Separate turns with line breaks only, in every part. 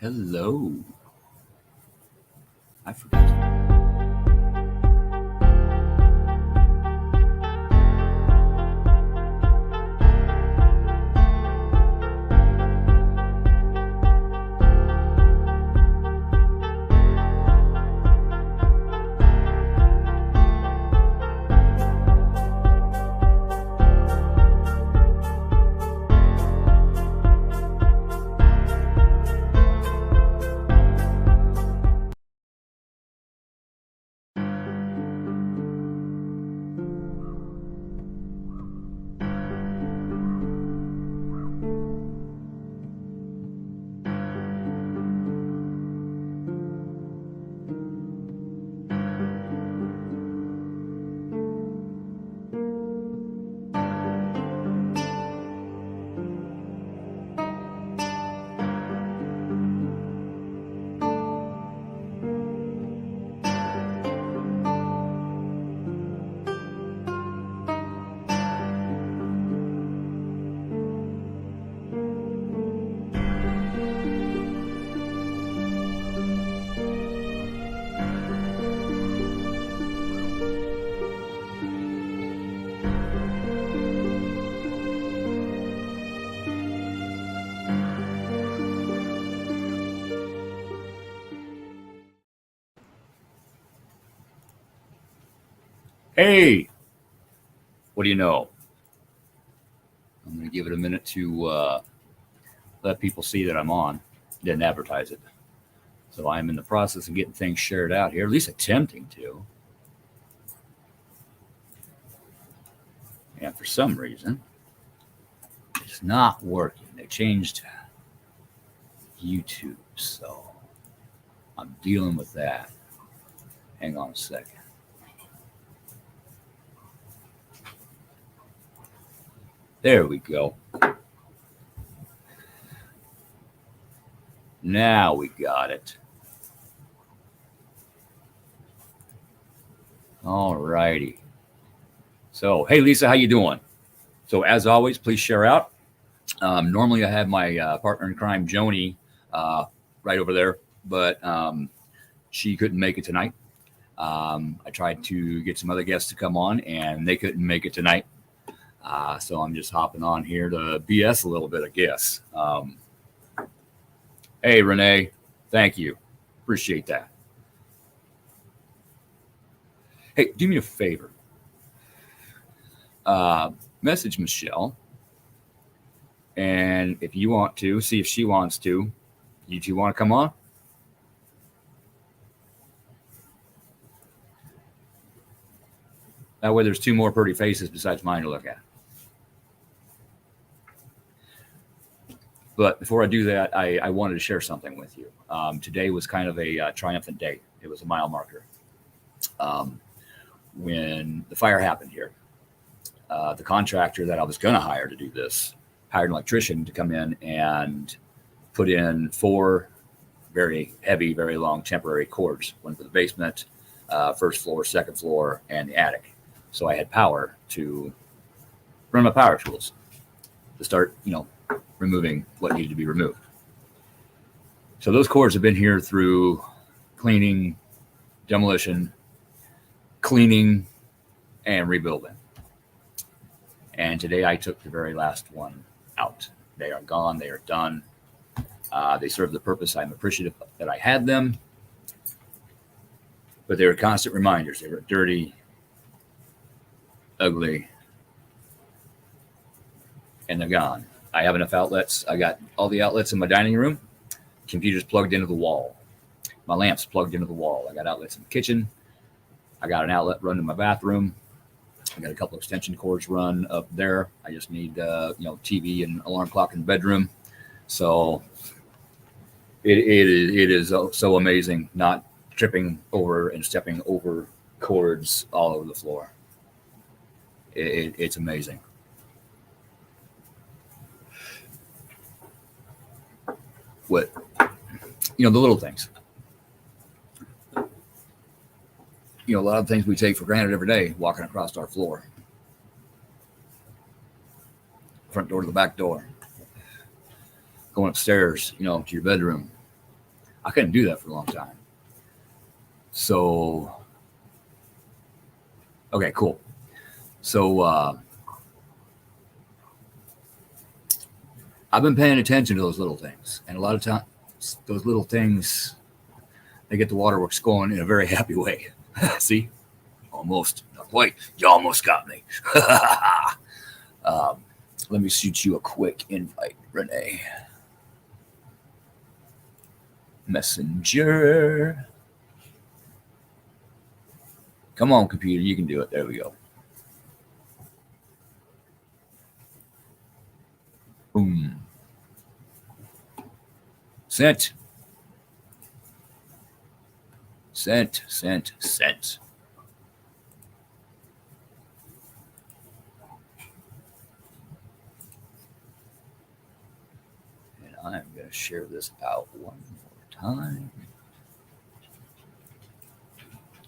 Hello. I forgot. Hey, what do you know? I'm going to give it a minute to let people see that I'm on. Didn't advertise it. So I'm in the process of getting things shared out here, at least attempting to. And for some reason, it's not working. They changed YouTube, so I'm dealing with that. Hang on a second. There we go. Now we got it. All righty. So, hey, Lisa, how you doing? So, as always, please share out. Normally, I have my partner in crime, Joni, right over there, but she couldn't make it tonight. I tried to get some other guests to come on, and they couldn't make it tonight. So I'm just hopping on here to BS a little bit, I guess. Hey, Renee, thank you. Appreciate that. Hey, do me a favor. Message Michelle. And if you want to, see if she wants to. You two want to come on? That way there's two more pretty faces besides mine to look at. But before I do that, I wanted to share something with you. Today was kind of a triumphant day. It was a mile marker. When the fire happened here, the contractor that I was going to hire to do this hired an electrician to come in and put in 4 very heavy, very long temporary cords, one for the basement, first floor, second floor, and the attic. So I had power to run my power tools to start, removing what needed to be removed. So those cords have been here through cleaning, demolition, cleaning, and rebuilding. And today I took the very last one out. They are gone. They are done. They serve the purpose. I'm appreciative that I had them, but they were constant reminders. They were dirty, ugly, and they're gone. I have enough outlets. I got all the outlets in my dining room. Computers plugged into the wall. My lamps plugged into the wall. I got outlets in the kitchen. I got an outlet run in my bathroom. I got a couple extension cords run up there. I just need, TV and alarm clock in the bedroom. So it is so amazing not tripping over and stepping over cords all over the floor. It's amazing. What, the little things. A lot of things we take for granted every day, walking across our floor. Front door to the back door. Going upstairs, to your bedroom. I couldn't do that for a long time. So, okay, cool. So I've been paying attention to those little things, and a lot of times those little things, they get the waterworks going in a very happy way. See, almost, not quite. You almost got me. Let me shoot you a quick invite, Renee. Messenger. Come on, computer, you can do it. There we go. Boom. Sent. Sent. And I'm going to share this out one more time.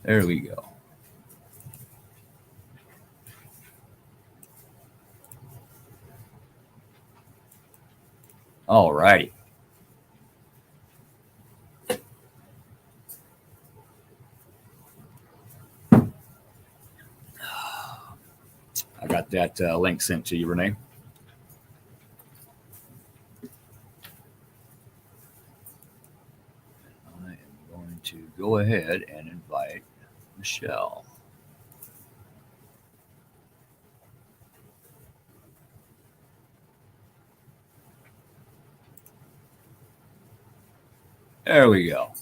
There we go. All righty. I got that link sent to you, Renee. I am going to go ahead and invite Michelle. There we go.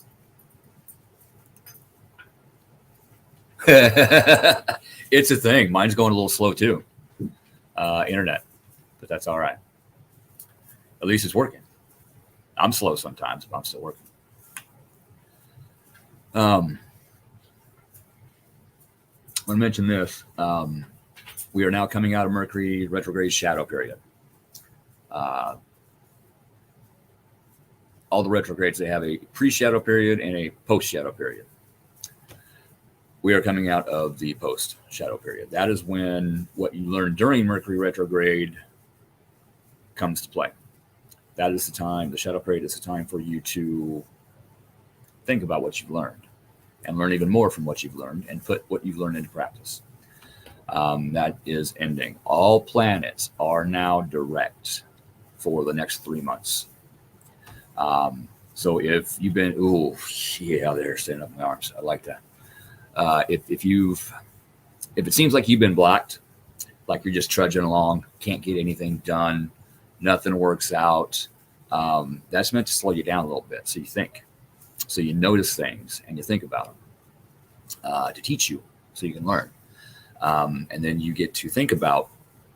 It's a thing. Mine's going a little slow too. Internet, but that's all right. At least it's working. I'm slow sometimes, but I'm still working. I want to mention this. We are now coming out of Mercury retrograde shadow period. All the retrogrades, they have a pre-shadow period and a post-shadow period. We are coming out of the post-shadow period. That is when what you learned during Mercury retrograde comes to play. That is the time, the shadow period is the time for you to think about what you've learned and learn even more from what you've learned and put what you've learned into practice. That is ending. All planets are now direct for the next 3 months. So if you've been, they're standing up my arms. I like that. If it seems like you've been blocked, like you're just trudging along, can't get anything done, nothing works out, that's meant to slow you down a little bit. So you think, so you notice things and you think about them to teach you so you can learn. And then you get to think about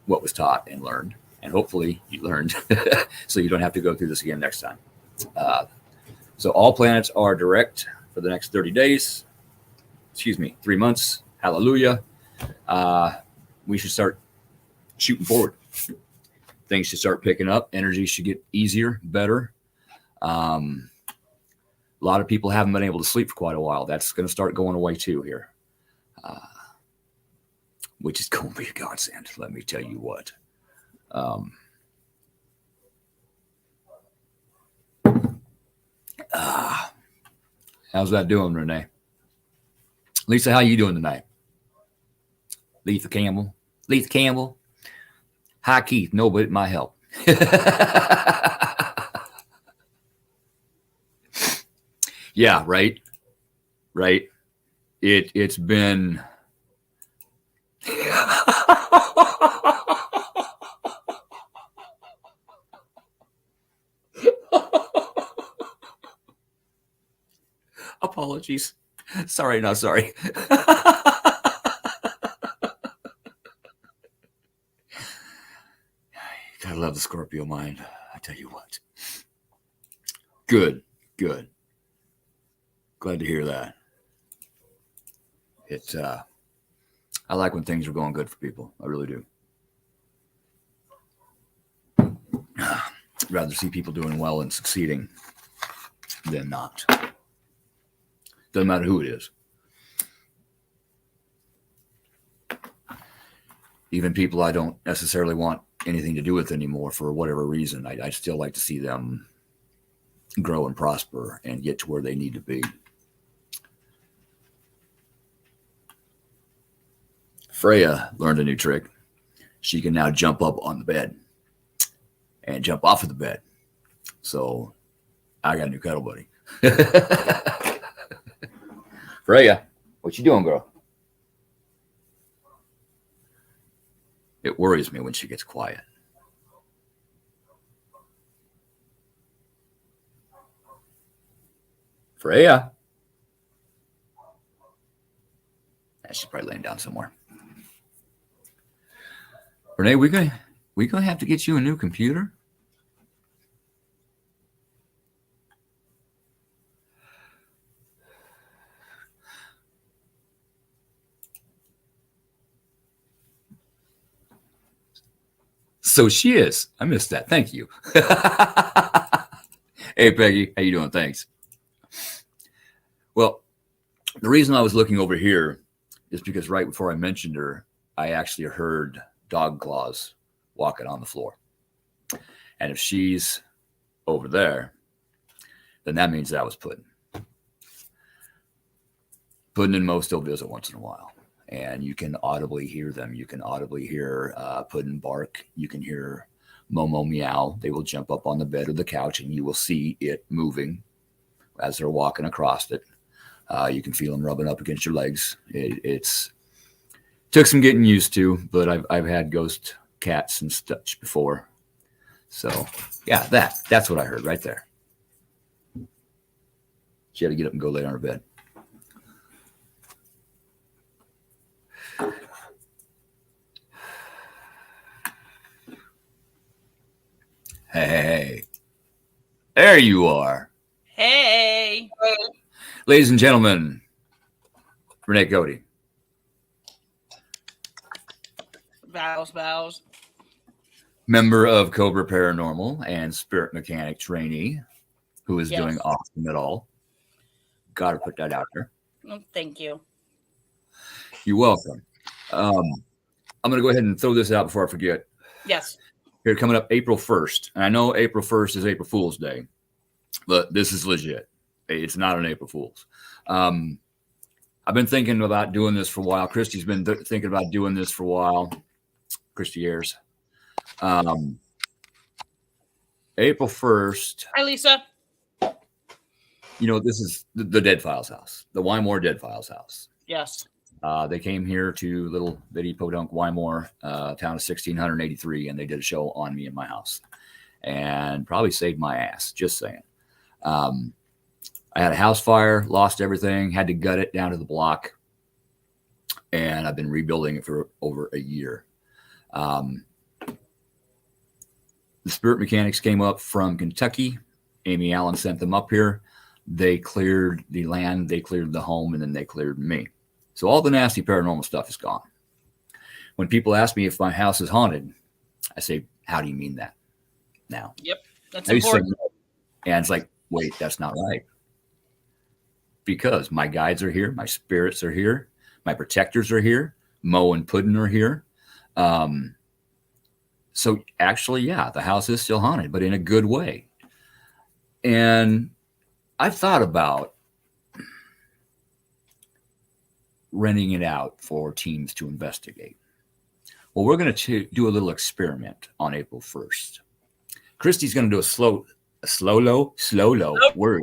what was taught and learned, and hopefully you learned so you don't have to go through this again next time. So all planets are direct for the next 30 days. 3 months. Hallelujah. We should start shooting forward. Things should start picking up. Energy should get easier, better. A lot of people haven't been able to sleep for quite a while. That's going to start going away too here, which is going to be a godsend. Let me tell you what. How's that doing, Renee? Lisa, how you doing tonight? Letha Campbell. Hi, Keith. No, but it might help. Yeah, right. It's been. Apologies. Sorry, not sorry. Gotta love the Scorpio mind. I tell you what. Good. Glad to hear that. It's I like when things are going good for people. I really do. I'd rather see people doing well and succeeding than not. Doesn't matter who it is. Even people I don't necessarily want anything to do with anymore for whatever reason. I still like to see them grow and prosper and get to where they need to be. Freya learned a new trick. She can now jump up on the bed and jump off of the bed. So I got a new cuddle buddy. Freya, what you doing, girl? It worries me when she gets quiet. Freya. She's probably laying down somewhere. Renee, we gonna have to get you a new computer. So she is. I missed that. Thank you. Hey, Peggy, how you doing? Thanks. Well, the reason I was looking over here is because right before I mentioned her, I actually heard dog claws walking on the floor. And if she's over there, then that means that was Puddin. Puddin and Mo still visit once in a while. And you can audibly hear them. You can audibly hear Puddin bark. You can hear Momo meow. They will jump up on the bed or the couch, and you will see it moving as they're walking across it. You can feel them rubbing up against your legs. It's took some getting used to, but I've had ghost cats and such before. So yeah, that's what I heard right there. She had to get up and go lay on her bed. Hey, there you are.
Hey.
Ladies and gentlemen, Renee Cody.
Vows.
Member of Cobra Paranormal and Spirit Mechanic trainee, who is doing awesome at all. Got to put that out there.
Oh, thank you.
You're welcome. I'm going to go ahead and throw this out before I forget.
Yes.
Here, coming up April 1st. And I know April 1st is April Fool's Day, but this is legit. It's not an April Fool's. I've been thinking about doing this for a while. Christy's been thinking about doing this for a while. Christy Ayers. April 1st.
Hi, Lisa.
You know, this is the Dead Files house, the Wymore Dead Files house.
Yes.
They came here to little bitty podunk Wymore, town of 1683, and they did a show on me in my house and probably saved my ass, just saying. I had a house fire, lost everything, had to gut it down to the block, and I've been rebuilding it for over a year. The Spirit Mechanics came up from Kentucky. Amy Allen sent them up here. They cleared the land, they cleared the home, and then they cleared me. So all the nasty paranormal stuff is gone. When people ask me if my house is haunted, I say, how do you mean that now?
Yep, that's important.
And it's like, wait, that's not right. Because my guides are here, my spirits are here, my protectors are here, Mo and Puddin are here. So actually, yeah, the house is still haunted, but in a good way. And I've thought about renting it out for teams to investigate. Well, we're going to do a little experiment on April 1st. Christy's going to do a slow word.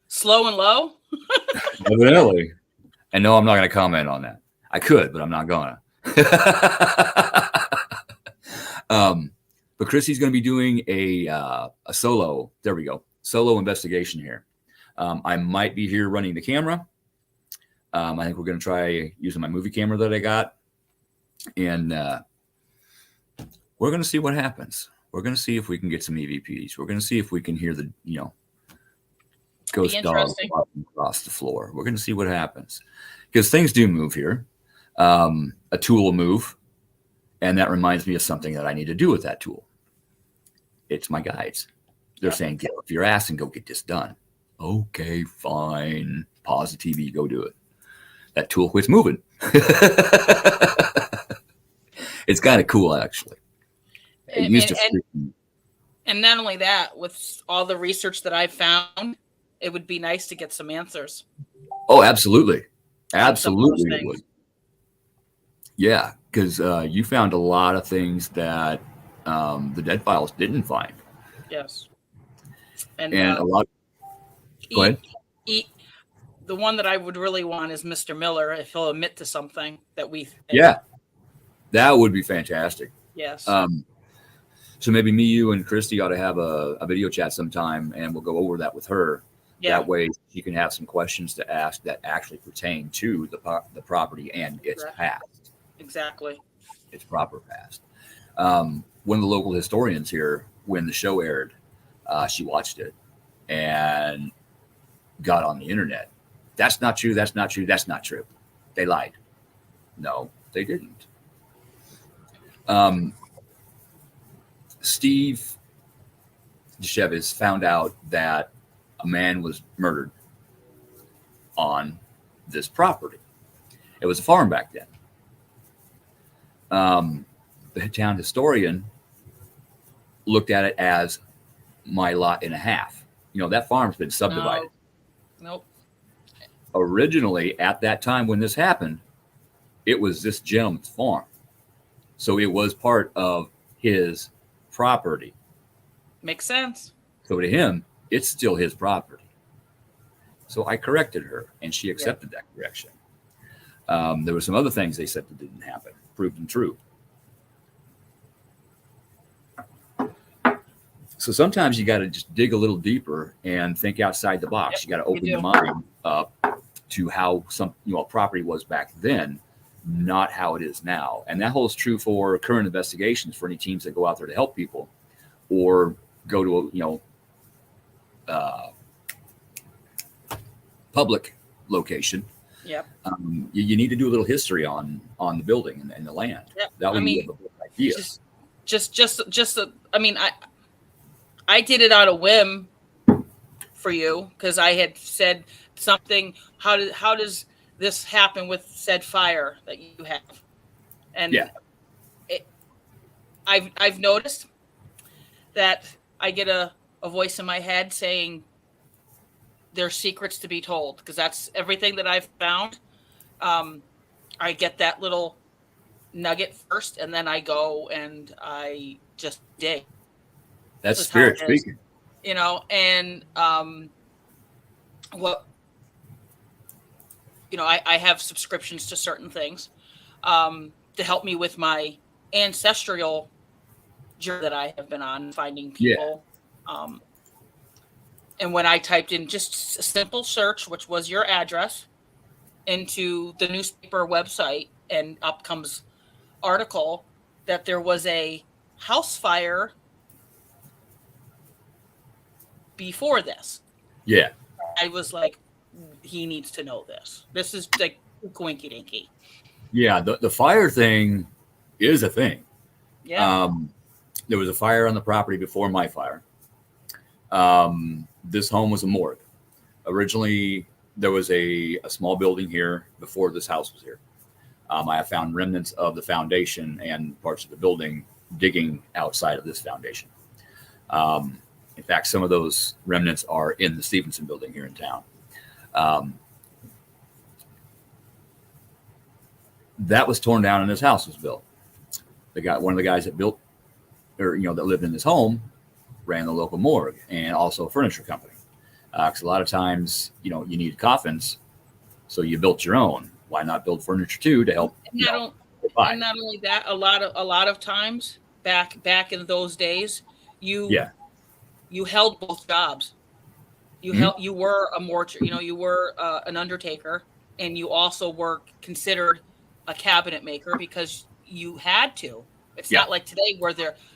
Slow and low?
Evidently. And no, I'm not going to comment on that. I could, but I'm not going to. But Christy's going to be doing a solo. There we go. Solo investigation here. I might be here running the camera. I think we're going to try using my movie camera that I got. And we're going to see what happens. We're going to see if we can get some EVPs. We're going to see if we can hear the, ghost dog walking across the floor. We're going to see what happens. Because things do move here. A tool will move. And that reminds me of something that I need to do with that tool. It's my guides. They're saying, get off your ass and go get this done. Okay, fine. Pause the TV, go do it. That tool quits moving. It's kind of cool, actually. It used to freak me.
And not only that, with all the research that I've found, it would be nice to get some answers.
Oh, absolutely.
On some of those
Absolutely it
things.
would. Yeah, because you found a lot of things that the Dead Files didn't find.
Yes. And
And a lot. Go
e-
ahead.
the one that I would really want is Mr. Miller, if he'll admit to something that we think.
Yeah, that would be fantastic.
Yes.
So maybe me, you, and Christy ought to have a video chat sometime, and we'll go over that with her.
Yeah.
That way, you can have some questions to ask that actually pertain to the property and its
Correct.
past,
Exactly.
its proper past. One of the local historians here, when the show aired, she watched it and got on the internet. That's not true. That's not true. That's not true. They lied. No, they didn't. Steve Chavez found out that a man was murdered on this property. It was a farm back then. The town historian looked at it as my lot and a half. That farm's been subdivided.
Nope.
Originally, at that time when this happened, it was this gentleman's farm. So it was part of his property.
Makes sense.
So to him, it's still his property. So I corrected her, and she accepted that correction. There were some other things they said that didn't happen, proven true. So sometimes you got to just dig a little deeper and think outside the box.
Yep,
you got to open your mind up to how a property was back then, not how it is now. And that holds true for current investigations for any teams that go out there to help people or go to a public location.
Yep.
You need to do a little history on the building and the land.
Yep.
That way you have a good idea.
I did it on a whim for you because I had said something. How does this happen with said fire that you have? And I've noticed that I get a voice in my head saying there's secrets to be told, because that's everything that I've found. I get that little nugget first, and then I go and I just dig.
That's spirit speaking.
And I have subscriptions to certain things to help me with my ancestral journey that I have been on, finding people. And when I typed in just a simple search, which was your address, into the newspaper website, and up comes article that there was a house fire before this.
Yeah.
I was like, he needs to know this. This is like coinky dinky.
Yeah, the fire thing is a thing.
Yeah.
There was a fire on the property before my fire. This home was a morgue. Originally, there was a small building here before this house was here. I have found remnants of the foundation and parts of the building digging outside of this foundation. In fact, some of those remnants are in the Stevenson building here in town. That was torn down and this house was built. One of the guys that built, that lived in this home, ran the local morgue and also a furniture company. Because a lot of times, you need coffins, so you built your own. Why not build furniture too to help?
And not only that, a lot of times back in those days, you held both jobs. You were a mortuary, you were an undertaker, and you also were considered a cabinet maker because you had to. It's not like today where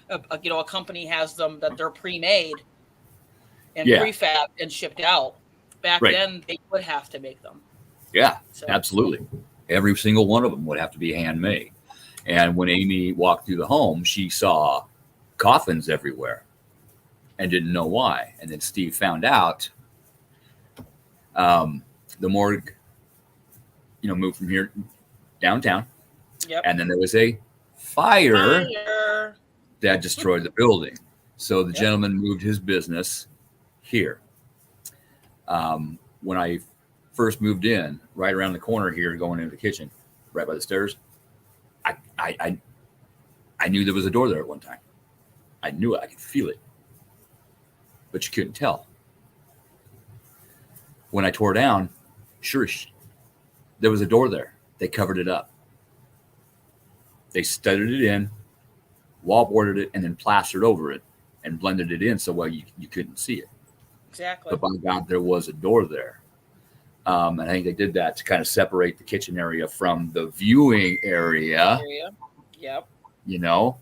a company has them that they're pre-made and prefab and shipped out. Back then, they would have to make them.
Yeah, absolutely. Every single one of them would have to be handmade. And when Amy walked through the home, she saw coffins everywhere and didn't know why. And then Steve found out. The morgue, moved from here downtown.
Yep.
And then there was a fire that destroyed the building. So the gentleman moved his business here. When I first moved in, right around the corner here, going into the kitchen, right by the stairs, I knew there was a door there at one time. I knew it. I could feel it, but you couldn't tell. When I tore down, sure, there was a door there. They covered it up. They studded it in, wallboarded it, and then plastered over it and blended it in so well you couldn't see it.
Exactly.
But by God, there was a door there. And I think they did that to kind of separate the kitchen area from the viewing area.
Yep.
You know,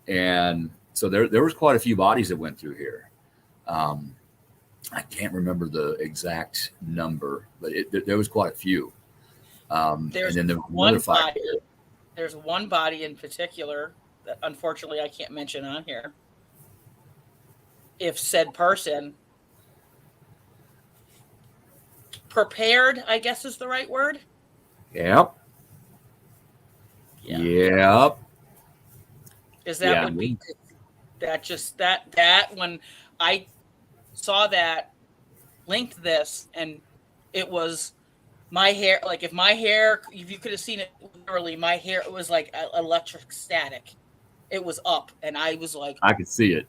and so there was quite a few bodies that went through here. I can't remember the exact number, but there was quite a few. And then there was another fire.
There's one body in particular that unfortunately I can't mention on here. If said person prepared, I guess is the right word.
Yep.
Yeah.
Yep.
Is that would be that just that when I saw that linked this and it was my hair, like if you could have seen it literally, my hair, it was like electric static. It was up and I was like,
I could see it.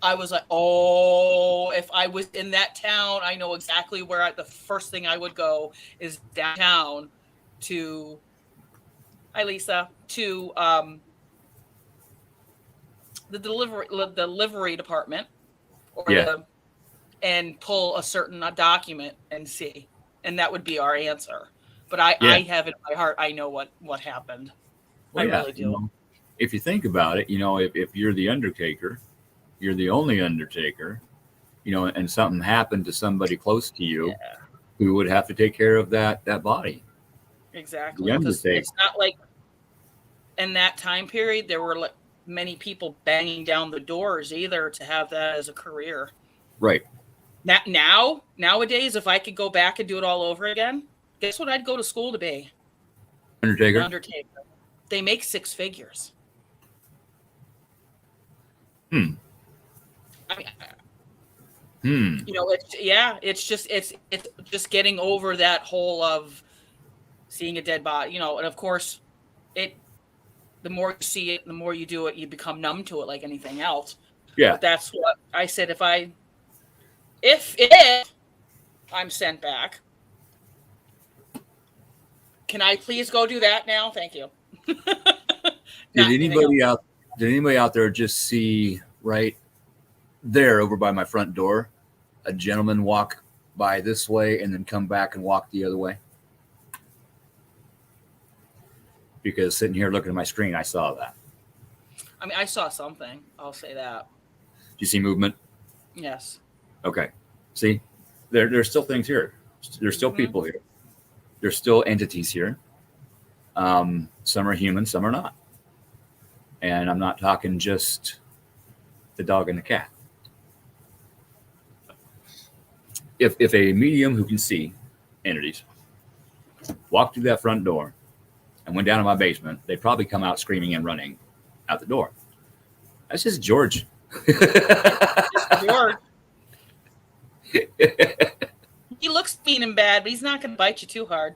I was like, oh, if I was in that town, I know exactly where the first thing I would go is downtown to, hi Lisa, to the delivery department and pull a certain document and see. And that would be our answer. But I have it in my heart. I know what happened. Well, I really do.
You know, if you think about it, you know, if you're the undertaker, you're the only undertaker, you know, and something happened to somebody close to you, who would have to take care of that body.
Exactly. Because it's not like in that time period, there were many people banging down the doors either to have that as a career.
Right.
Nowadays, if I could go back and do it all over again, guess what I'd go to school to be?
Undertaker.
They make 6 figures.
I mean,
you know, it's just getting over that whole of seeing a dead body, you know, and of course the more you see it, the more you do it, you become numb to it like anything else.
Yeah.
But that's what I said. If I'm sent back, can I please go do that now? Thank you.
Did anybody out there just see right there over by my front door a gentleman walk by this way and then come back and walk the other way? Because sitting here looking at my screen, I saw that.
I mean, I saw something. I'll say that.
Did you see movement?
Yes.
Okay. See, there's still things here. There's still people here. There's still entities here. Some are human, some are not. And I'm not talking just the dog and the cat. If a medium who can see entities walked through that front door and went down to my basement, they'd probably come out screaming and running out the door. That's just George.
It's George. He looks mean and bad, but he's not going to bite you too hard.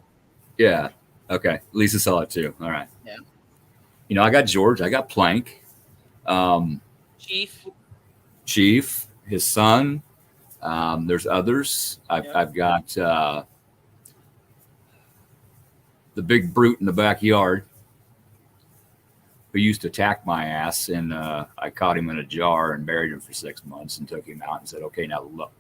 Yeah. Okay. Lisa saw it too. All right.
Yeah.
You know, I got George. I got Plank. Chief, his son. There's others. I've got the big brute in the backyard who used to attack my ass, and I caught him in a jar and buried him for 6 months and took him out and said, okay, now look.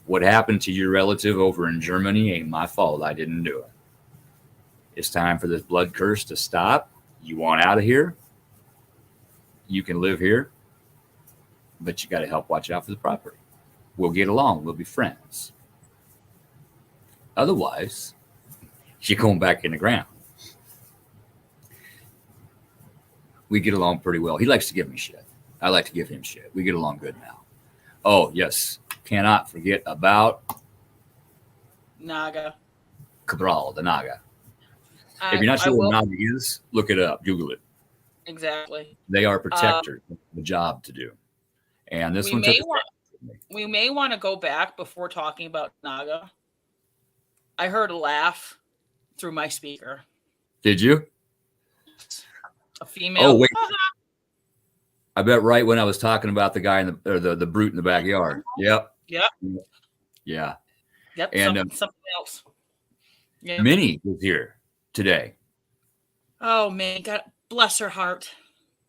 What happened to your relative over in Germany ain't my fault. I didn't do it. It's time for this blood curse to stop. You want out of here? You can live here, but you got to help watch out for the property. We'll get along. We'll be friends. Otherwise, you're going back in the ground. We get along pretty well. He likes to give me shit. I like to give him shit. We get along good now. Oh, yes. Cannot forget about
Naga.
Cabral, the Naga. If you're not sure what Naga is, look it up. Google it.
Exactly.
They are protectors. The job to do. And this one took
we may want to go back before talking about Naga. I heard a laugh through my speaker.
Did you?
A female. Oh, wait.
I bet right when I was talking about the guy in the brute in the backyard. Yep.
Yep.
Yeah.
Yep. And something else.
Yep. Minnie was here today.
Oh man, God bless her heart.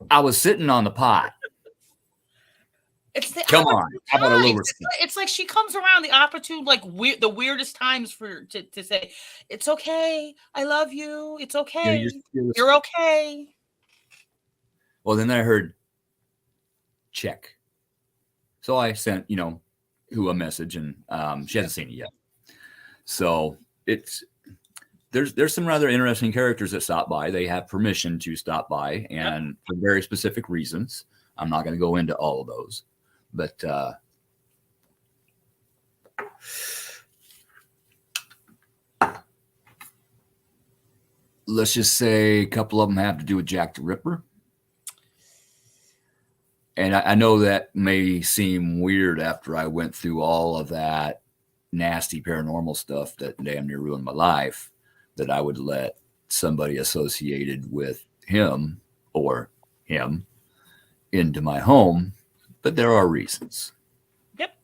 I was sitting on the pot.
It's the
Come on. How about a little respect?
It's like she comes around the opportune, like the weirdest times to say, it's okay. I love you. It's okay. You're okay.
Well, then I heard check. So I sent, who a message, and she hasn't seen it yet. So there's some rather interesting characters that stop by. They have permission to stop by, and for very specific reasons. I'm not going to go into all of those. But let's just say a couple of them have to do with Jack the Ripper. And I know that may seem weird after I went through all of that nasty paranormal stuff that damn near ruined my life, that I would let somebody associated with him or him into my home. But there are reasons.
Yep.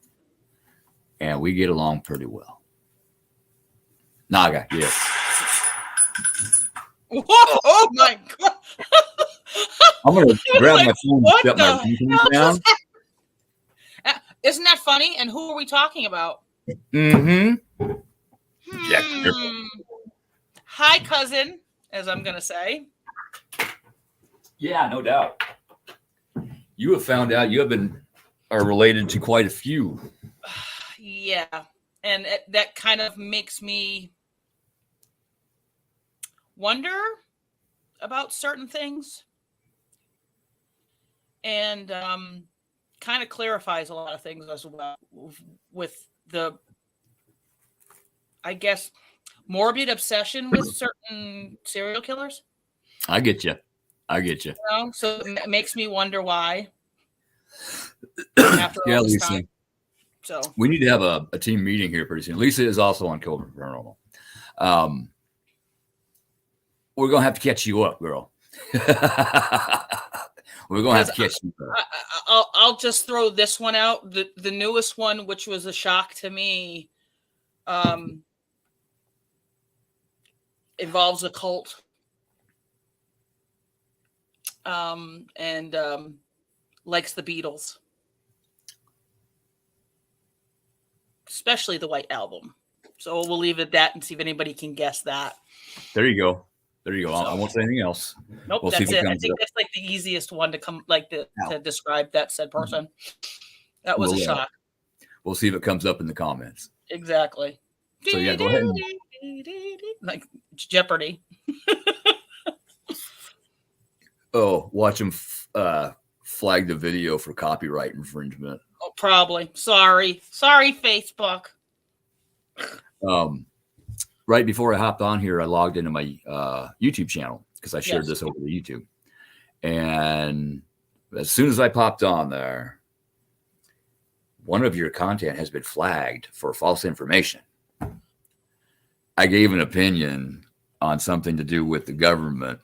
And we get along pretty well. Naga, yes.
Whoa, oh my God.
I'm going to grab my phone and shut my phone down.
Isn't that funny? And who are we talking about?
Mm-hmm. Jack.
Hi, cousin, as I'm going to say.
Yeah, no doubt. You have found out you are related to quite a few.
Yeah. And that kind of makes me wonder about certain things. And kind of clarifies a lot of things as well with the, I guess, morbid obsession with certain serial killers.
I get you.
So it makes me wonder why.
Yeah, Lisa. So we need to have a team meeting here pretty soon. Lisa is also on Cobra Paranormal. We're gonna have to catch you up, girl. We're gonna have to catch you up.
I'll just throw this one out. The newest one, which was a shock to me, involves a cult. And likes the Beatles, especially the White Album. So we'll leave it at that and see if anybody can guess that.
There you go. I won't say anything else.
Nope, that's it. I think that's like the easiest one to come, to describe that said person. That was a shock.
We'll see if it comes up in the comments.
Exactly.
So yeah, go ahead.
Like Jeopardy.
Oh, watch them flag the video for copyright infringement.
Oh, probably. Sorry, Facebook.
Right before I hopped on here, I logged into my YouTube channel because I shared this over to YouTube. And as soon as I popped on there, one of your content has been flagged for false information. I gave an opinion on something to do with the government,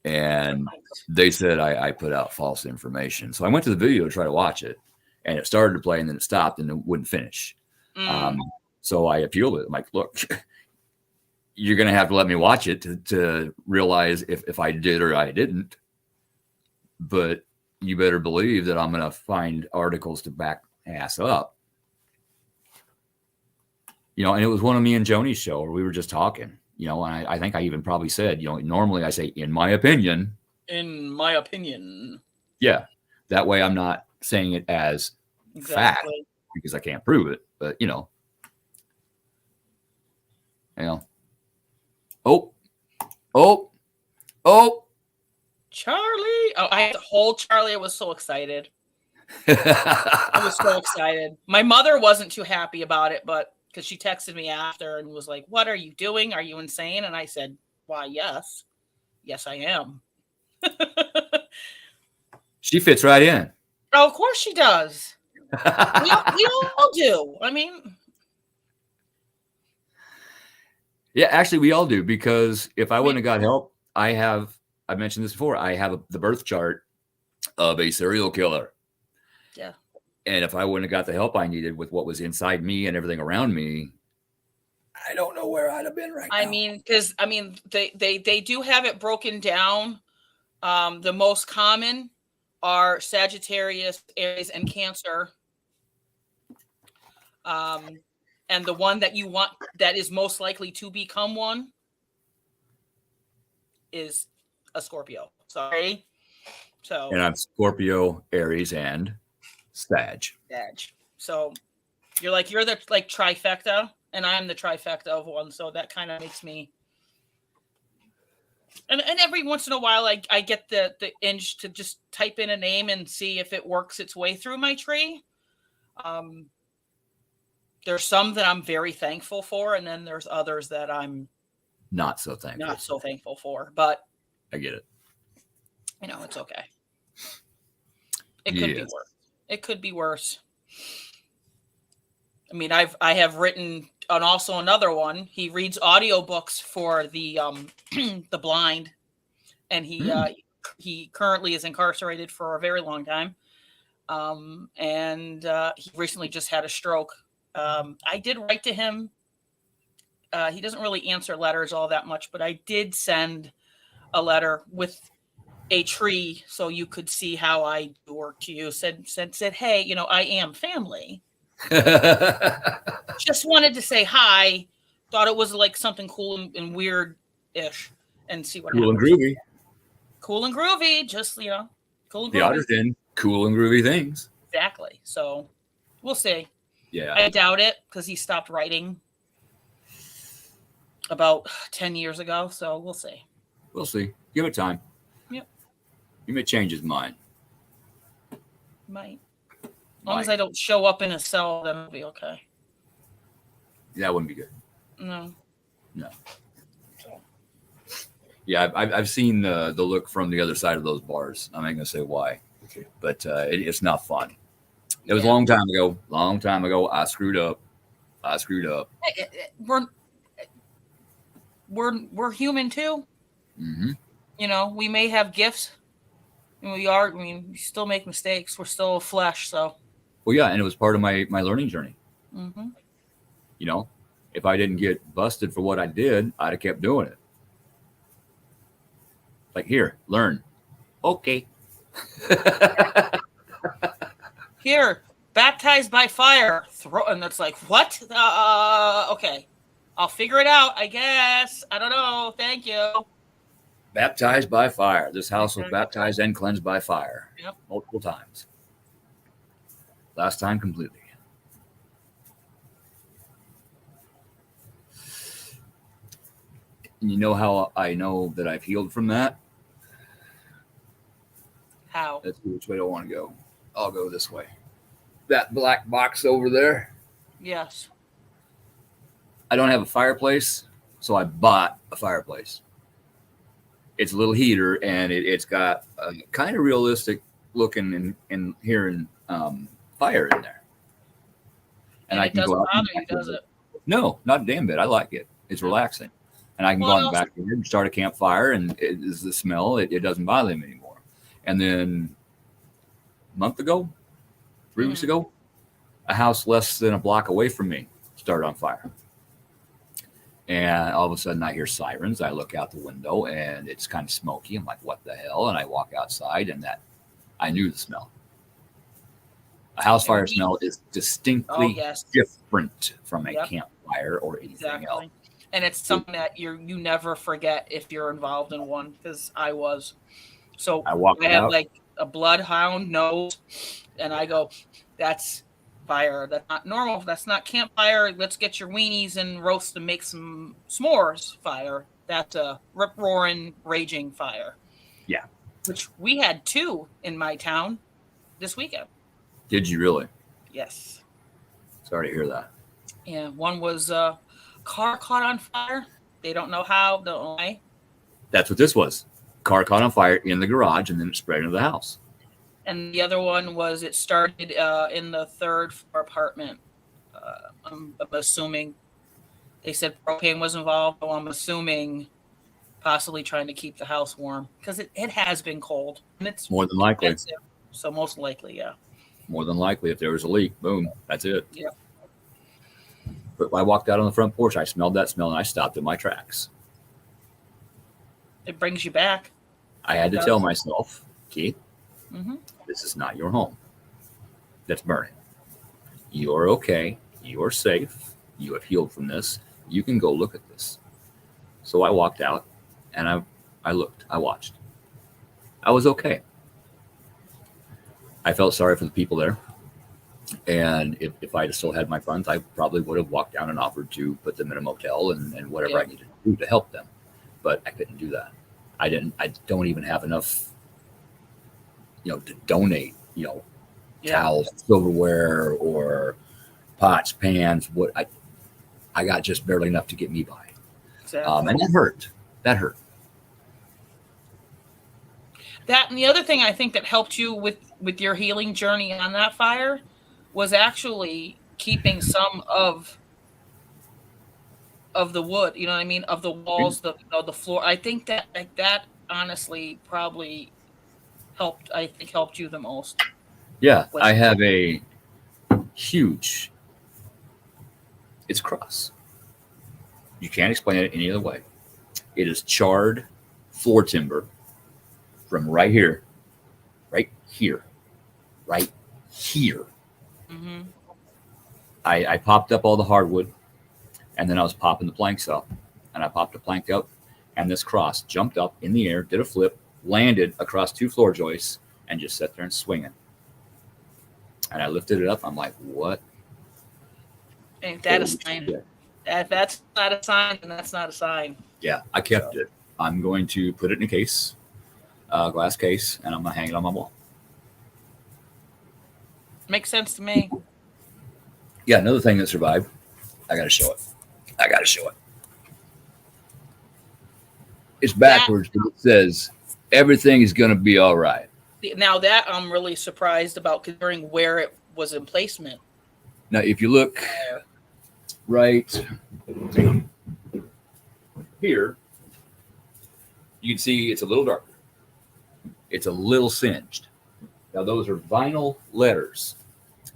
and they said I put out false information. So I went to the video to try to watch it, and it started to play, and then it stopped, and it wouldn't finish. So I appealed it. I'm like, look, you're going to have to let me watch it to realize if I did or I didn't. But you better believe that I'm going to find articles to back ass up. And it was one of me and Joni's show where we were just talking, and I think I even probably said, normally I say, in my opinion.
In my opinion.
Yeah. That way I'm not saying it as fact because I can't prove it, but Oh,
Charlie. Oh, I had to hold Charlie. I was so excited. I was so excited. My mother wasn't too happy about it, but because she texted me after and was like, "What are you doing? Are you insane?" And I said, "Why, yes. Yes, I am."
She fits right in.
Oh, of course she does. we all do. I mean,
yeah, actually, we all do, because if I wouldn't have got help, I mentioned this before, I have the birth chart of a serial killer.
Yeah.
And if I wouldn't have got the help I needed with what was inside me and everything around me, I don't know where I'd have been right now.
Because they do have it broken down. The most common are Sagittarius, Aries, and Cancer. And the one that you want that is most likely to become one is a Scorpio. Sorry.
And I'm Scorpio, Aries, and Sag.
So you're the like trifecta, and I'm the trifecta of one. So that kind of makes me. And every once in a while, I get the itch to just type in a name and see if it works its way through my tree. There's some that I'm very thankful for, and then there's others that I'm
not so thankful
for. But
I get it.
It's okay. It could be worse. It could be worse. I mean, I have written on also another one. He reads audiobooks for the the blind, and he currently is incarcerated for a very long time. And he recently just had a stroke. I did write to him. He doesn't really answer letters all that much, but I did send a letter with a tree so you could see how I work to you. Said, hey, I am family. Just wanted to say hi. Thought it was like something cool and weird-ish, and see what happens. Cool and groovy. Just cool and groovy.
The Otters Den, cool and groovy things.
Exactly. So we'll see.
Yeah,
I doubt it, because he stopped writing about 10 years ago. So we'll see.
We'll see. Give it time.
Yep.
He may change his mind.
Might. As long as I don't show up in a cell, then it'll be okay.
That wouldn't be good.
No.
Yeah, I've seen the look from the other side of those bars. I'm not going to say why, but it's not fun. It was a long time ago. I screwed up.
We're human too.
Mm-hmm.
We may have gifts. And we still make mistakes. We're still flesh, so.
Well, yeah, and it was part of my learning journey.
Mm-hmm.
If I didn't get busted for what I did, I'd have kept doing it. Like, here, learn. Okay.
Here, baptized by fire. And it's like, what? Okay. I'll figure it out, I guess. I don't know. Thank you.
Baptized by fire. This house was baptized and cleansed by fire.
Yep.
Multiple times. Last time completely. And you know how I know that I've healed from that?
How?
Let's see which way I want to go. I'll go this way. That black box over there.
Yes.
I don't have a fireplace, so I bought a fireplace. It's a little heater, and it's got a kind of realistic looking and hearing fire in there.
And I can go out. Bother you, does it?
No, not a damn bit. I like it. It's relaxing. And I can go in the backyard and start a campfire, and it is the smell. It doesn't bother me anymore. And then a month ago, 3 weeks ago, a house less than a block away from me started on fire. And all of a sudden I hear sirens. I look out the window and it's kind of smoky. I'm like, what the hell? And I walk outside, and I knew the smell. A house fire smell is distinctly different from a campfire or anything else.
And it's something that you never forget if you're involved in one, because I was. So I have like a bloodhound nose, and I go, that's fire. That's not normal. That's not campfire. Let's get your weenies and roast and make some s'mores fire. That's a rip-roaring, raging fire.
Yeah.
Which we had 2 in my town this weekend.
Did you really?
Yes.
Sorry to hear that.
Yeah. One was a car caught on fire. They don't know how. Don't know why.
That's what this was. Car caught on fire in the garage, and then it spread into the house.
And the other one was it started in the third floor apartment. I'm assuming they said propane was involved, so I'm assuming possibly trying to keep the house warm because it has been cold and it's
More than likely.
expensive. So most likely, yeah.
More than likely, if there was a leak, boom, that's it.
Yeah.
But I walked out on the front porch, I smelled that smell, and I stopped in my tracks.
It brings you back.
I had to tell myself, Keith,
mm-hmm.
This is not your home that's burning. You're okay. You're safe. You have healed from this. You can go look at this. So I walked out and I looked. I watched. I was okay. I felt sorry for the people there. And if I had still had my funds, I probably would have walked down and offered to put them in a motel and whatever I needed to do to help them. But I couldn't do that. I don't even have enough, to donate, towels, silverware, or pots, pans. I got just barely enough to get me by.
Exactly.
And that hurt. That hurt.
That, and the other thing I think that helped you with your healing journey on that fire was actually keeping some of the wood, you know what I mean, of the walls, the floor. I think that honestly probably helped you the most.
Yeah, I have a huge, it's cross. You can't explain it any other way. It is charred floor timber from right here.
Mm-hmm.
I popped up all the hardwood, and then I was popping the planks up, and I popped a plank up, and this cross jumped up in the air, did a flip, landed across 2 floor joists, and just sat there and swinging. And I lifted it up. I'm like, what?
Ain't that a sign? If that's not a sign, then that's not a sign.
Yeah, I kept it. I'm going to put it in a case, glass case, and I'm going to hang it on my wall.
Makes sense to me.
Yeah, another thing that survived. I got to show it. It's backwards, but it says everything is going to be all right.
Now that I'm really surprised about, considering where it was in placement.
Now, if you look right here, you can see it's a little darker. It's a little singed. Now, those are vinyl letters,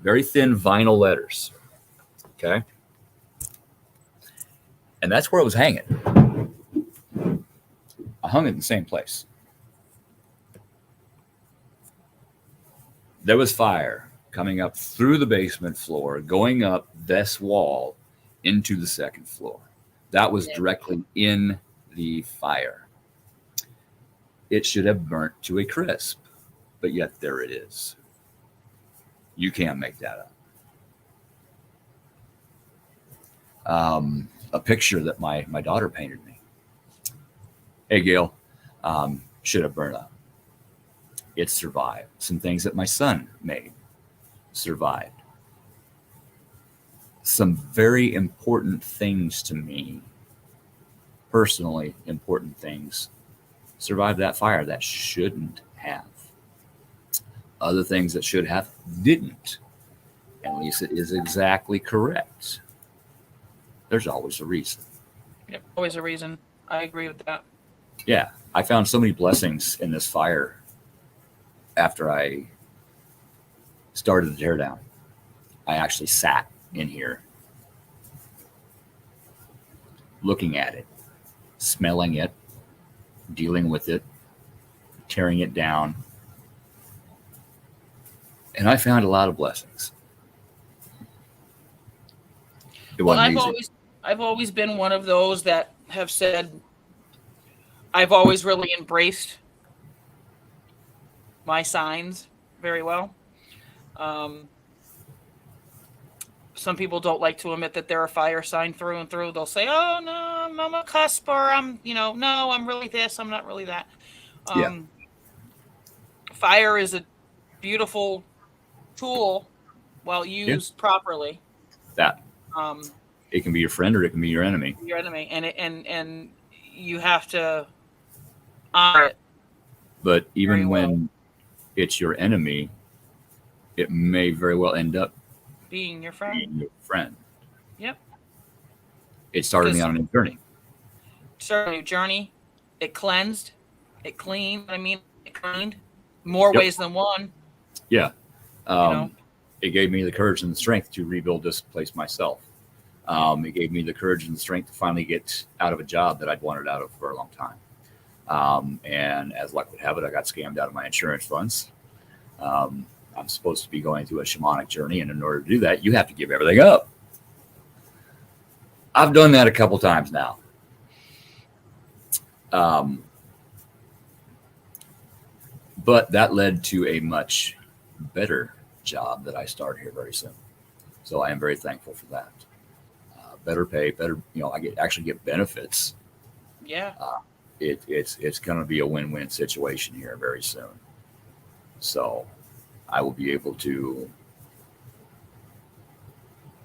very thin vinyl letters. Okay. And that's where it was hanging. I hung it in the same place. There was fire coming up through the basement floor, going up this wall into the second floor. That was directly in the fire. It should have burnt to a crisp, but yet there it is. You can't make that up. A picture that my daughter painted me. Hey, Gail, should have burned up. It survived. Some things that my son made survived. Some very important things to me, personally important things, survived that fire that shouldn't have. Other things that should have didn't. And Lisa is exactly correct. There's always a reason.
Yep, always a reason. I agree with that.
Yeah, I found so many blessings in this fire after I started the teardown. I actually sat in here looking at it, smelling it, dealing with it, tearing it down. And I found a lot of blessings.
I've always been one of those that have said I've always really embraced my signs very well. Some people don't like to admit that they're a fire sign through and through. They'll say, "Oh no, I'm a cusp," or "I'm, no, I'm really this. I'm not really that." Fire is a beautiful tool, while used properly.
That it can be your friend or it can be your enemy.
Your enemy, and you have to honor it
But even when it's your enemy, it may very well end up
being your friend. Yep.
It started me on a new journey.
Started a new journey. It cleansed. It cleaned. It cleaned more ways than one.
Yeah. It gave me the courage and the strength to rebuild this place myself. It gave me the courage and the strength to finally get out of a job that I'd wanted out of for a long time. And as luck would have it, I got scammed out of my insurance funds. I'm supposed to be going through a shamanic journey, and in order to do that, you have to give everything up. I've done that a couple times now. But that led to a much better job that I start here very soon. So I am very thankful for that. Better pay, better, I actually get benefits.
Yeah.
It's going to be a win-win situation here very soon. So I will be able to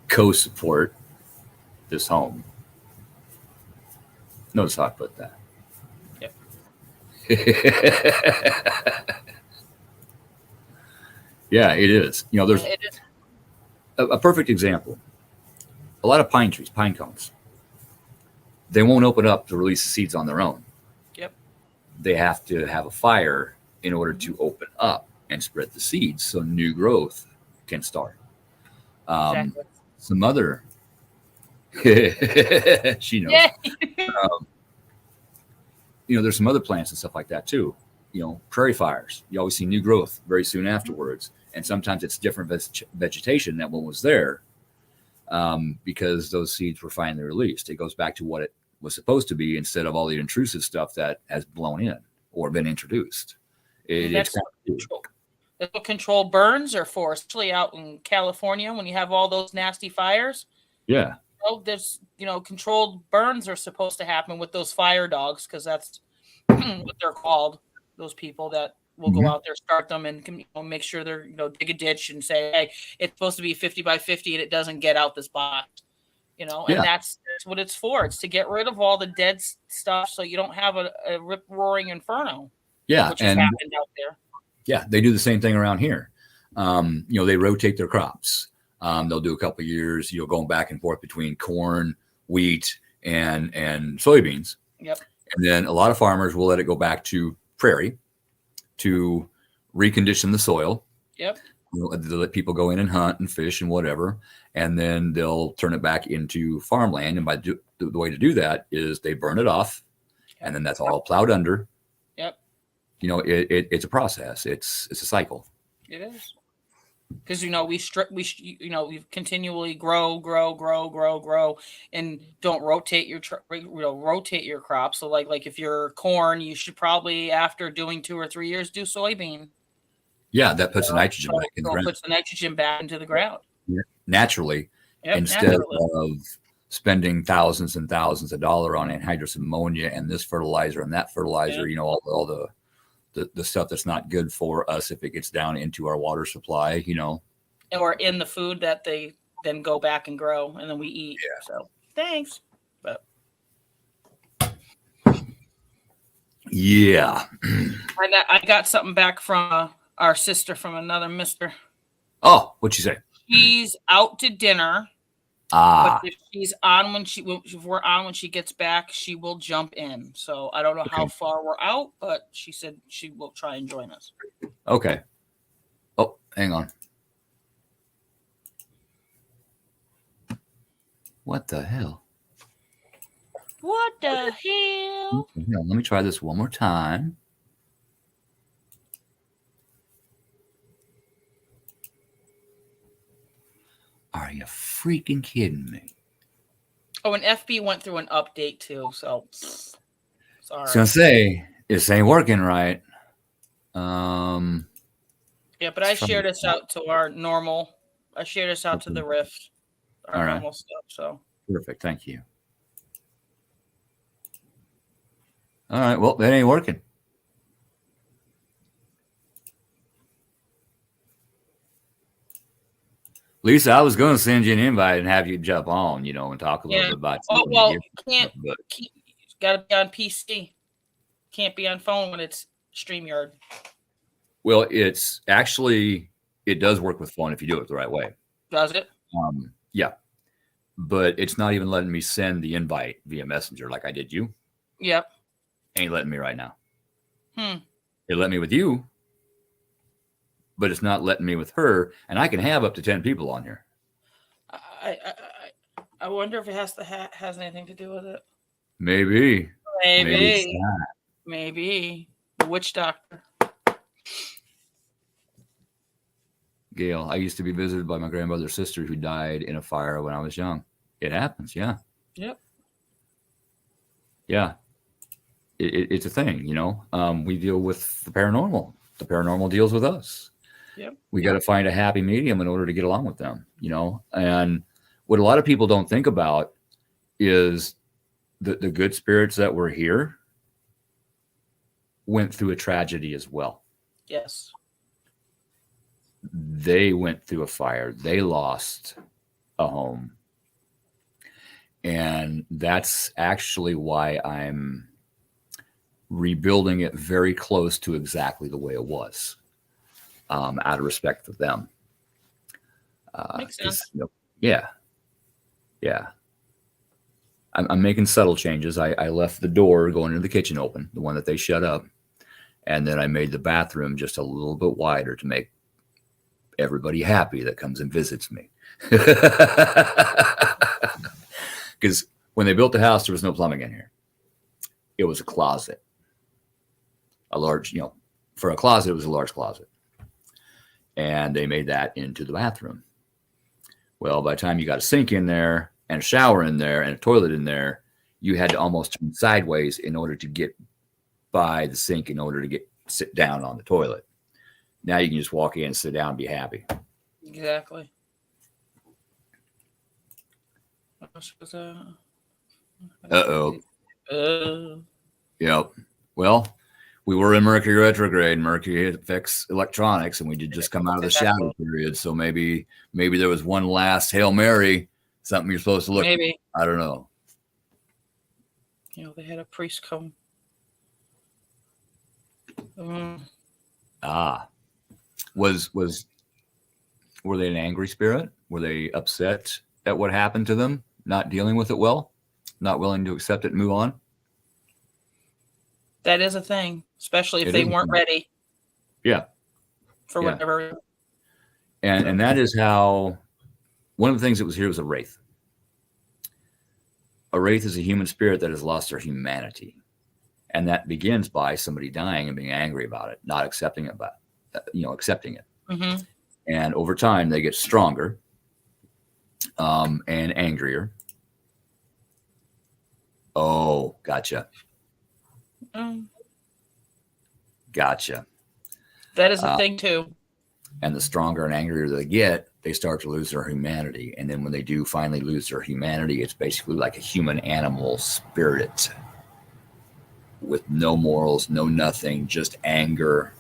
co-support this home. Notice how I put that.
Yep.
Yeah, it is. There's a perfect example. A lot of pine trees, pine cones, they won't open up to release the seeds on their own.
Yep.
They have to have a fire in order to open up and spread the seeds so new growth can start.
Exactly.
Some other, she knows.
Yeah.
There's some other plants and stuff like that too. Prairie fires, you always see new growth very soon afterwards. And sometimes it's different vegetation than what was there because those seeds were finally released. It goes back to what it was supposed to be instead of all the intrusive stuff that has blown in or been introduced.
That's what controlled burns are for, especially out in California when you have all those nasty fires.
Yeah.
There's, controlled burns are supposed to happen with those fire dogs because that's what they're called. Those people that will go out there, start them, and make sure they're dig a ditch and say, hey, it's supposed to be 50 by 50 and it doesn't get out this box. And that's what it's for. It's to get rid of all the dead stuff so you don't have a rip-roaring inferno.
Yeah,
which has happened out there.
Yeah, they do the same thing around here. They rotate their crops. They'll do a couple of years, going back and forth between corn, wheat, and soybeans.
Yep.
And then a lot of farmers will let it go back to prairie to recondition the soil.
Yep.
They'll let people go in and hunt and fish and whatever, and then they'll turn it back into farmland. And the way to do that is they burn it off, and then that's all plowed under.
Yep.
It's a process. It's a cycle.
It is. Because we continually grow, and don't rotate your crops. So like if you're corn, you should probably after doing 2 or 3 years do soybean.
Yeah, that puts the nitrogen back in the ground.
Puts the nitrogen back into the ground
naturally, instead of spending thousands and thousands of dollars on anhydrous ammonia and this fertilizer and that fertilizer. All the stuff that's not good for us if it gets down into our water supply,
or in the food that they then go back and grow and then we eat. Yeah. So thanks. But
yeah,
I got something back from our sister from another mister.
Oh, what'd she say?
She's out to dinner. But if she's on if we're on when she gets back, she will jump in. So I don't know how far we're out, but she said she will try and join us.
Okay. Oh, hang on. What the hell?
What the hell?
Let me try this one more time. Are you freaking kidding me?
Oh, and FB went through an update too, so sorry.
I was gonna say this ain't working right.
Yeah, but I shared this out to our normal. I shared this out to the Rift, our normal stuff. So
perfect, thank you. All right, well that ain't working. Lisa, I was going to send you an invite and have you jump on, and talk a little bit about.
Oh well, got to be on PC. Can't be on phone when it's StreamYard.
Well, it's actually, it does work with phone if you do it the right way.
Does it?
Yeah. But it's not even letting me send the invite via Messenger like I did you.
Yep.
Ain't letting me right now.
It
let me with you, but it's not letting me with her. And I can have up to 10 people on here.
I wonder if it has anything to do with it.
Maybe.
Maybe. The witch doctor.
Gail, I used to be visited by my grandmother's sister who died in a fire when I was young. It happens, yeah.
Yep.
Yeah. It's a thing, you know. We deal with the paranormal. The paranormal deals with us.
Yep.
We got to find a happy medium in order to get along with them, you know. And what a lot of people don't think about is the good spirits that were here went through a tragedy as well.
Yes.
They went through a fire. They lost a home. And that's actually why I'm rebuilding it very close to exactly the way it was, out of respect for them.
Makes sense.
You know, yeah. I'm making subtle changes. I left the door going into the kitchen open, the one that they shut up. And then I made the bathroom just a little bit wider to make everybody happy that comes and visits me. Because when they built the house, there was no plumbing in here. It was a closet. A large, you know, for a closet, it was a large closet. And they made that into the bathroom. Well, by the time you got a sink in there and a shower in there and a toilet in there, you had to almost turn sideways in order to get by the sink in order to sit down on the toilet. Now you can just walk in, sit down, and be happy.
Exactly.
Yep. Well, we were in Mercury retrograde. Mercury affects electronics, and we did just come out of the shadow period. So maybe there was one last Hail Mary, something you're supposed to look.
Maybe.
I don't know.
You know, they had a priest come.
Were they an angry spirit? Were they upset at what happened to them? Not dealing with it well? Not willing to accept it and move on?
That is a thing, especially if they weren't ready.
Yeah.
For whatever.
And that is how one of the things that was here was a wraith. A wraith is a human spirit that has lost their humanity. And that begins by somebody dying and being angry about it, not accepting it, but accepting it.
Mm-hmm.
And over time, they get stronger and angrier. Oh, gotcha. Gotcha.
That is a thing too.
And the stronger and angrier they get, they start to lose their humanity. And then when they do finally lose their humanity, it's basically like a human animal spirit with no morals, no nothing, just anger.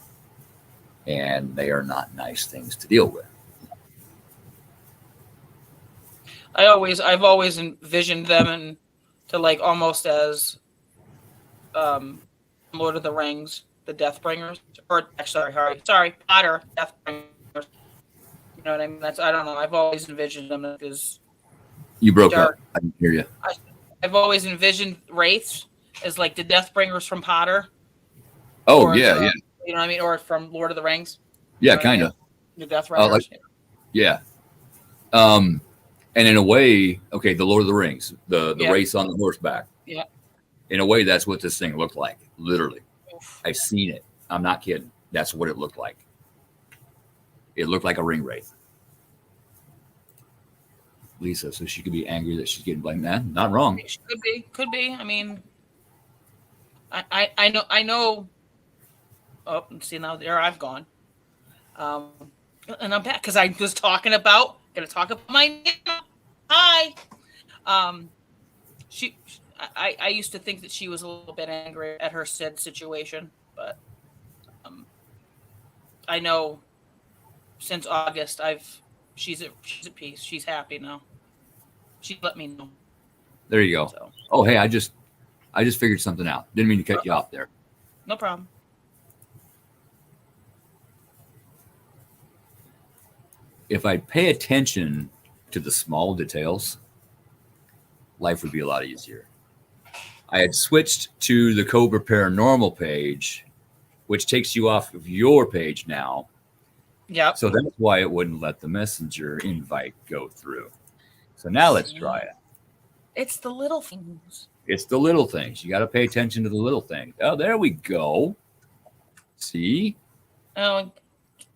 And they are not nice things to deal with.
I've always envisioned them to like almost as Lord of the Rings, the Deathbringers, or sorry, Potter, Deathbringers. You know what I mean? I don't know. I've always envisioned them as
you broke up. I didn't hear you.
I've always envisioned wraiths as like the Deathbringers from Potter.
Oh, yeah.
You know what I mean? Or from Lord of the Rings.
Yeah, kind of.
The Deathbringers.
Yeah. And in a way, okay, the Lord of the Rings, the race on the horseback.
Yeah.
In a way, that's what this thing looked like. Literally. Oof. I've seen it. I'm not kidding. That's what it looked like. It looked like a ring wraith. Lisa, so she could be angry that she's getting blamed. That not wrong.
She could be. I mean, I know. Oh, see now there I've gone. And I'm back because I was gonna talk about my nana. Hi. I used to think that she was a little bit angry at her said situation, but I know since August she's at peace. She's happy now. She let me know.
There you go. So. Oh, hey, I just figured something out. Didn't mean to cut you off there.
No problem.
if I pay attention to the small details, life would be a lot easier. I had switched to the Cobra Paranormal page, which takes you off of your page now.
Yep.
So that's why it wouldn't let the messenger invite go through. So now let's try it.
It's the little things.
It's the little things. You got to pay attention to the little things. Oh, there we go. See?
Oh,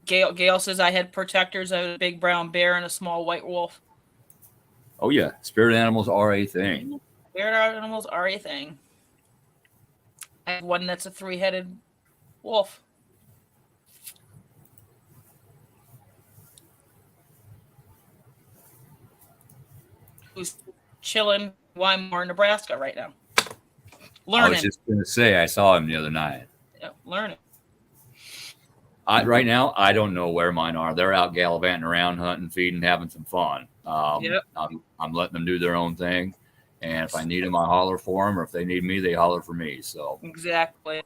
Gail says I had protectors. I had a big brown bear and a small white wolf.
Oh, yeah. Spirit animals are a thing.
Spirit animals are a thing. I have one that's a 3-headed wolf. Who's chilling Weimar, Nebraska right now. Learning.
I was just going to say, I saw him the other night.
Yeah, learning.
Right now, I don't know where mine are. They're out gallivanting around, hunting, feeding, having some fun.
Yep.
I'm letting them do their own thing. And if I need them, I holler for them. Or if they need me, they holler for me. So
exactly.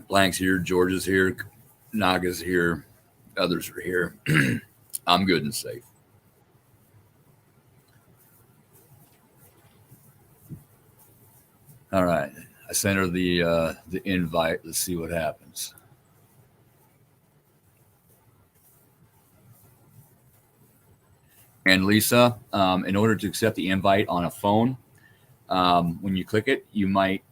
Blank's here. George is here. Naga's here. Others are here. I'm good and safe. All right. I sent her the invite. Let's see what happens. And Lisa, in order to accept the invite on a phone, when you click it, it might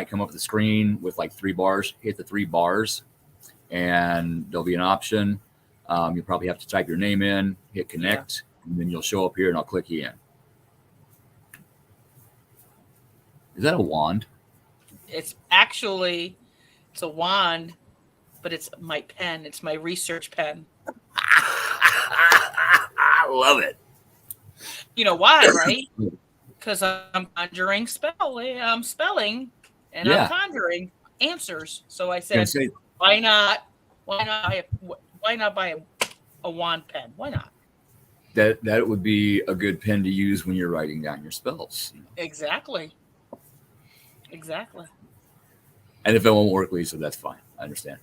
come up the screen with like 3 bars. Hit the 3 bars, and there'll be an option. You'll probably have to type your name in, hit connect, and then you'll show up here, and I'll click you in. Is that a wand?
It's a wand, but it's my pen. It's my research pen.
I love it.
You know why, right? Because I'm conjuring spelling, and I'm conjuring answers. So I said, why not? Why not buy a wand pen? Why not?
That would be a good pen to use when you're writing down your spells.
Exactly.
And if it won't work, Lisa, that's fine. I understand.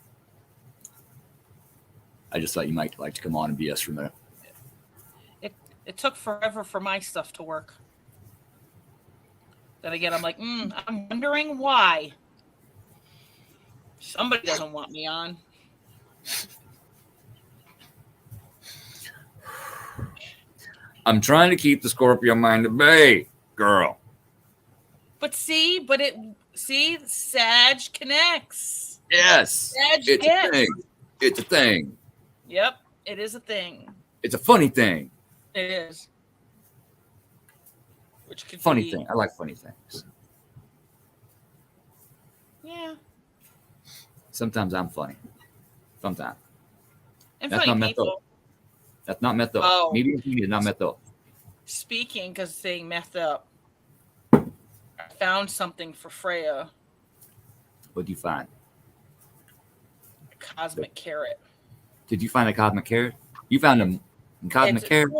I just thought you might like to come on and BS for a minute.
It took forever for my stuff to work. Then again, I'm like, I'm wondering why. Somebody doesn't want me on.
I'm trying to keep the Scorpio mind at bay, girl.
But Sag connects.
Yes. It's a thing. It's a thing.
Yep, it is a thing.
It's a funny thing.
It is. Which could
funny
be...
thing. I like funny things.
Yeah.
Sometimes I'm funny. Sometimes.
And
that's
funny
not
people.
Meth up. That's not meth up.
Oh.
Medium is not meth up.
Speaking, because saying meth up, I found something for Freya.
What did you find?
A cosmic carrot.
Did you find a cosmic carrot? You found a cosmic carrot?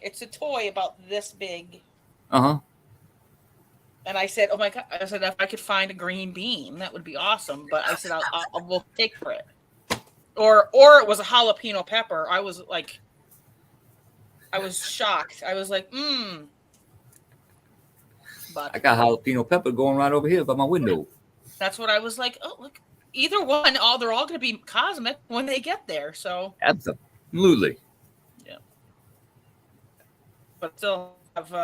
It's a toy about this big.
Uh-huh.
And I said, oh my God, I said, if I could find a green bean, that would be awesome. But I said, we'll take for it. Or it was a jalapeno pepper. I was shocked. I was like, But
I got jalapeno pepper going right over here by my window.
That's what I was like. Oh, look, either one, they're all going to be cosmic when they get there. So
absolutely.
Yeah. But still have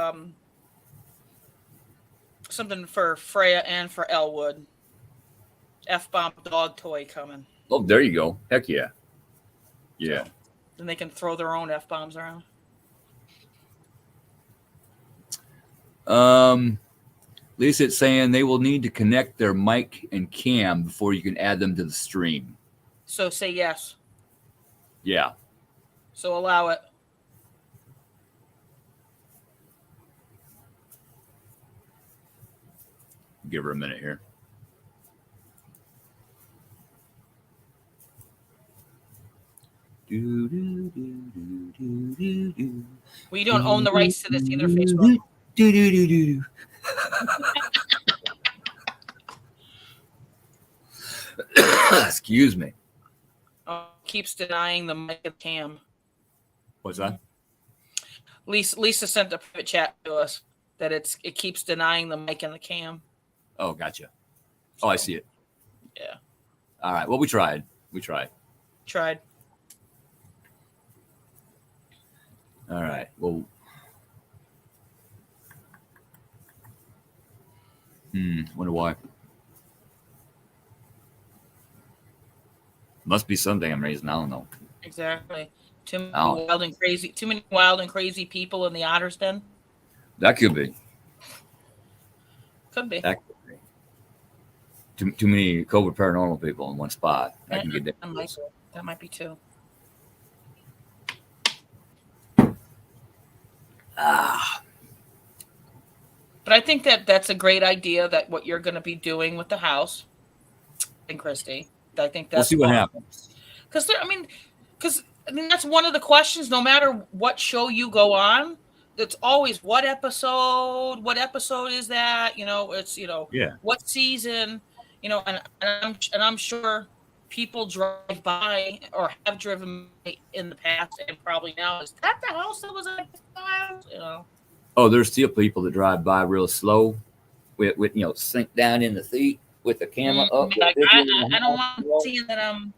something for Freya and for Elwood. F-bomb dog toy coming.
Oh, there you go. Heck yeah. Yeah.
So, then they can throw their own F-bombs around.
Lisa, it's saying they will need to connect their mic and cam before you can add them to the stream.
So say yes.
Yeah.
So allow it.
Give her a minute here.
We don't own the rights to this either, Facebook.
Excuse me.
Keeps denying the mic and cam.
What's that?
Lisa sent a private chat to us that it keeps denying the mic and the cam.
Oh, gotcha. Oh, I see it.
Yeah.
All right. Well, we tried.
Tried.
All right. Well, wonder why. Must be something I'm raising. I don't know.
Exactly. Too many wild and crazy people in the Otters Den.
That could be.
Could be.
That could be. Too many COVID paranormal people in one spot. That can get
dangerous. That might be too. But I think that's a great idea, that what you're going to be doing with the house, and Christy. I think that's.
We'll see what happens.
Because that's one of the questions. No matter what show you go on, it's always what episode. What episode is that? It's what season. And I'm sure people drive by or have driven in the past and probably now, is that the house that was at the house?
Oh, there's still people that drive by real slow with sink down in the seat with the camera up.
Like, I don't want to see that I'm,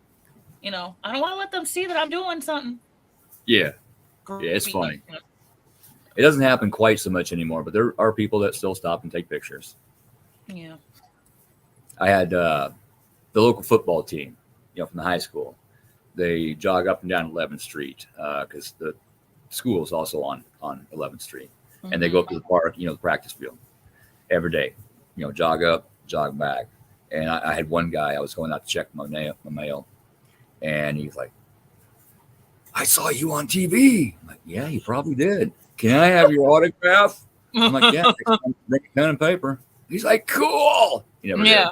I don't want to let them see that I'm doing something.
Yeah. Yeah, it's funny. It doesn't happen quite so much anymore, but there are people that still stop and take pictures.
Yeah.
I had the local football team, from the high school. They jog up and down 11th Street because the school is also on 11th Street. Mm-hmm. And they go up to the park, the practice field every day, jog up, jog back. And I had one guy, I was going out to check my mail, and he's like, I saw you on TV. I'm like, yeah, you probably did. Can I have your autograph? I'm like, yeah, bring a pen and paper. He's like, cool.
Yeah.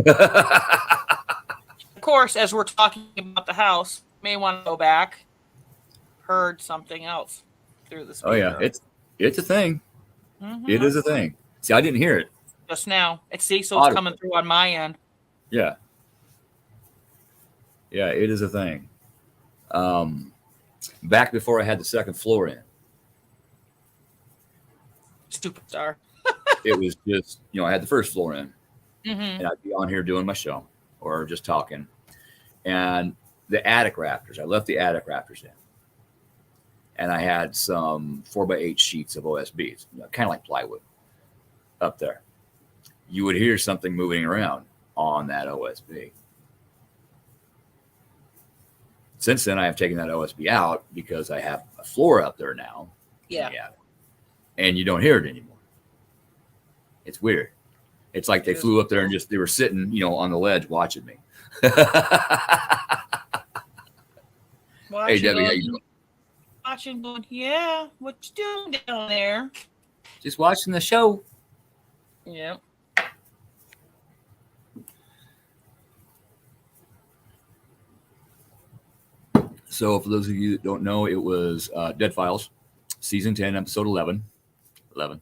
Of course, as we're talking about the house, you may want to go back. Heard something else through the speaker.
Oh yeah, it's a thing. Mm-hmm. It is a thing. See, I didn't hear it
just now. It's coming through on my end.
Yeah. Yeah, it is a thing. Back before I had the second floor in.
Superstar.
It was just, I had the first floor in.
Mm-hmm.
And I'd be on here doing my show or just talking. And the attic rafters, I left the attic rafters in. And I had some 4x8 sheets of OSBs, kind of like plywood up there. You would hear something moving around on that OSB. Since then, I have taken that OSB out because I have a floor up there now.
Yeah.
And you don't hear it anymore. It's weird. It's like they flew up there and they were sitting, on the ledge watching me. Hey, Debbie, how you doing?
Watching, going, yeah, what you doing down there?
Just watching the show.
Yeah.
So for those of you that don't know, it was Dead Files, season 10, episode 11. 11.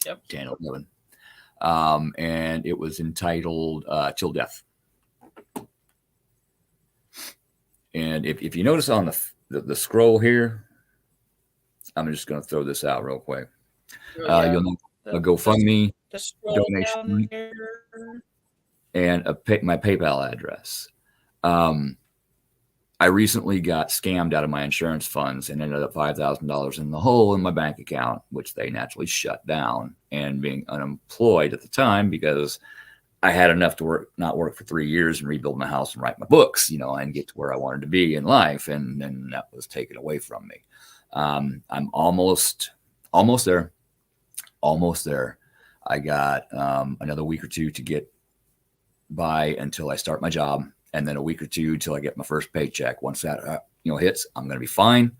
Yep.
10, 11. And it was entitled Till Death. And if you notice on the scroll here, I'm just going to throw this out real quick. You'll know a GoFundMe donation and my PayPal address. I recently got scammed out of my insurance funds and ended up $5,000 in the hole in my bank account, which they naturally shut down. And being unemployed at the time, because I had enough to not work for 3 years and rebuild my house and write my books, and get to where I wanted to be in life. And then that was taken away from me. I'm almost there. Almost there. I got another week or two to get by until I start my job. And then a week or two till I get my first paycheck. Once that hits, I'm going to be fine.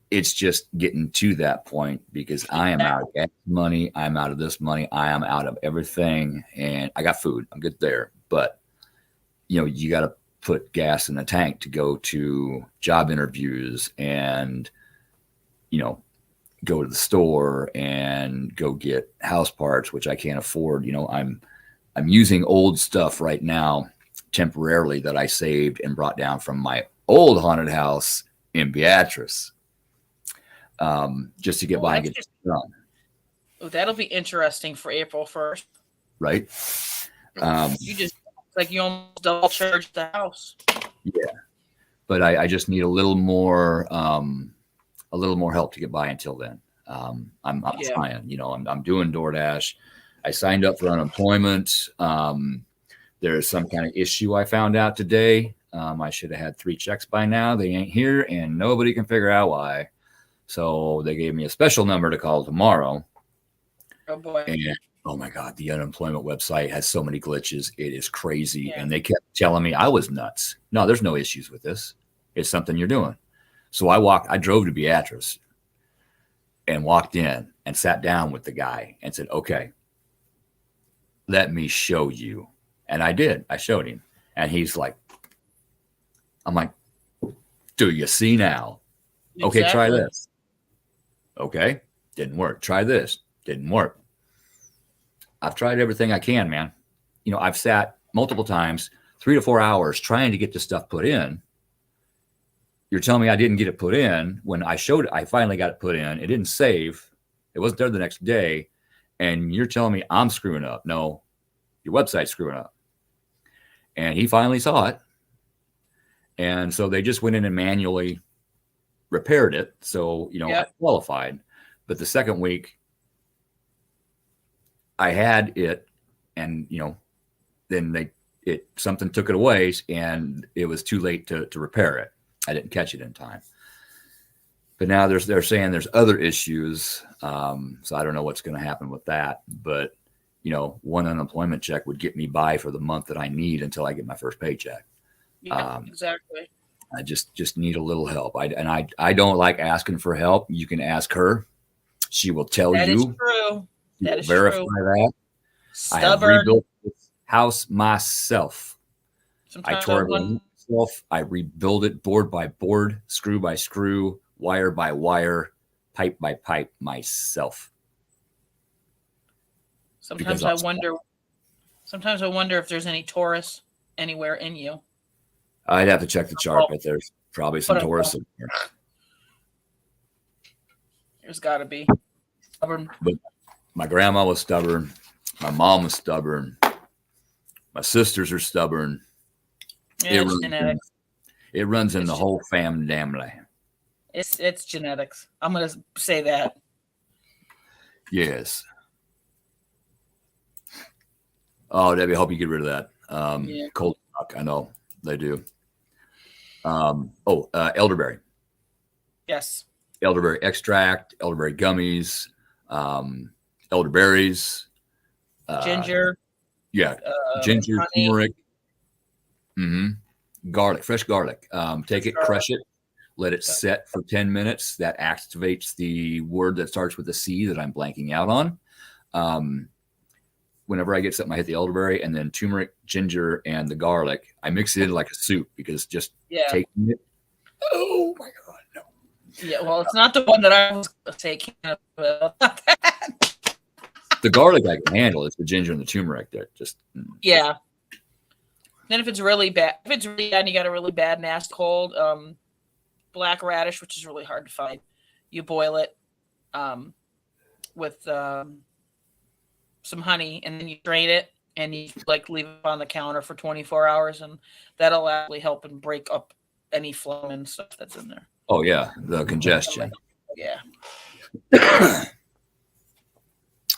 It's just getting to that point because I am out of gas money. I'm out of this money. I am out of everything. And I got food. I'm good there. But, you got to put gas in the tank to go to job interviews and, go to the store and go get house parts, which I can't afford. I'm using old stuff right now temporarily that I saved and brought down from my old haunted house in Beatrice, just to get by and get it done.
Oh, that'll be interesting for April 1st.
Right.
You just like you almost double charged the house.
Yeah, but I just need a little more help to get by until then. I'm trying. You know, I'm doing DoorDash. I signed up for unemployment. There's some kind of issue I found out today. I should have had 3 checks by now. They ain't here, and nobody can figure out why. So they gave me a special number to call tomorrow.
Oh boy!
And oh my God, the unemployment website has so many glitches. It is crazy. Yeah. And they kept telling me I was nuts. No, there's no issues with this. It's something you're doing. So I drove to Beatrice and walked in and sat down with the guy and said, okay, let me show you. And I did. I showed him. And he's like, I'm like, do you see now? Exactly. Okay, try this. Okay, didn't work. Try this. Didn't work. I've tried everything I can, man. You know, I've sat multiple times, 3 to 4 hours trying to get this stuff put in. You're telling me I didn't get it put in when I showed it. I finally got it put in. It didn't save. It wasn't there the next day. And you're telling me I'm screwing up. No, your website's screwing up. And he finally saw it. And so they just went in and manually repaired it. So, you know, I qualified. But the second week, I had it, and you know, then something took it away, and it was too late to repair it. I didn't catch it in time. But now they're saying there's other issues, so I don't know what's going to happen with that. But you know, one unemployment check would get me by for the month that I need until I get my first paycheck.
Yeah, exactly.
I just need a little help. I don't like asking for help. You can ask her; she will tell you.
That is true. That is
verify
true.
that.
Stubborn.
I have rebuilt this house myself.
Sometimes
I tore it myself. I rebuilt it board by board, screw by screw, wire by wire, pipe by pipe myself.
Sometimes I wonder if there's any Taurus anywhere in you.
I'd have to check the chart, but there's probably some Taurus in there.
There's got to be. Stubborn.
But my grandma was stubborn. My mom was stubborn. My sisters are stubborn.
Yeah,
it runs in the whole family.
It's genetics. I'm going to say that.
Yes. Oh, Debbie, I hope you get rid of that. Cold stock, I know they do. Elderberry.
Yes.
Elderberry extract, elderberry gummies, elderberries,
ginger.
Ginger,
honey.
turmeric, garlic, fresh garlic. Take it, crush it, let it set for 10 minutes. That activates the word that starts with a C that I'm blanking out on. Whenever I get something, I hit the elderberry, and then turmeric, ginger, and the garlic. I mix it in like a soup because just taking it. Oh my God, no.
Yeah, well, it's not the one that I was going to say.
The garlic I can handle. It's the ginger and the turmeric that just.
Yeah. Then if it's really bad, and you got a really bad nasty cold, black radish, which is really hard to find, you boil it with some honey, and then you drain it, and you leave it on the counter for 24 hours, and that'll actually help and break up any phlegm and stuff that's in there.
Oh yeah, the congestion.
Yeah.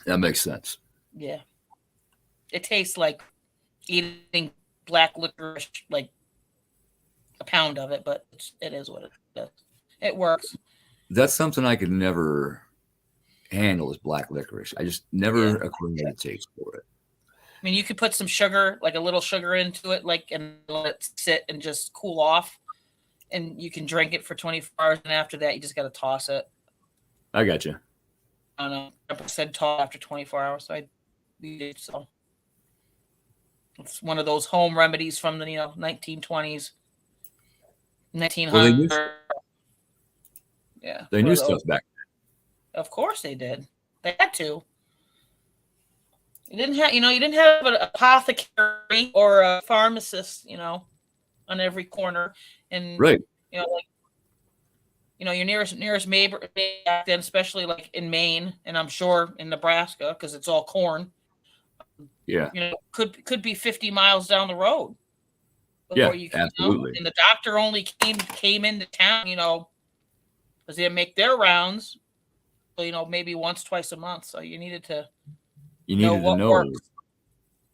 That makes sense.
Yeah. It tastes like eating black licorice, like a pound of it, but it is what it does. It works.
That's something I could never handle is black licorice. I just never acquired a taste for it.
I mean, you could put some sugar, like a little sugar into it, and let it sit and just cool off, and you can drink it for 24 hours, and after that, you just got to toss it.
I got you.
I don't know. I said toss after 24 hours, so I did so. It's one of those home remedies from the 1920s, 1900s. Yeah,
they knew stuff back then.
Of course they did. They had to. You didn't have an apothecary or a pharmacist, on every corner, and
Right.
like your nearest neighbor back then, especially like in Maine, and I'm sure in Nebraska because it's all corn.
Yeah.
Could be 50 miles down the road before
Yeah, absolutely.
and the doctor only came into town, because they make their rounds, so, maybe once, twice a month. So you needed to know what works.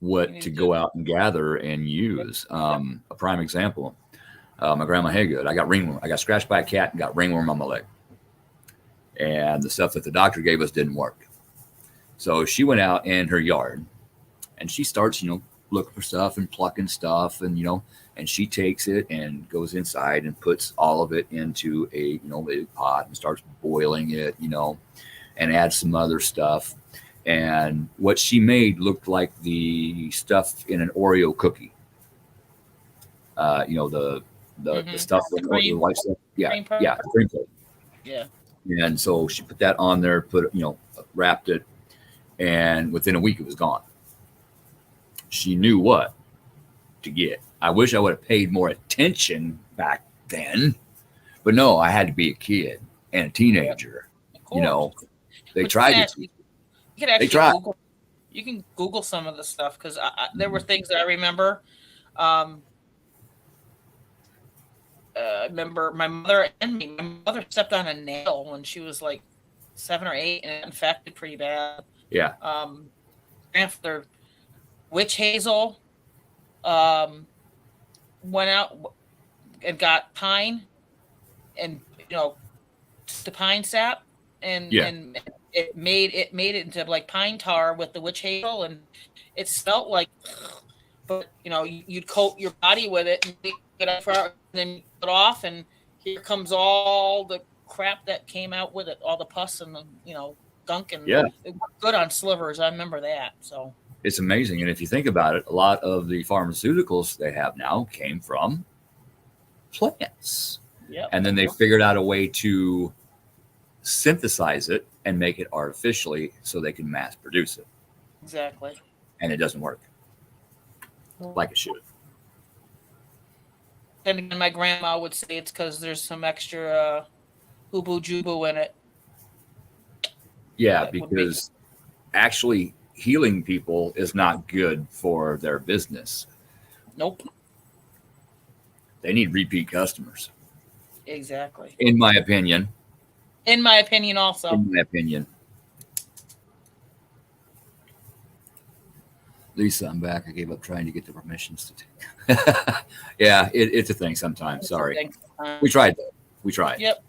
What to go out and gather and use. A prime example, my grandma Haygood, I got ringworm. I got scratched by a cat and got ringworm on my leg. And the stuff that the doctor gave us didn't work. So she went out in her yard and she starts, looking for stuff and plucking stuff and, and she takes it and goes inside and puts all of it into a, a pot and starts boiling it, and adds some other stuff. And what she made looked like the stuff in an Oreo cookie. The stuff, the white stuff. Yeah, the cream puff.
Yeah.
And so she put that on there, wrapped it, and within a week it was gone. She knew what to get. I wish I would have paid more attention back then, but no, I had to be a kid and a teenager. They tried to.
You can actually Google. You can Google some of the stuff because there were things that I remember. I remember my mother and me. My mother stepped on a nail when she was like 7 or 8 and it infected pretty bad.
Yeah.
Grandfather, witch hazel, went out and got pine, and the pine sap, and it made it into like pine tar with the witch hazel, and it smelled like. But you'd coat your body with it and get up and then you put it off, and here comes all the crap that came out with it, all the pus and the gunk, and it worked good on slivers. I remember that. So
it's amazing, and if you think about it, a lot of the pharmaceuticals they have now came from plants, and then they figured out a way to synthesize it and make it artificially so they can mass produce it.
Exactly.
And it doesn't work like it should.
And again, my grandma would say it's because there's some extra hooboo jubu in it.
Yeah, because actually healing people is not good for their business.
Nope.
They need repeat customers.
Exactly.
In my opinion.
In my opinion also.
In my opinion. Lisa, I'm back. I gave up trying to get the permissions to take. Yeah, it's a thing sometimes. Sorry. We tried though. We tried.
Yep.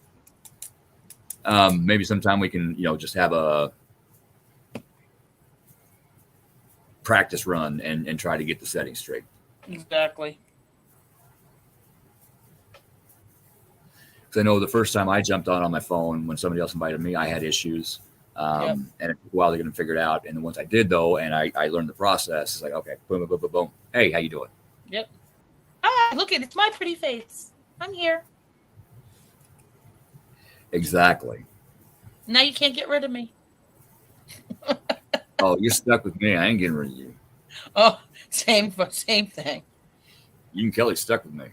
Maybe sometime we can, just have a practice run and try to get the settings straight.
Exactly.
Because I know the first time I jumped on my phone when somebody else invited me, I had issues. And it took a while to get them figured out. And then once I did, though, and I learned the process, it's like, okay, boom, boom, boom, boom. Hey, how you doing?
Yep. Look it's my pretty face. I'm here.
Exactly.
Now you can't get rid of me.
Oh, you're stuck with me. I ain't getting rid of you.
Oh, same thing.
You and Kelly's stuck with me.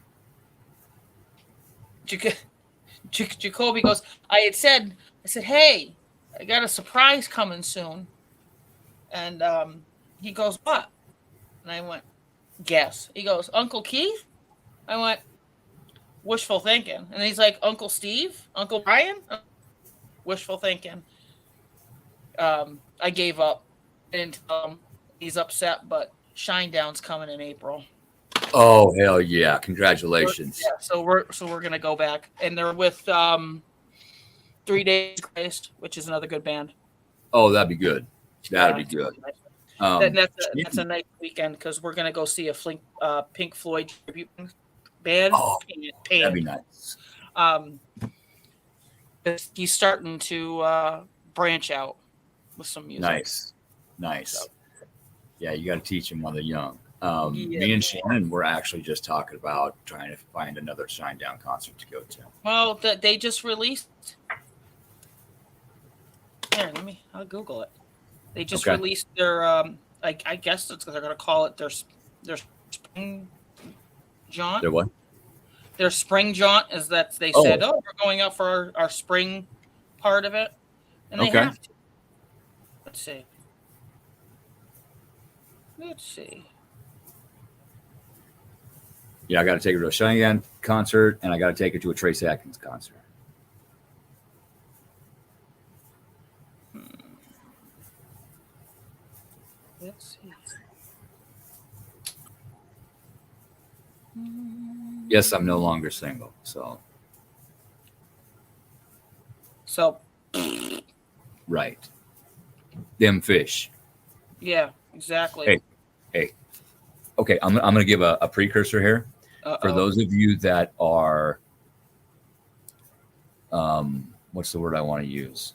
Jacoby goes, I said, hey, I got a surprise coming soon. And he goes, what? And I went, guess. He goes, Uncle Keith? I went, wishful thinking. And he's like, Uncle Steve? Uncle Brian? Wishful thinking. I gave up. I didn't tell him. He's upset, but Shinedown's coming in April.
Oh, hell yeah. Congratulations.
So we're gonna go back. And they're with 3 Days Grace, which is another good band.
Oh, that'd be good. That'd be good.
That's a nice weekend because we're gonna go see a Pink Floyd tribute band.
Oh, that'd be nice.
He's starting to branch out with some music.
Nice. So. Yeah, you got to teach them while they're young. Me and Shannon were actually just talking about trying to find another Shinedown concert to go to.
Well, they just released. Here, I'll Google it. They just released their. I I guess they're going to call it their spring jaunt.
Their what?
Their spring jaunt is that they said, oh, we're going out for our spring part of it. And they have to. Let's see.
Yeah, I got to take her to a Cheyenne concert, and I got to take her to a Trace Atkins concert.
Let's see.
Yes, I'm no longer single, so. Right. Them fish.
Yeah, exactly.
Hey. Okay, I'm going to give a precursor here.
Uh-oh.
For those of you that are, what's the word I want to use?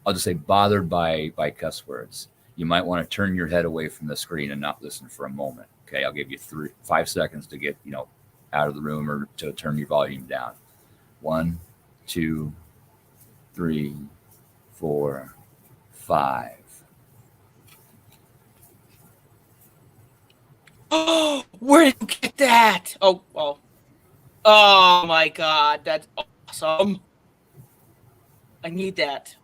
I'll just say bothered by cuss words. You might want to turn your head away from the screen and not listen for a moment. Okay, I'll give you 5 seconds to get out of the room or to turn your volume down. 1, 2, 3, 4, 5.
Oh, where did you get that? Oh my God, that's awesome. I need that.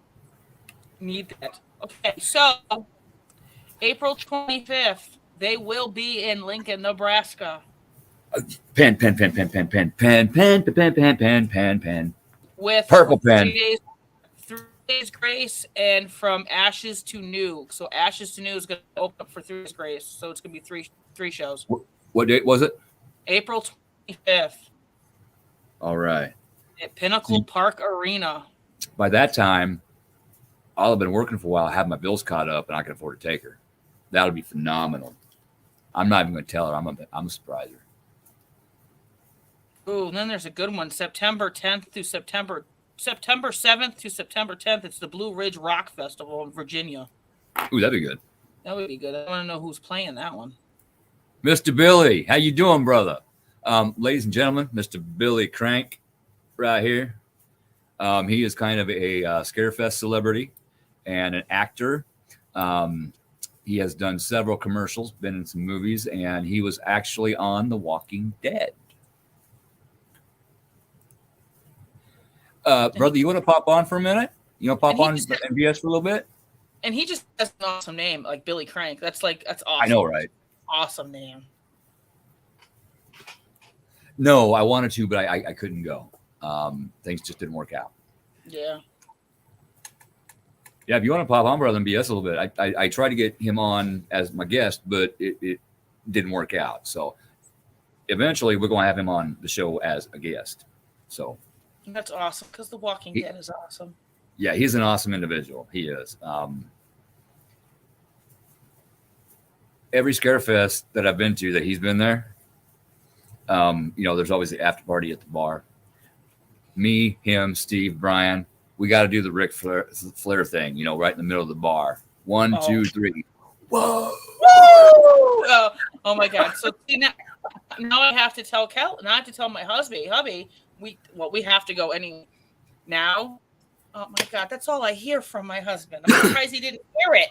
Okay, so April 25th, they will be in Lincoln, Nebraska.
Pen.
With
purple pen.
3 days grace and from Ashes to New. So Ashes to New is going to open up for 3 days grace. So it's going to be three shows.
What date was it?
April 25th.
All right.
At Pinnacle Park Arena.
By that time, I'll have been working for a while, have my bills caught up, and I can afford to take her. That would be phenomenal. I'm not even going to tell her. I'm a surpriser.
Ooh, and then there's a good one. September 7th to September 10th. It's the Blue Ridge Rock Festival in Virginia.
Ooh, that'd be good.
That would be good. I want to know who's playing that one.
Mr. Billy, how you doing, brother? Ladies and gentlemen, Mr. Billy Crank right here. He is kind of a Scarefest celebrity and an actor. He has done several commercials, been in some movies, and he was actually on The Walking Dead. Brother, you want to pop on for a minute? You want to pop on MBS for a little bit?
And he just has an awesome name, like Billy Crank. That's awesome.
I know, right?
Awesome name.
No, I wanted to, but I couldn't go. Things just didn't work out.
Yeah.
Yeah, if you want to pop on, brother, MBS a little bit. I tried to get him on as my guest, but it didn't work out. So eventually we're going to have him on the show as a guest. So
that's awesome because The Walking Dead is awesome.
Yeah, he's an awesome individual. He is. Every Scarefest that I've been to that he's been there, there's always the after party at the bar. Me, him, Steve, Brian, we got to do the Ric Flair thing, right in the middle of the bar. 1, 2, 3. Whoa!
Oh my God! So see, now I have to tell Now I have to tell my hubby, we have to go now. Oh my God, that's all I hear from my husband. I'm surprised he didn't hear it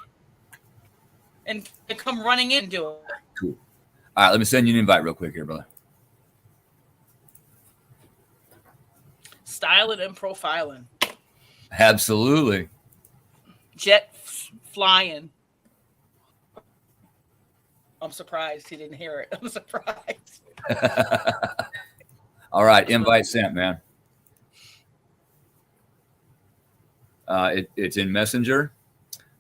and come running in and do it.
Cool. All right, let me send you an invite real quick here, brother.
Styling and profiling.
Absolutely.
Jet flying. I'm surprised he didn't hear it. I'm surprised.
All right, invite sent, man. It's in Messenger.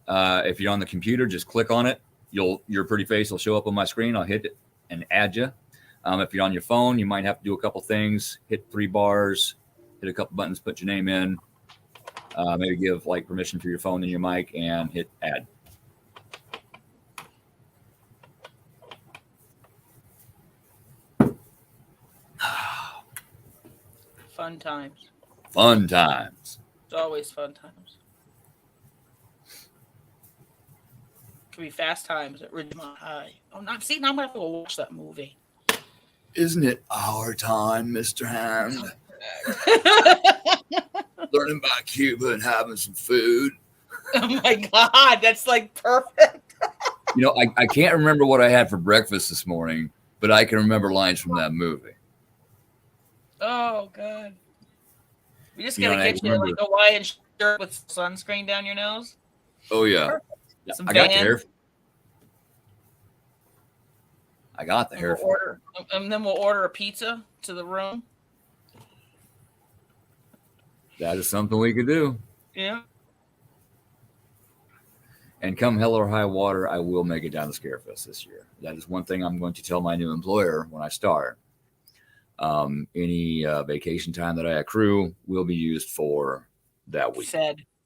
If you're on the computer, just click on it. Your pretty face will show up on my screen. I'll hit it and add you. If you're on your phone, you might have to do a couple things. Hit 3 bars, hit a couple buttons, put your name in. Maybe give permission for your phone and your mic, and hit add.
Fun times.
Fun times.
It's always fun times. Could be fast times at Ridgemont High. Oh, now I'm gonna have to go watch that movie.
Isn't it our time, Mr. Hand? Learning about Cuba and having some food.
Oh my God, that's perfect.
I can't remember what I had for breakfast this morning, but I can remember lines from that movie.
Oh God. We just gotta get you like a Hawaiian shirt with sunscreen down your nose.
Oh yeah.
Some
I got the hair. I got the hair.
And then we'll order a pizza to the room.
That is something we could do.
Yeah.
And come hell or high water, I will make it down to Scarefest this year. That is one thing I'm going to tell my new employer when I start. Any vacation time that I accrue will be used for that week.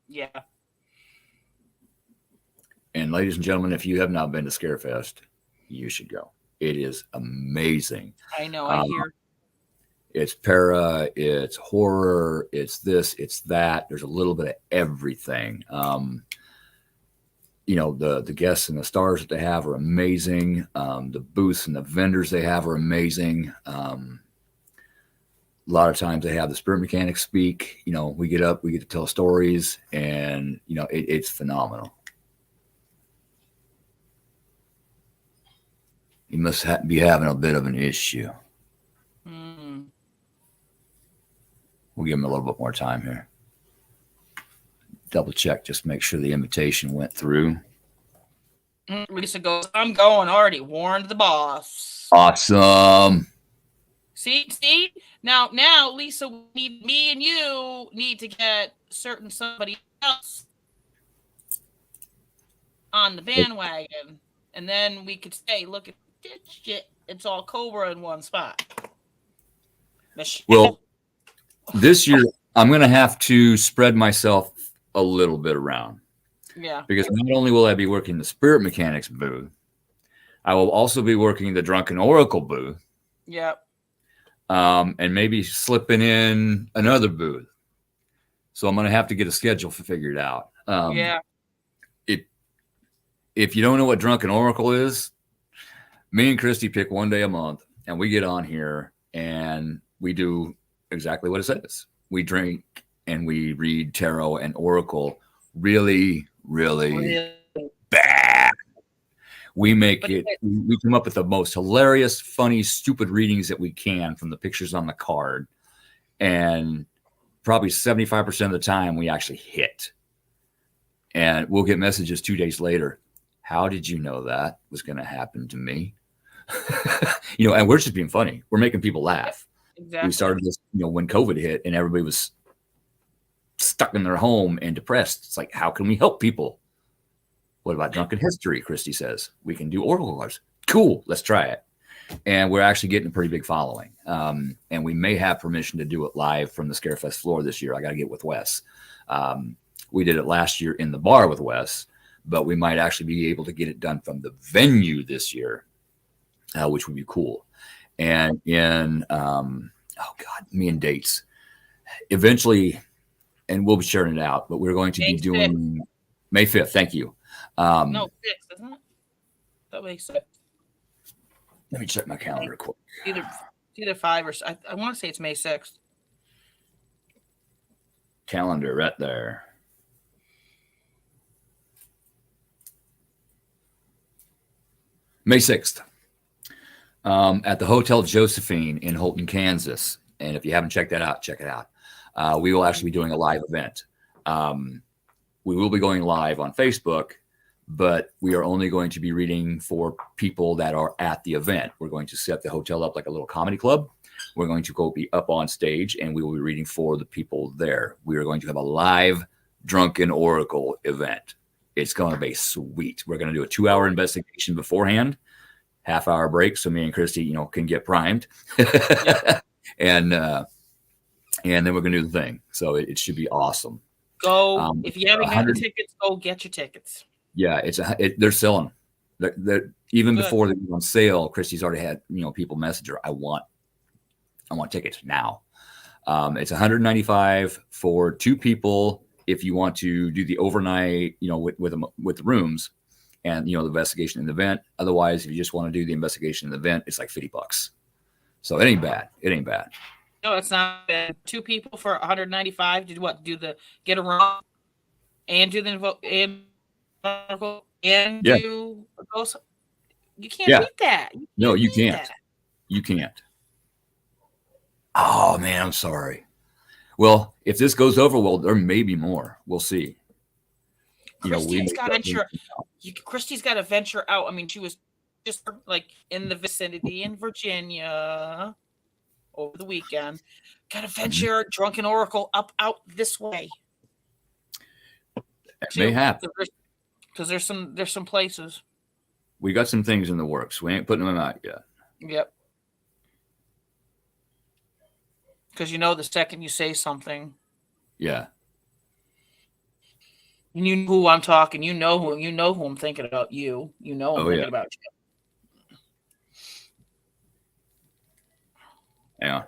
Yeah.
And ladies and gentlemen, if you have not been to Scarefest, you should go. It is amazing.
I know. I hear.
It's para, it's horror, it's this, it's that. There's a little bit of everything. The guests and the stars that they have are amazing. The booths and the vendors they have are amazing. A lot of times they have the spirit mechanics speak. We get up, we get to tell stories, and it's phenomenal. You must be having a bit of an issue. We'll give him a little bit more time here. Double check, just make sure the invitation went through.
Lisa goes, I'm going, already warned the boss.
Awesome.
See? Now, Lisa, me and you need to get somebody else on the bandwagon. And then we could say, look at this shit. It's all Cobra in one spot.
Well, this year, I'm going to have to spread myself a little bit around.
Yeah.
Because not only will I be working the Spirit Mechanics booth, I will also be working the Drunken Oracle booth.
Yep.
And maybe slipping in another booth. So I'm going to have to get a schedule figured out.
Yeah.
If you don't know what Drunken Oracle is, me and Christy pick one day a month, and we get on here and we do exactly what it says. We drink and we read tarot and oracle really, really bad. We we come up with the most hilarious, funny, stupid readings that we can from the pictures on the card. And probably 75% of the time we actually hit. And we'll get messages 2 days later. How did you know that was going to happen to me? And we're just being funny. We're making people laugh.
Exactly.
We started this, when COVID hit and everybody was stuck in their home and depressed. It's like, how can we help people? What about drunken history? Christy says we can do oracle cards. Cool. Let's try it. And we're actually getting a pretty big following. And we may have permission to do it live from the Scarefest floor this year. I got to get with Wes. We did it last year in the bar with Wes, but we might actually be able to get it done from the venue this year, which would be cool. And in, me and dates eventually, and we'll be sharing it out, but we're going to be doing May 5th. Thank you.
No, 6th, isn't it? That makes sense.
Let me check my calendar quick.
Either 5 or I want to say it's May 6th.
Calendar right there. May 6th. At the Hotel Josephine in Holton, Kansas. And if you haven't checked that out, check it out. We will actually be doing a live event. We will be going live on Facebook, but we are only going to be reading for people that are at the event. We're going to set the hotel up like a little comedy club. We're going to go be up on stage, and we will be reading for the people there. We are going to have a live Drunken Oracle event. It's going to be sweet. We're going to do a 2-hour investigation beforehand, half-hour break, so me and Christy, can get primed. And then we're going to do the thing. So it should be awesome.
Go. If you haven't got tickets, go get your tickets.
Yeah, they're selling. They're even before they go on sale. Christy's already had people message her. I want tickets now. It's $195 for 2 people if you want to do the overnight. With the rooms and the investigation in the event. Otherwise, if you just want to do the investigation in the event, it's like $50. So it ain't bad.
No, it's not bad. 2 people for $195. Do what? Do the get a room and do the and
Yeah.
do those. You can't
Yeah.
beat that.
No, you
beat
can't. You can't. Oh man, I'm sorry. Well, if this goes over well, there may be more. We'll see.
Christy's got to venture. Christy's got to venture out. I mean, she was just like in the vicinity in Virginia over the weekend. Got to venture Drunken Oracle up out this way.
It may happen
because there's some places.
We got some things in the works. We ain't putting them out yet.
Yep. Because the second you say something.
Yeah.
You know who I'm talking. You know who I'm thinking about. I'm thinking about you.
Yeah.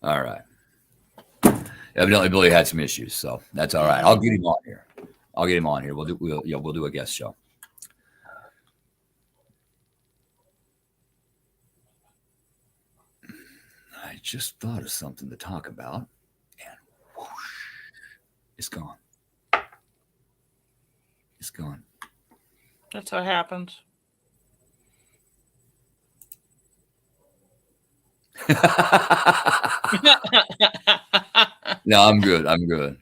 All right. Evidently, Billy had some issues, so that's all right. I'll get him on here. We'll do a guest show. I just thought of something to talk about, and whoosh, it's gone. It's gone.
That's how it happens.
No, I'm good.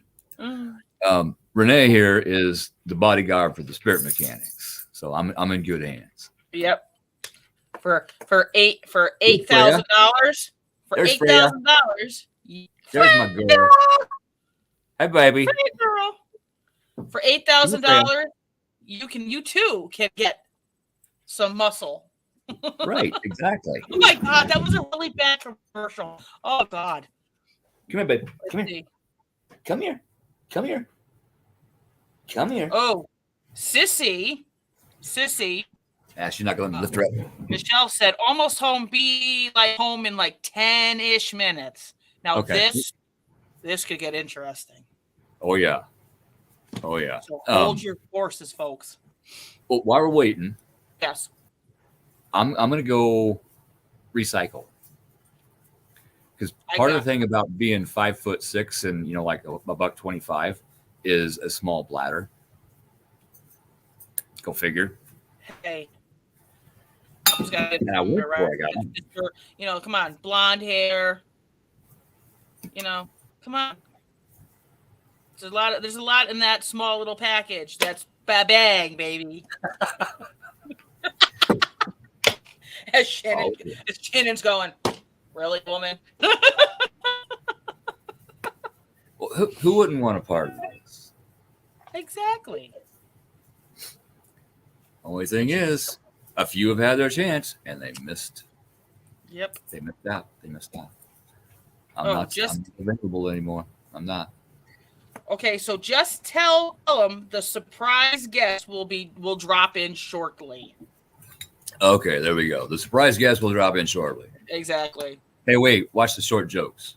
Renee here is the bodyguard for the spirit mechanics, so I'm in good hands.
Yep. For $8,000. For $8,000.
There's my girl. Hey, baby.
Girl. For $8,000, you too can get some muscle.
Right, exactly.
Oh my God, that was a really bad commercial. Oh God.
Come here, baby. Come here. Come here. Come here. Come here.
Oh, Sissy.
Yeah, she's not going to lift her up.
Michelle said, almost home, be like home in like 10-ish minutes. Now this could get interesting.
Oh yeah.
So hold your horses, folks.
Well, while we're waiting,
yes,
I'm going to go recycle, because part of the thing about being 5'6" and like a $125 is a small bladder. Go figure.
Hey, come on, blonde hair. Come on. There's a lot in that small little package. That's bang, baby. As Shannon's going, really, woman?
Well, who wouldn't want a part of this?
Exactly.
Only thing is, a few have had their chance and they missed.
Yep.
They missed out. I'm not available anymore. I'm not.
Okay, so just tell them the surprise guest will drop in shortly.
Okay, there we go. The surprise guest will drop in shortly.
Exactly.
Hey, wait! Watch the short jokes.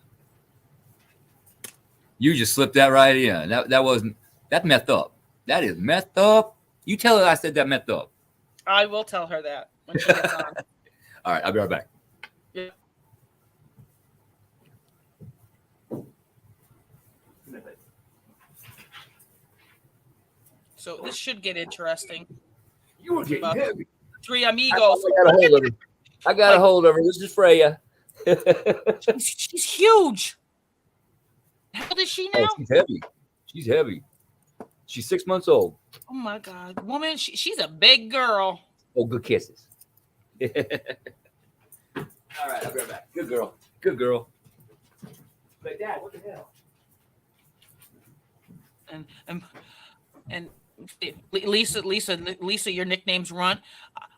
You just slipped that right in. That's messed up. That is messed up. You tell her I said that messed up.
I will tell her that when she gets on.
All right, I'll be right back.
Yeah. So this should get interesting.
You were getting heavy.
Three amigos.
I got a hold of her. This is Freya.
She's huge. How old is she now?
Oh, she's heavy. She's 6 months old.
Oh my God, woman! She's a big girl.
Oh, good kisses. All right, I'll be right back. Good girl. But Dad, what the hell?
And Lisa, your nickname's Runt.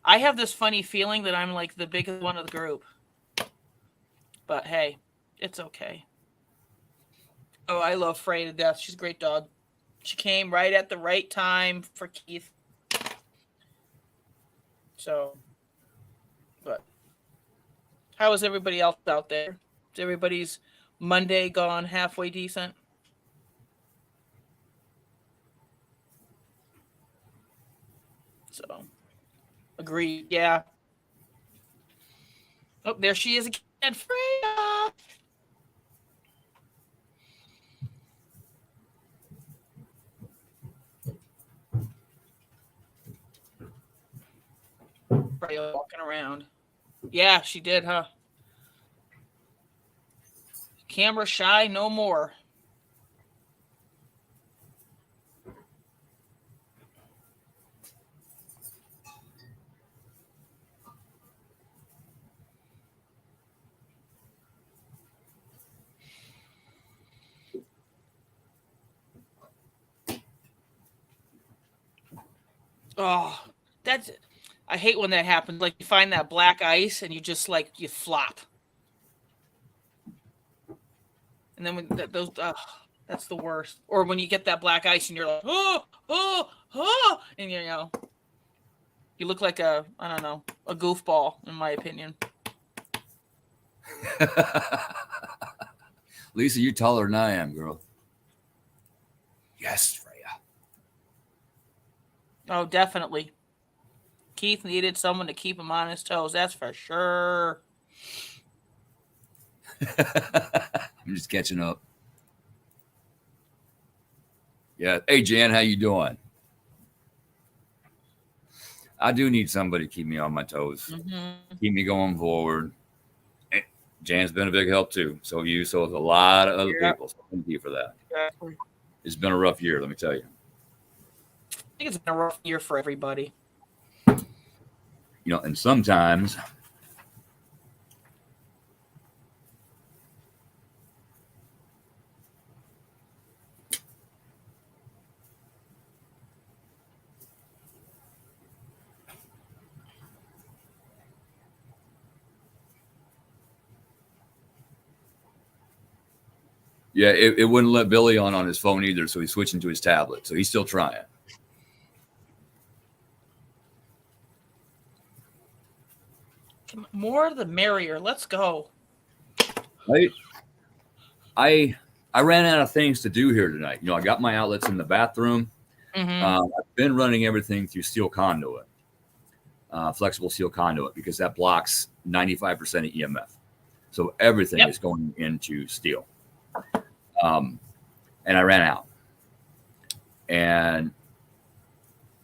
I have this funny feeling that I'm like the biggest one of the group. But hey, it's okay. Oh, I love Frey to death. She's a great dog. She came right at the right time for Keith. So, but how is everybody else out there? Is everybody's Monday gone halfway decent? So, agreed. Yeah. Oh, there she is again, Freya. Freya walking around. Yeah, she did, huh? Camera shy no more. Oh, that's it. I hate when that happens. Like you find that black ice and you just like you flop. And then when that's the worst. Or when you get that black ice and you're like, and you look like a goofball, in my opinion.
Lisa, you're taller than I am, girl. Yes, Freya.
Oh, definitely. Keith needed someone to keep him on his toes. That's for sure.
I'm just catching up. Yeah. Hey, Jan, how you doing? I do need somebody to keep me on my toes, keep me going forward. Jan's been a big help too. So have you. So has a lot of other people. So thank you for that.
Exactly.
It's been a rough year, let me tell you.
I think it's been a rough year for everybody.
And sometimes it wouldn't let Billy on his phone either, so he's switching to his tablet. So he's still trying.
More the merrier. Let's go.
I ran out of things to do here tonight. I got my outlets in the bathroom. I've been running everything through steel conduit, flexible steel conduit, because that blocks 95% of EMF. So everything is going into steel. And I ran out. And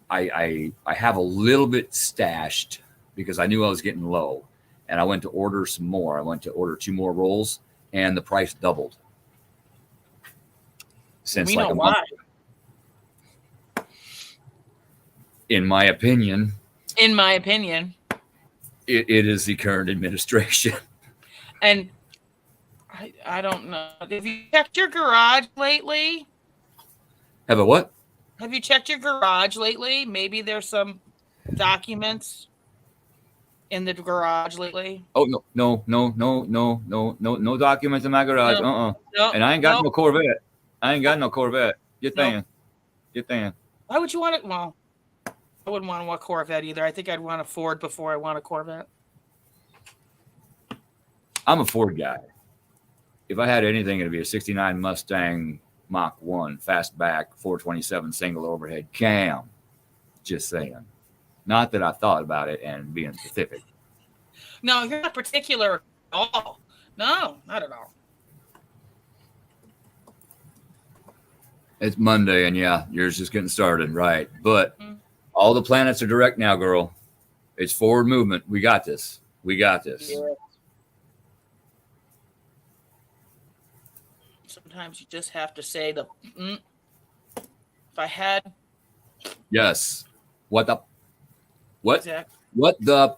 I have a little bit stashed because I knew I was getting low. And I went to order some more. I went to order 2 more rolls, and the price doubled. Since like a month. In my opinion, it is the current administration.
And I don't know. Have you checked your garage lately?
Have a what?
Have you checked your garage lately? Maybe there's some documents in the garage lately.
Oh, no documents in my garage.
No,
and I ain't got no Corvette. I ain't got no Corvette. You're thinking.
Why would you want it? Well, I wouldn't want a Corvette either. I think I'd want a Ford before I want a Corvette.
I'm a Ford guy. If I had anything, it'd be a 69 Mustang Mach 1 fastback 427 single overhead cam. Just saying. Not that I thought about it and being specific.
No, you're not particular at all. No, not at all.
It's Monday, and yours just getting started, right? But all the planets are direct now, girl. It's forward movement. We got this. Yeah.
Sometimes you just have to say if I had.
Yes. What the? What?
Exactly.
What the?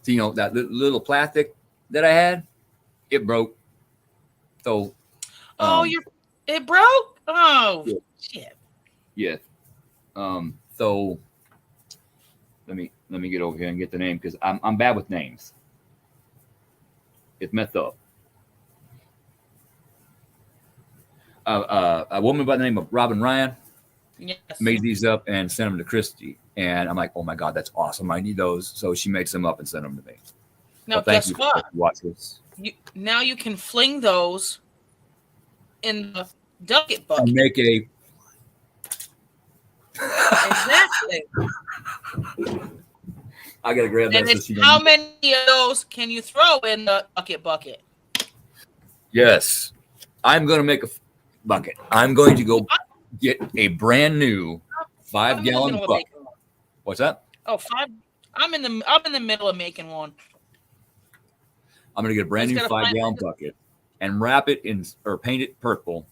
So, that little plastic that I had, it broke. So.
It broke? Oh, shit.
Yeah. So let me get over here and get the name, because I'm bad with names. It's messed up. A woman by the name of Robin Ryan
Yes.
made these up and sent them to Christy. And I'm like, oh my God, that's awesome. I need those. So she makes them up and sent them to me.
Now,
well, thank
guess
you
what?
Watch this.
Now you can fling those in the ducket bucket.
And make a.
Exactly.
I gotta grab that.
And how many of those can you throw in the bucket?
Yes, I'm going to make a bucket. I'm going to go get a brand new 5-gallon bucket. What's that?
Oh, 5. I'm in the middle of making one.
I'm going to get a brand new 5-gallon bucket and wrap it in or paint it purple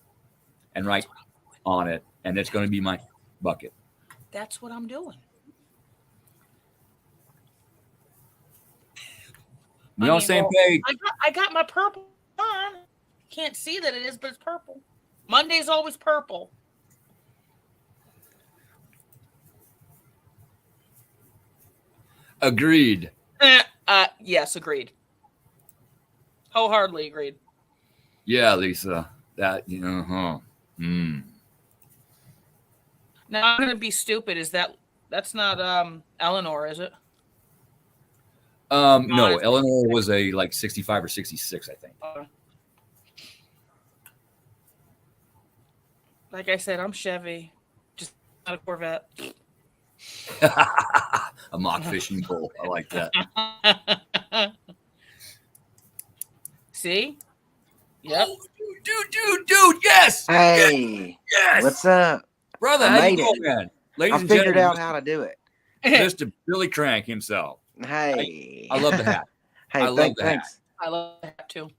and write on it, and it's going to be my bucket.
That's what I'm doing.
We on the same page.
I got my purple on. Can't see that it is, but it's purple. Monday's always purple.
Agreed.
Yes, agreed. Wholeheartedly agreed.
Yeah, Lisa. That Now
I'm gonna be stupid. That's not Eleanor, is it?
No, Eleanor was a like 65 or 66, I think.
Like I said, I'm Chevy, just not a Corvette.
A mock fishing bull. I like that.
See? Yep.
Oh, dude, yes.
Hey.
Yes.
What's up?
Brother,
I made it.
Man? Ladies
I figured out how to do it.
Mr. Billy Crank himself.
Hey.
I love the hat.
Hey, thanks.
Hat. I love the hat too.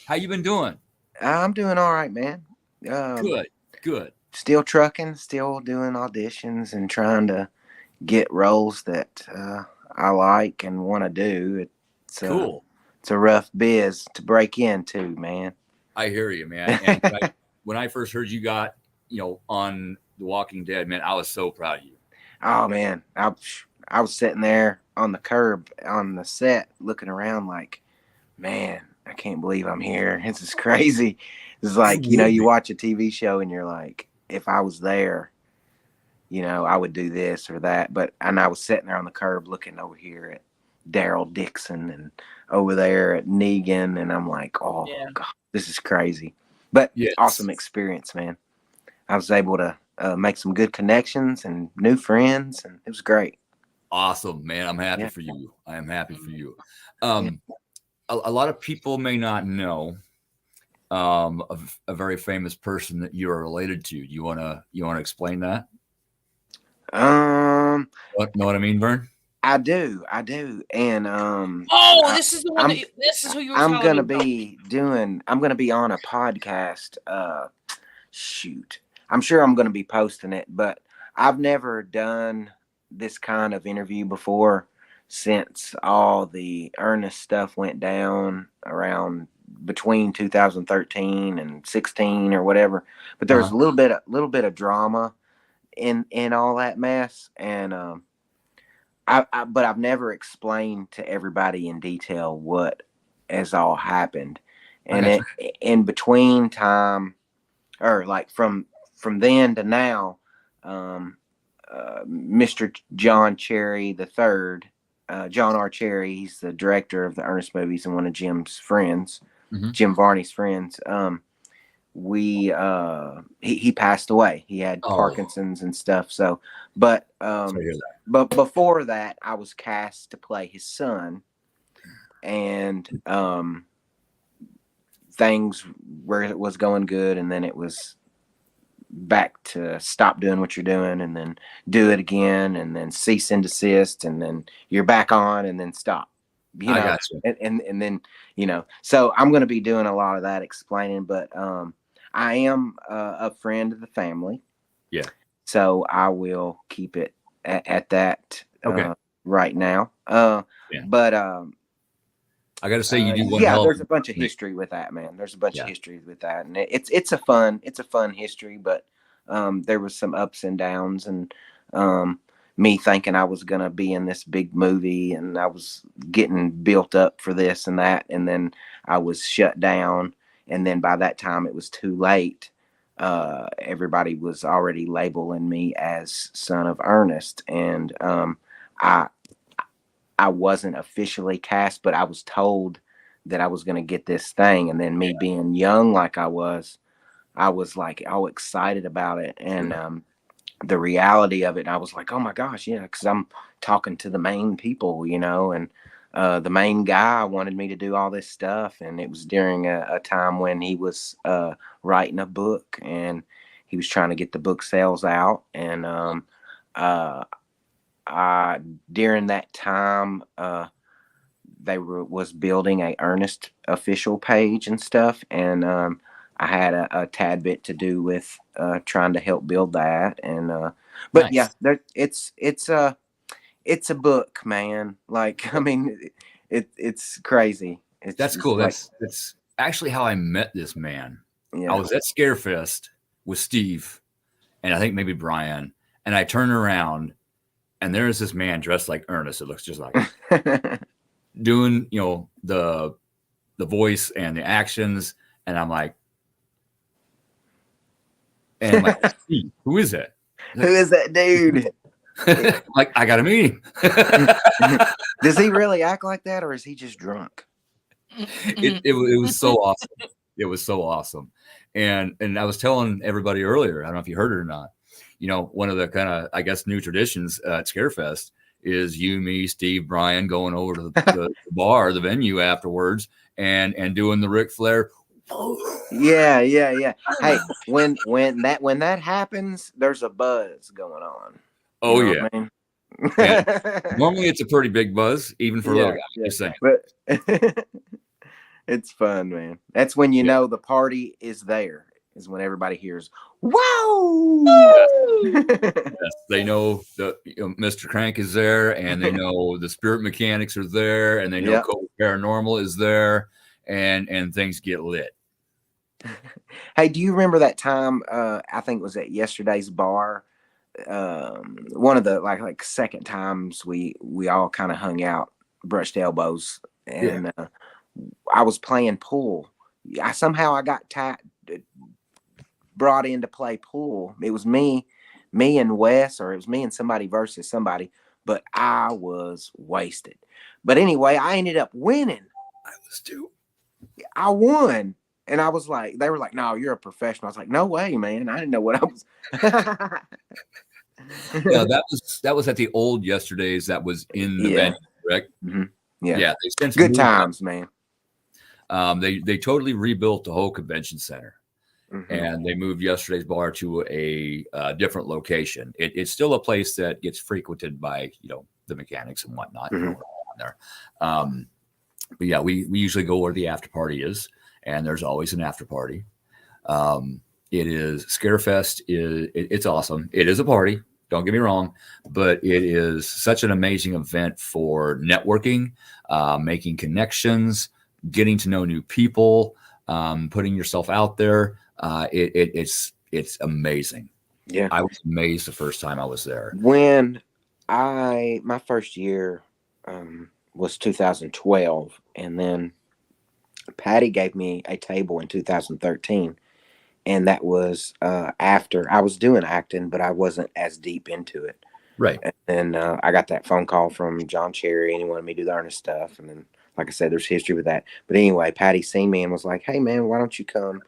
How you been doing?
I'm doing all right, man.
Good.
Still trucking, still doing auditions and trying to get roles that I like and want to do. It's
cool.
It's a rough biz to break into, man.
I hear you, man. And when I first heard you got, on The Walking Dead, man, I was so proud of you.
Oh man, I was sitting there on the curb on the set looking around like, man, I can't believe I'm here. This is crazy. It's like, you watch a TV show and you're like, if I was there, I would do this or that. And I was sitting there on the curb looking over here at Daryl Dixon and over there at Negan. And I'm like, oh, yeah. God, this is crazy. But awesome experience, man. I was able to make some good connections and new friends. And it was great.
Awesome, man. I'm happy for you. I am happy for you. A lot of people may not know of a very famous person that you are related to. You wanna explain that? Know what I mean, Vern?
I do. And
this is the one. This is who you were
I'm
telling
gonna
me
be I'm gonna be on a podcast. I'm sure I'm gonna be posting it, but I've never done this kind of interview before since all the Ernest stuff went down around between 2013 and 16 or whatever. But there was a little bit of drama in all that mess, and but I've never explained to everybody in detail what has all happened. And in between time, or like from then to now, Mr. John Cherry III, John R. Cherry, he's the director of the Ernest movies and one of Jim's friends, Jim Varney's friends. He passed away. He had Parkinson's and stuff. So, but before that, I was cast to play his son, and things where it was going good, and then it was back to stop doing what you're doing, and then do it again, and then cease and desist, and then you're back on, and then stop. I got you. And then so I'm going to be doing a lot of that explaining, but I am a friend of the family. Yeah. So I will keep it at that right now. But
I got to say, you do one.
There's a bunch of history with that, man. There's a bunch of history with that, and it's a fun history. But there was some ups and downs, and me thinking I was gonna be in this big movie, and I was getting built up for this and that, and then I was shut down, and then by that time it was too late. everybody was already labeling me as son of Ernest, and I I wasn't officially cast, but I was told that I was going to get this thing, and then me being young like I was like all excited about it, and the reality of it, I was like, oh my gosh, yeah, because I'm talking to the main people, and the main guy wanted me to do all this stuff, and it was during a time when he was writing a book, and he was trying to get the book sales out, and uh, during that time, was building a Ernest official page and stuff, and I had a tad bit to do with trying to help build that, and but
Nice.
yeah, it's a book, man. Like, I mean, it's crazy.
That's
It's
cool.
like,
That's actually how I met this man. I
yeah.
was at Scarefest with Steve and I think maybe Brian, and I turn around and there's this man dressed like Ernest. It looks just like him, doing the voice and the actions, and I'm like, Steve, who is it?
Who is that dude?
Like, I got to meet him.
Does he really act like that, or is he just drunk?
It was so awesome. It was so awesome. And I was telling everybody earlier, I don't know if you heard it or not, one of the kind of, I guess, new traditions at Scarefest is you, me, Steve, Brian going over to the bar, the venue afterwards, and doing the Ric Flair.
Yeah. Hey, when that happens, there's a buzz going on.
Oh yeah.
I mean?
Normally it's a pretty big buzz, even for a little guy. Just saying.
But it's fun, man. That's when you know the party is there. Is when everybody hears "Wow!"
Yes, they know Mr. Crank is there, and they know the Spirit Mechanics are there, and they know Code Paranormal is there, and things get lit.
Hey, do you remember that time? I think it was at yesterday's bar. One of the like second times we all kind of hung out, brushed elbows, and I was playing pool. Somehow I got brought in to play pool. It was me and Wes, or it was me and somebody versus somebody, but I was wasted. But anyway, I ended up winning.
I was too.
I won. And I was like, they were like, no, you're a professional. I was like, no way, man. I didn't know what I was.
No, that was at the old Yesterdays. That was in the venue, correct?
Mm-hmm. Yeah.
Yeah. They spent
good times, man.
They totally rebuilt the whole convention center.
Mm-hmm.
And they moved Yesterday's Bar to a different location. It's still a place that gets frequented by the mechanics and whatnot.
Mm-hmm.
There, but yeah, we usually go where the after party is, and there's always an after party. It is Scarefest. It's awesome. It is a party. Don't get me wrong, but it is such an amazing event for networking, making connections, getting to know new people, putting yourself out there. It's amazing.
Yeah,
I was amazed the first time I was there.
When my first year was 2012, and then Patty gave me a table in 2013, and that was after I was doing acting, but I wasn't as deep into it.
Right.
And then I got that phone call from John Cherry, and he wanted me to do the Ernest stuff, and then, like I said, there's history with that. But anyway, Patty seen me and was like, "Hey, man, why don't you come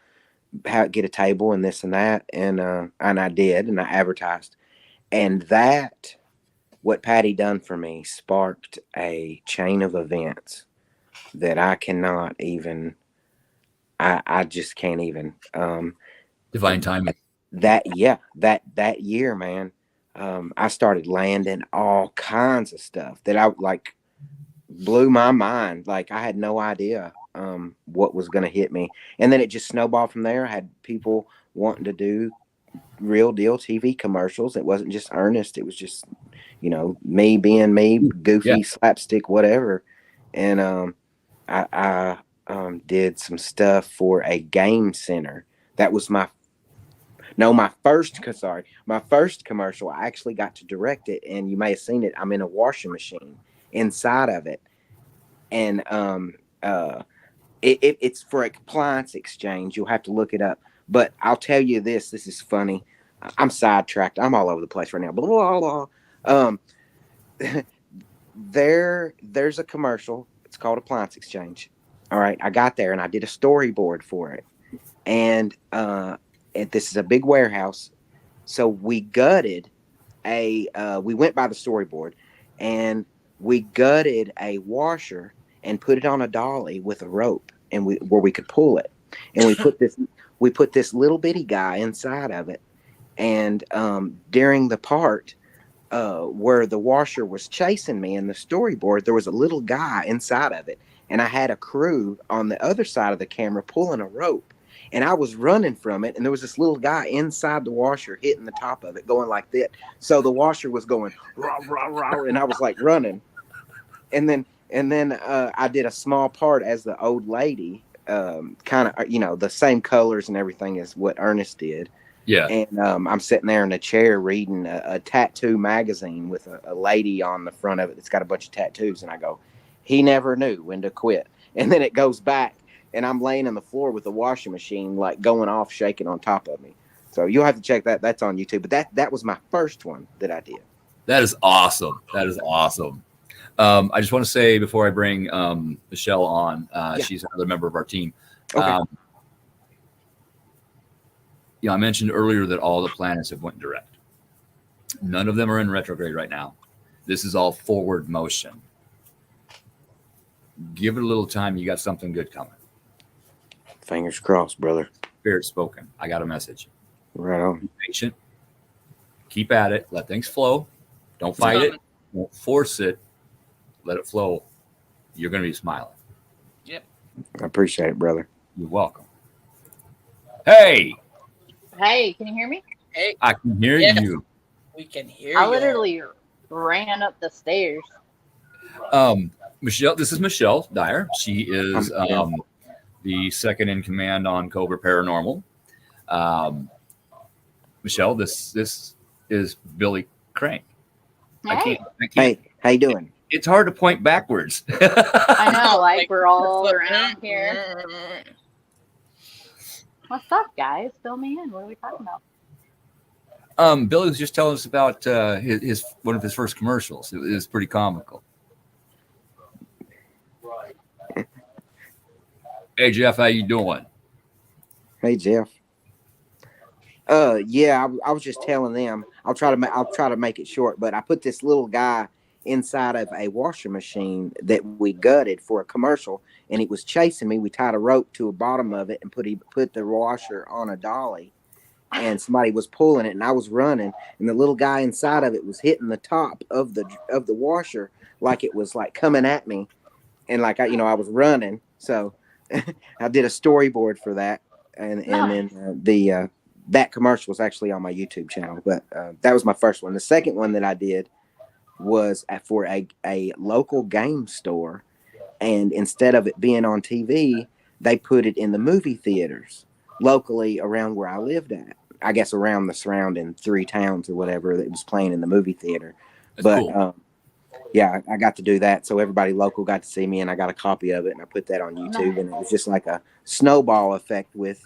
get a table and this and that?" And I did, and I advertised, and that what Patty done for me sparked a chain of events that I cannot even. I just can't even.
Divine timing.
That year, man, I started landing all kinds of stuff that I like blew my mind. Like, I had no idea what was going to hit me, and then it just snowballed from there. I had people wanting to do real deal TV commercials. It wasn't just Ernest. It was just me being me, goofy, slapstick, whatever. And I did some stuff for a game center. That was my first commercial. I actually got to direct it, and you may have seen it. I'm in a washing machine inside of it, and it's for a appliance exchange. You'll have to look it up, But I'll tell you this. This is funny. I'm sidetracked. I'm all over the place right now. Blah, blah, blah. Um, there's a commercial. It's called Appliance Exchange. All right. I got there and I did a storyboard for it. And this is a big warehouse. So we gutted we went by the storyboard and we gutted a washer and put it on a dolly with a rope and where we could pull it. And we put this little bitty guy inside of it. And during the part where the washer was chasing me in the storyboard, there was a little guy inside of it. And I had a crew on the other side of the camera pulling a rope. And I was running from it, and there was this little guy inside the washer hitting the top of it, going like that. So the washer was going rah rah rah, and I was like running. And then I did a small part as the old lady, kind of the same colors and everything as what Ernest did.
Yeah.
And I'm sitting there in a chair reading a tattoo magazine with a lady on the front of it that's got a bunch of tattoos, and I go, he never knew when to quit. And then it goes back. And I'm laying on the floor with the washing machine, like going off, shaking on top of me. So you'll have to check that. That's on YouTube. But that was my first one that I did.
That is awesome. That is awesome. I just want to say before I bring Michelle on, she's another member of our team.
Okay.
I mentioned earlier that all the planets have went direct. None of them are in retrograde right now. This is all forward motion. Give it a little time. You got something good coming.
Fingers crossed, brother.
Spirit spoken. I got a message.
Right on.
Be patient. Keep at it. Let things flow. Don't fight it. Don't force it. Let it flow. You're going to be smiling.
Yep.
I appreciate it, brother.
You're welcome. Hey.
Hey, can you hear me?
Hey.
I can hear you.
We can hear you.
I literally ran up the stairs.
Michelle, this is Michelle Dyer. She is the second in command on Cobra Paranormal. Michelle, this is Billy Crank.
Hey.
I can't.
Hey, how you doing?
It's hard to point backwards.
I know, like we're all around here. What's up, guys? Fill me in. What are we talking about?
Billy was just telling us about his one of his first commercials. It was pretty comical. Hey Jeff, how you doing?
Hey Jeff. Yeah, I was just telling them. I'll try to make it short, but I put this little guy inside of a washer machine that we gutted for a commercial, and it was chasing me. We tied a rope to the bottom of it and put the washer on a dolly, and somebody was pulling it, and I was running, and the little guy inside of it was hitting the top of the washer like it was like coming at me, and like I was running, so I did a storyboard for that, and then that commercial was actually on my YouTube channel, but that was my first one. The second one that I did was for a local game store, and instead of it being on TV, they put it in the movie theaters locally around where I lived at. I guess around the surrounding 3 towns or whatever that was playing in the movie theater.
That's
but
cool.
Yeah, I got to do that. So everybody local got to see me, and I got a copy of it, and I put that on YouTube. And it was just like a snowball effect with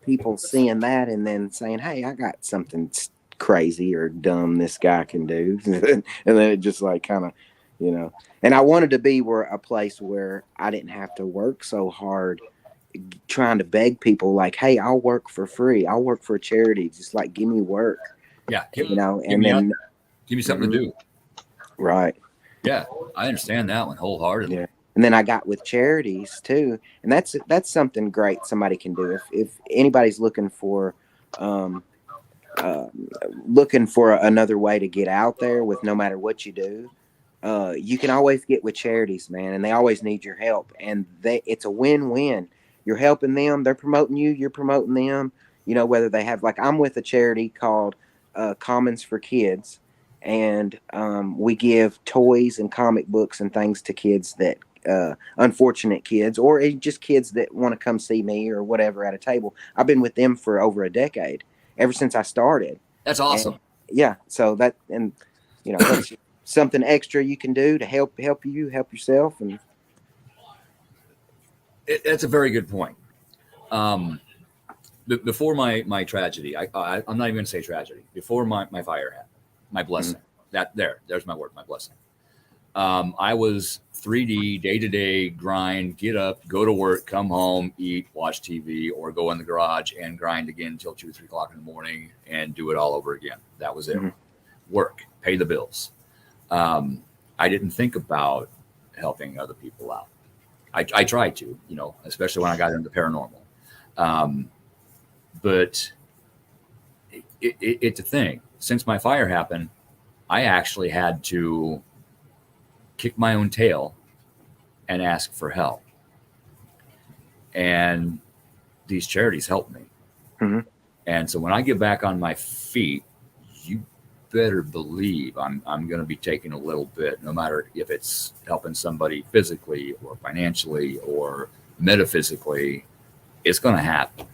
people seeing that and then saying, hey, I got something crazy or dumb this guy can do. And then it just like kind of, and I wanted to be a place where I didn't have to work so hard trying to beg people like, hey, I'll work for free. I'll work for a charity. Just like, give me work.
Yeah.
Give me
something to do.
Right.
Yeah, I understand that one wholeheartedly.
Yeah. And then I got with charities too, and that's something great somebody can do if anybody's looking for another way to get out there with no matter what you do. You can always get with charities, man, and they always need your help, and it's a win-win. You're helping them, they're promoting you, you're promoting them. Whether they have, like, I'm with a charity called Commons for Kids. And we give toys and comic books and things to kids that unfortunate kids, or just kids that want to come see me or whatever at a table. I've been with them for over a decade, ever since I started.
That's awesome.
And, yeah. So that's something extra you can do to help yourself. And
that's a very good point. before my tragedy, I'm not even going to say tragedy. Before my fire happened, my blessing. There's my word, my blessing. I was 3D, day-to-day grind, get up, go to work, come home, eat, watch TV, or go in the garage and grind again until 2 or 3 o'clock in the morning and do it all over again. That was it. Mm-hmm. Work, pay the bills. I didn't think about helping other people out. I tried to, especially when I got into paranormal. But it's a thing. Since my fire happened, I actually had to kick my own tail and ask for help. And these charities helped me. Mm-hmm. And so when I get back on my feet, you better believe I'm going to be taking a little bit, no matter if it's helping somebody physically or financially or metaphysically, it's going to happen.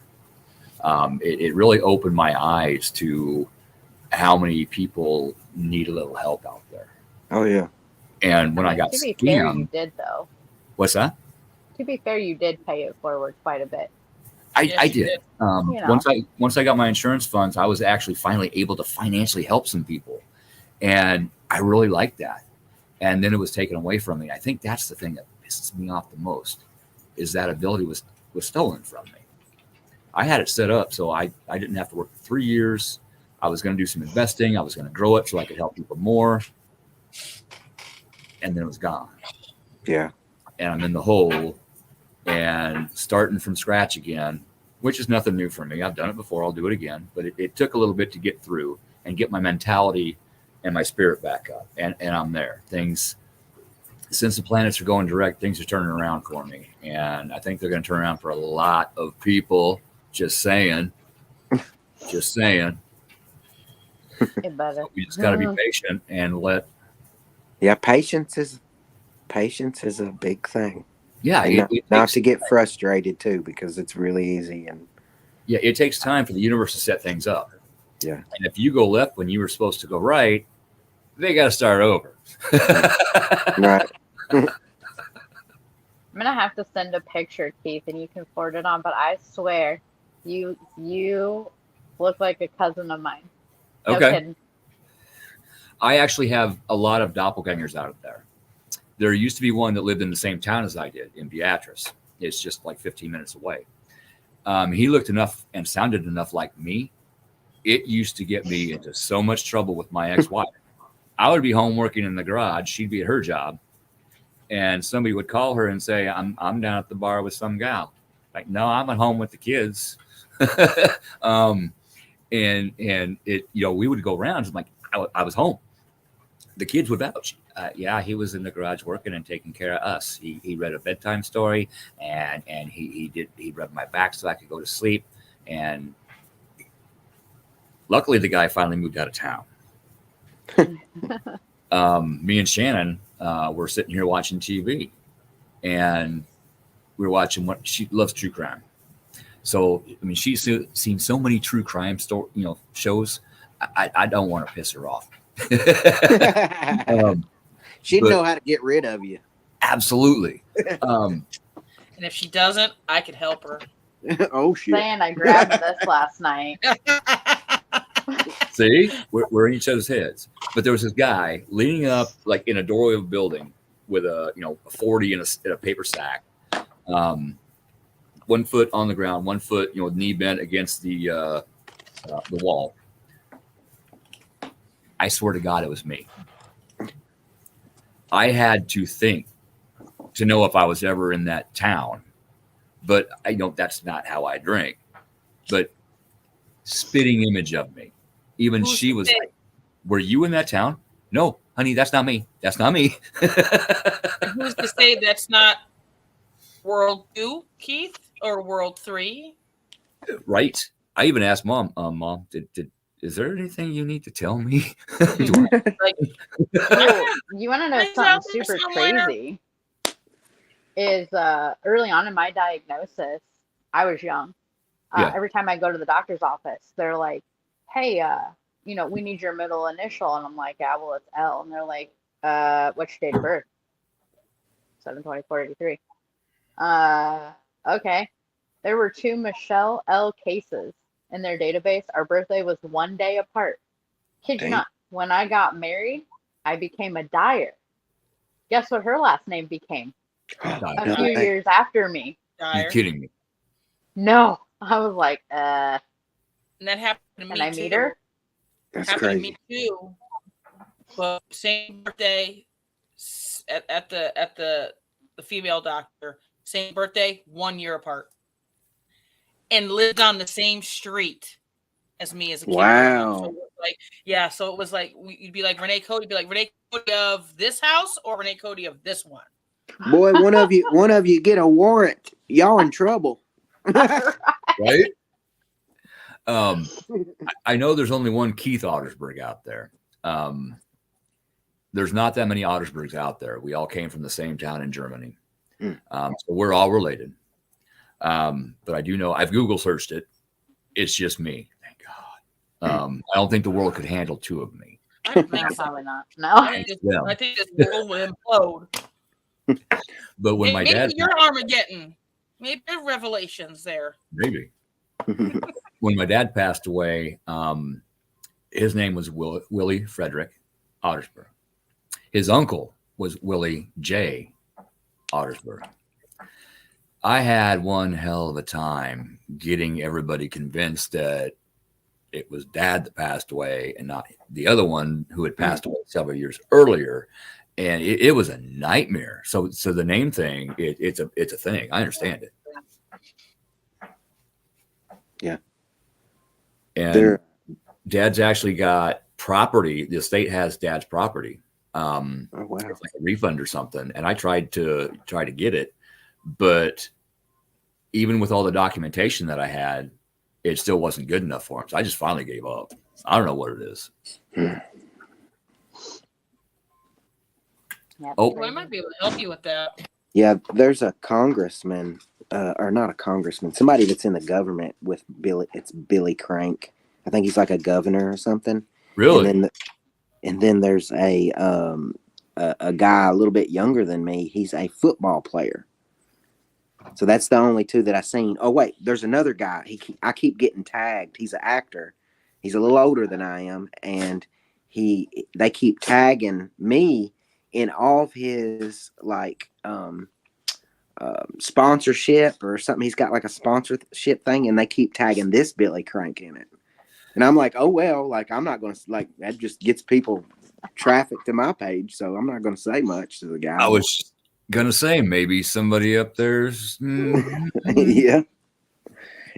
It really opened my eyes to how many people need a little help out there.
Oh, yeah.
And when I got scammed,
fair, you did though.
What's that?
To be fair, you did pay it forward quite a bit.
I did. Once I got my insurance funds, I was actually finally able to financially help some people, and I really liked that. And then it was taken away from me. I think that's the thing that pisses me off the most, is that ability was stolen from me. I had it set up so I didn't have to work for 3 years. I was going to do some investing. I was going to grow it so I could help people more. And then it was gone.
Yeah.
And I'm in the hole and starting from scratch again, which is nothing new for me. I've done it before. I'll do it again. But it took a little bit to get through and get my mentality and my spirit back up. And I'm there. Things, since the planets are going direct, things are turning around for me. And I think they're going to turn around for a lot of people. Just saying. Just saying. So we just got to be patient and let.
Yeah, patience is a big thing.
Yeah,
not to get frustrated too, because it's really easy. And
yeah, it takes time for the universe to set things up.
Yeah,
and if you go left when you were supposed to go right, they got to start over.
Right.
I'm gonna have to send a picture, Keith, and you can forward it on. But I swear, you look like a cousin of mine. No
Okay.
kidding.
I actually have a lot of doppelgangers out there. There used to be one that lived in the same town as I did in Beatrice. It's just like 15 minutes away. He looked enough and sounded enough like me. It used to get me into so much trouble with my ex-wife. I would be home working in the garage. She'd be at her job. And somebody would call her and say, I'm down at the bar with some gal. Like, no, I'm at home with the kids. And it, we would go around. Like, I was home. The kids would vouch. Yeah, he was in the garage working and taking care of us. He read a bedtime story and he rubbed my back so I could go to sleep. And luckily the guy finally moved out of town. Me and Shannon were sitting here watching TV, and we were watching what she loves, true crime. So I mean, she's seen so many true crime shows. I don't want to piss her off.
She'd know how to get rid of you.
Absolutely.
And if she doesn't, I could help her.
Oh shit!
Saying I grabbed this last night.
See, we're in each other's heads. But there was this guy leaning up, like in a doorway of a building, with a 40 in a paper sack, 1 foot on the ground, 1 foot, knee bent against the wall. I swear to God, it was me. I had to think to know if I was ever in that town, but that's not how I drink. But spitting image of me. Even she was like, were you in that town? No, honey, that's not me. That's not me.
Who's to say that's not World 2, Keith, or World 3?
Right. I even asked Mom, Mom, is there anything you need to tell me?
You want to know something super crazy? Is early on in my diagnosis, I was young. Every time I go to the doctor's office, they're like, hey, we need your middle initial. And I'm like, yeah, well, it's L. And they're like, what's your date of birth? 7/24/83. Okay. There were 2 Michelle L. cases in their database. Our birthday was 1 day apart. Kid you not. When I got married, I became a Dyer. Guess what her last name became? A few years after me.
Dyer. You're kidding me.
No. I was like,
And that happened to me too.
Can I meet her?
That's
happened
crazy.
to me too. But same birthday at the female doctor. Same birthday, 1 year apart. And lived on the same street as me as a kid.
Wow.
So it was like you'd be like Renee Cody, be like Renee Cody of this house or Renee Cody of this one.
Boy, one of you get a warrant. Y'all in trouble.
Right? I know there's only one Keith Ottersberg out there. There's not that many Ottersbergs out there. We all came from the same town in Germany. So we're all related. But I do know I've Google searched it. It's just me. Thank God. I don't think the world could handle 2 of me.
I don't think
Probably not. No.
I think this world will implode.
But when my dad,
you're Armageddon. Maybe Revelations there.
Maybe. When my dad passed away, his name was Willie Frederick Ottersberg. His uncle was Willie J. Ottersberg. I had one hell of a time getting everybody convinced that it was Dad that passed away and not the other one who had passed away several years earlier. And it was a nightmare. So the name thing, it's a thing. I understand it.
Yeah.
And Dad's actually got property. The estate has Dad's property.
Wow.
It's like a refund or something. And I tried to get it, but even with all the documentation that I had, it still wasn't good enough for him. So I just finally gave up. I don't know what it is.
Well, I might be able to help you with that.
Yeah, there's a congressman, or not a congressman, somebody that's in the government with Billy. It's Billy Crank. I think he's like a governor or something.
Really?
And then there's a guy a little bit younger than me. He's a football player. So that's the only 2 that I've seen. Oh wait, there's another guy. I keep getting tagged. He's an actor. He's a little older than I am, and they keep tagging me in all of his like sponsorship or something. He's got like a sponsorship thing, and they keep tagging this Billy Crank in it. And I'm like, oh well, like I'm not gonna like that just gets people traffic to my page, so I'm not gonna say much to the guy.
I was gonna say maybe somebody up there's
yeah.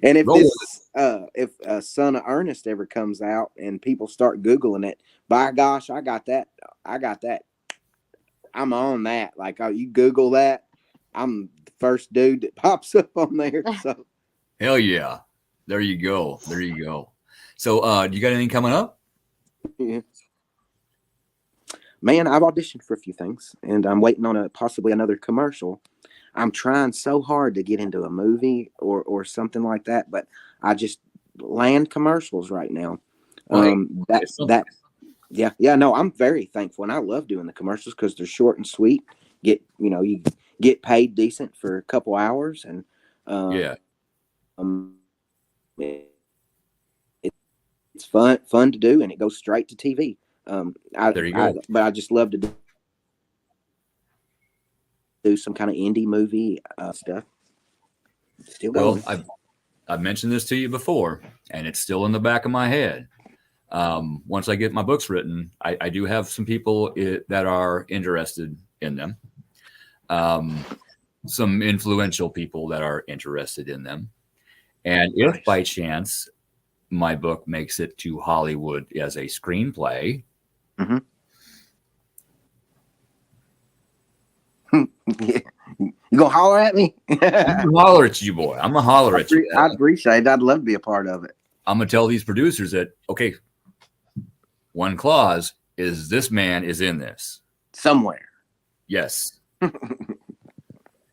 And if Son of Ernest ever comes out and people start Googling it, by gosh, I got that. I'm on that. Like, oh, you Google that, I'm the first dude that pops up on there. So,
hell yeah, there you go. So, do you got anything coming up?
Yeah. Man, I've auditioned for a few things, and I'm waiting on possibly another commercial. I'm trying so hard to get into a movie or something like that, but I just land commercials right now. No, I'm very thankful, and I love doing the commercials because they're short and sweet. You get paid decent for a couple hours, and it's fun to do, and it goes straight to TV.
There you go.
But I just love to do some kind of indie movie stuff. Still going.
Well, I've mentioned this to you before, and it's still in the back of my head. Once I get my books written, I do have some people that are interested in them. Some influential people that are interested in them. And if by chance my book makes it to Hollywood as a screenplay,
yeah. You gonna holler at me?
I'm gonna holler at you, boy. I'm gonna holler at you.
I'd appreciate it. I'd love to be a part of it.
I'm gonna tell these producers that, okay, one clause is this man is in this
somewhere.
Yes. And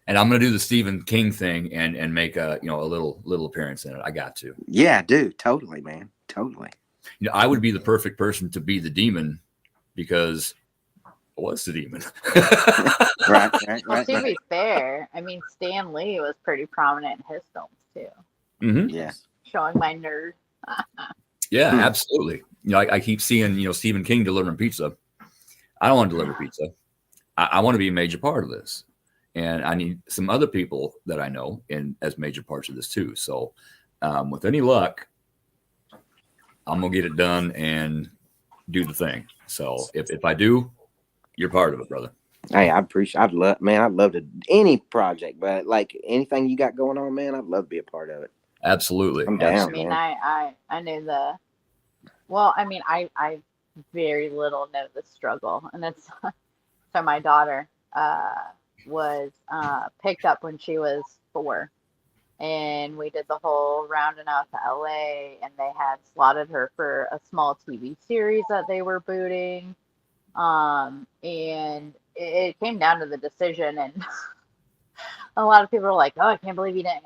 I'm gonna do the Stephen King thing and make a little appearance in it. I got to.
Yeah, dude. Totally, man. Totally.
I would be the perfect person to be the demon because what's the demon?
Well, to be fair, I mean, Stan Lee was pretty prominent in his films too.
Mm-hmm.
Yeah.
Showing my nerd.
Yeah, absolutely. I keep seeing, Stephen King delivering pizza. I don't want to deliver pizza. I want to be a major part of this. And I need some other people that I know as major parts of this too. So with any luck, I'm going to get it done and do the thing. So if I do, you're part of it, brother.
Hey, I'd love to any project, but like anything you got going on, man, I'd love to be a part of it.
Absolutely.
I'm down,
I mean,
man.
I knew I very little know the struggle, and it's so my daughter was picked up when she was 4, and we did the whole rounding out to LA, and they had slotted her for a small TV series that they were booting, and it came down to the decision, and a lot of people were like, "Oh, I can't believe you didn't,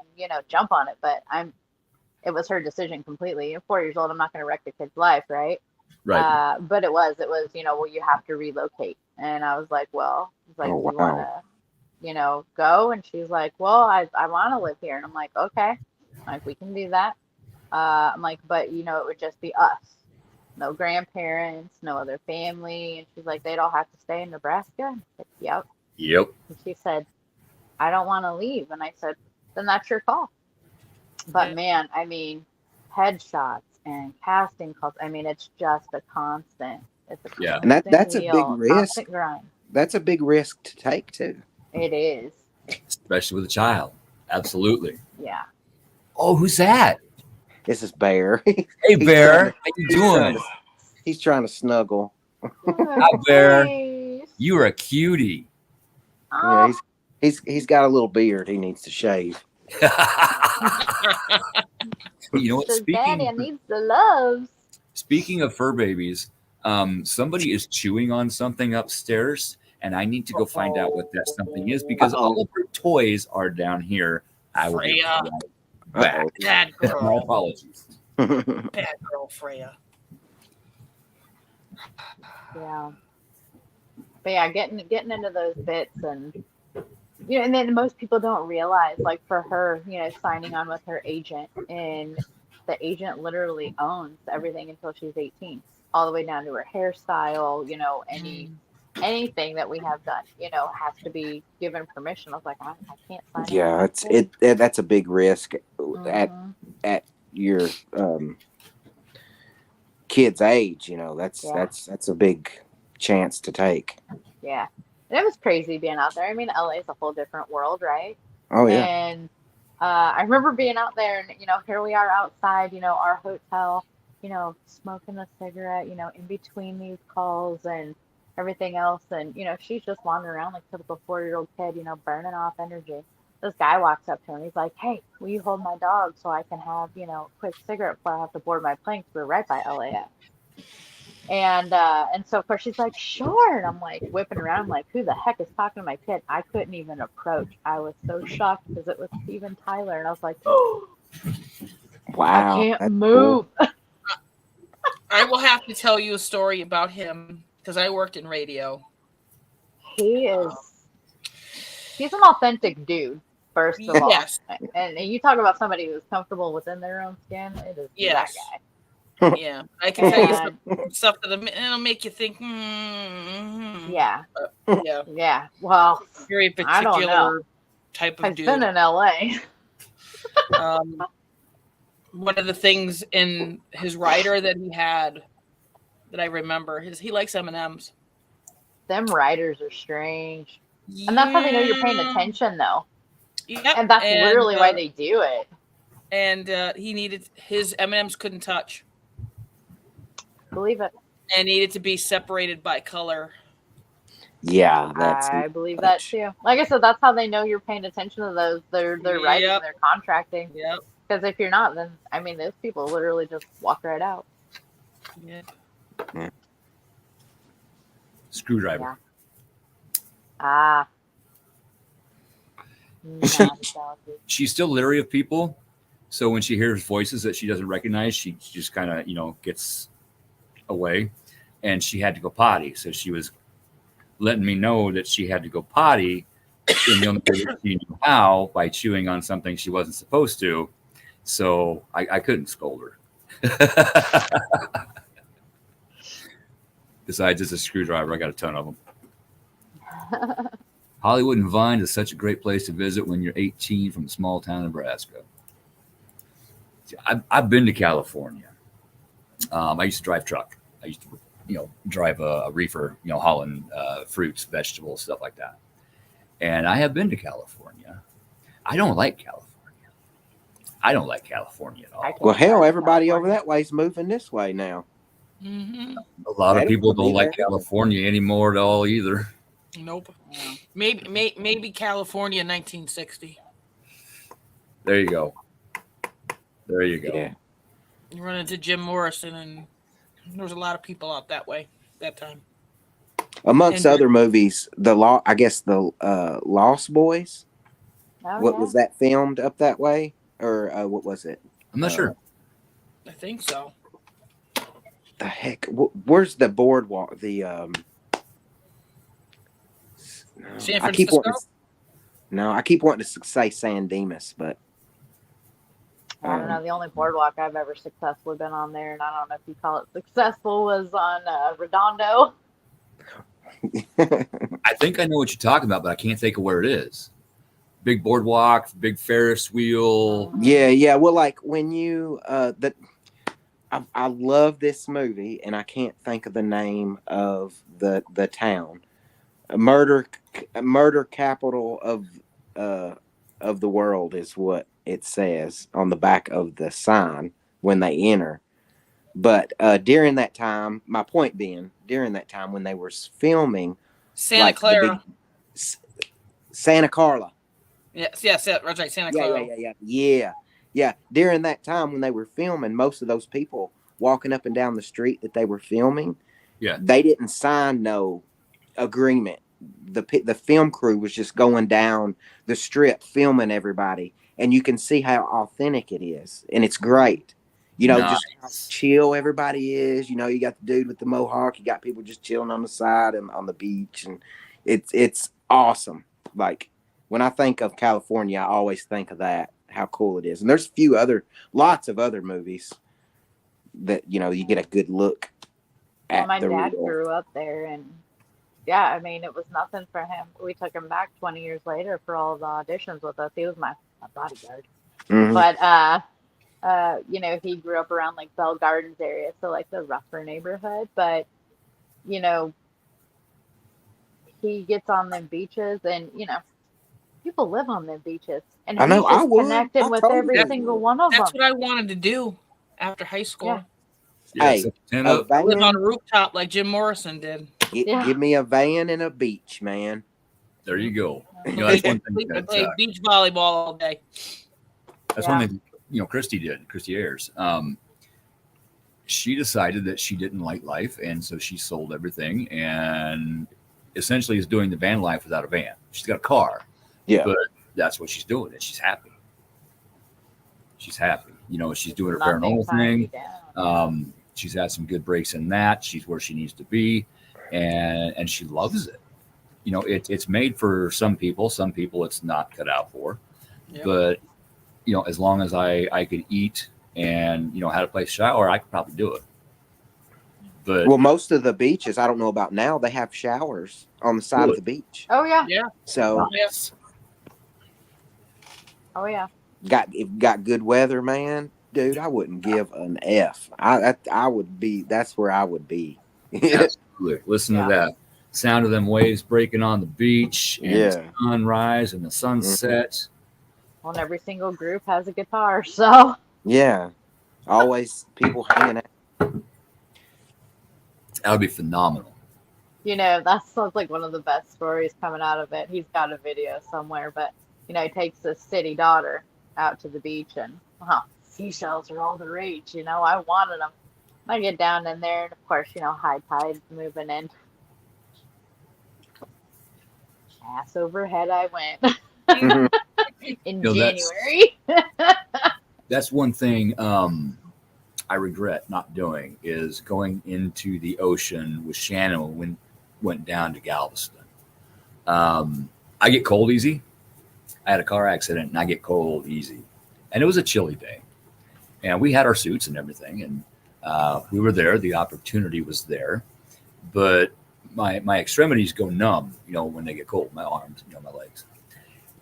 jump on it," but it was her decision completely. You're 4 years old. I'm not going to wreck the kid's life, right?
Right.
But it was, well, you have to relocate. And I was like, well, do you want to, go? And she's like, well, I want to live here. And I'm like, okay, like we can do that. I'm like, but it would just be us, no grandparents, no other family. And she's like, they'd all have to stay in Nebraska. I said, yep. And she said, I don't want to leave. And I said, then that's your call. But man, I mean, headshots and casting calls. I mean, it's just a constant. It's a constant
and that's a big risk.
Grind.
That's a big risk to take too.
It is,
especially with a child. Absolutely.
Yeah.
Oh, who's that?
This is Bear.
Hey, Bear, how you doing?
He's trying to snuggle.
Hi, Bear. You are a cutie.
Yeah, he's got a little beard. He needs to shave.
You know what?
Daddy needs the loves.
Speaking of fur babies, somebody is chewing on something upstairs, and I need to go find out what that something is because all of her toys are down here. I will be right back.
Bad girl.
My apologies.
Bad girl, Freya.
Yeah. But yeah, getting into those bits and and then most people don't realize, like for her, signing on with her agent, and the agent literally owns everything until she's 18, all the way down to her hairstyle, anything that we have done, has to be given permission. I was like, I can't sign.
Yeah, that's a big risk at your kid's age. That's a big chance to take.
Yeah. And it was crazy being out there. I mean, LA is a whole different world, right?
Oh, yeah.
And I remember being out there and, here we are outside, our hotel, smoking a cigarette, in between these calls and everything else. And, she's just wandering around like a typical 4-year-old kid, burning off energy. This guy walks up to him. He's like, hey, will you hold my dog so I can have, a quick cigarette before I have to board my plane? 'Cause we're right by LAX. And so of course she's like, sure. And I'm like whipping around. I'm like, who the heck is talking to my kid? I couldn't even approach. I was so shocked because it was Steven Tyler. And I was like, oh,
wow.
I can't move. Cool.
I will have to tell you a story about him because I worked in radio.
He's an authentic dude, first of all.
Yes.
And you talk about somebody who's comfortable within their own skin. It is that guy.
Yeah, I can tell you some stuff that'll make you think.
Yeah.
Yeah.
Well,
very particular type of dude.
I've been in LA.
One of the things in his rider that he had that I remember is he likes M&Ms.
Them riders are strange, and that's how they know you're paying attention, though.
Yeah,
and that's literally why they do it.
And he needed his M&Ms couldn't touch.
Believe it.
And needed to be separated by color.
Yeah,
I believe that too. Like I said, that's how they know you're paying attention to those. They're writing, they're contracting.
Yep.
Because if you're not, then I mean, those people literally just walk right out.
Yeah.
Screwdriver.
Yeah.
She's still leery of people, so when she hears voices that she doesn't recognize, she just kind of gets away, and she had to go potty, so she was letting me know that she had to go potty, and the only way that she knew how, by chewing on something she wasn't supposed to. So I couldn't scold her. Besides, it's a screwdriver. I got a ton of them. Hollywood and Vine is such a great place to visit when you're 18 from a small town in Nebraska. I've been to California. I used to drive truck. I used to, drive a reefer, hauling fruits, vegetables, stuff like that. And I have been to California. I don't like California. I don't like California at all.
Well, hell, everybody over that way is moving this way now.
Mm-hmm.
A lot of people don't like California anymore at all either.
Nope. Maybe California 1960.
There you go.
Yeah.
You run into Jim Morrison, and there was a lot of people out that way that time.
Amongst other movies, the Lost Boys. Was that filmed up that way, or what was it?
I'm not sure.
I think so.
The heck? Where's the boardwalk? The
San Francisco.
I keep wanting to say San Dimas, but
I don't know. The only boardwalk I've ever successfully been on there, and I don't know if you call it successful, was on Redondo.
I think I know what you're talking about, but I can't think of where it is. Big boardwalk, big Ferris wheel.
Yeah. Well, like when you I love this movie, and I can't think of the name of the town. Murder capital of the world is what it says on the back of the sign when they enter. But during that time, my point being, during that time when they were filming
Santa Clara.
Santa Carla.
Yes, that's right, Santa Clara.
Yeah. During that time when they were filming, most of those people walking up and down the street that they were filming, they didn't sign no agreement. The film crew was just going down the strip filming everybody, and you can see how authentic it is, and it's great. Just how chill everybody is. You got the dude with the mohawk, you got people just chilling on the side and on the beach, and it's awesome. Like when I think of California, I always think of that, how cool it is. And there's lots of other movies that you get a good look at.
My dad grew up there, and it was nothing for him. We took him back 20 years later for all of the auditions with us. He was my bodyguard.
Mm-hmm.
But he grew up around like Bell Gardens area, so like the rougher neighborhood. But he gets on them beaches, and people live on them beaches, and he's just connected with every single one of them.
That's what I wanted to do after high school.
Hey,
live on a rooftop like Jim Morrison did.
Give me a van and a beach, man.
There you go.
That's one thing. I played beach volleyball all day.
That's one thing. Christy Ayers. She decided that she didn't like life, and so she sold everything, and essentially is doing the van life without a van. She's got a car, but that's what she's doing, and she's happy. She's doing her paranormal thing. She's had some good breaks in that. She's where she needs to be, and she loves it. It's made for some people. Some people it's not cut out for. Yep. But as long as I could eat and had a place to shower, I could probably do it. But
most of the beaches, I don't know about now, they have showers on the side of the beach.
Oh yeah.
So got good weather, man. Dude, I wouldn't give an F. I would be. That's where I would be.
Absolutely. Listen to that sound of them waves breaking on the beach, and the sunrise and the sunset.
Mm-hmm. Well, every single group has a guitar, so
always people hanging out.
That would be phenomenal.
That's like one of the best stories coming out of it. He's got a video somewhere, but he takes his city daughter out to the beach, and seashells are all the rage. I wanted them. I get down in there, and of course, high tide's moving in. Ass over head I went in January.
That's one thing I regret not doing, is going into the ocean with Shannon when went down to Galveston. I get cold easy. I had a car accident and I get cold easy. And it was a chilly day. And we had our suits and everything. And we were there. The opportunity was there. But my extremities go numb, when they get cold, my arms, my legs.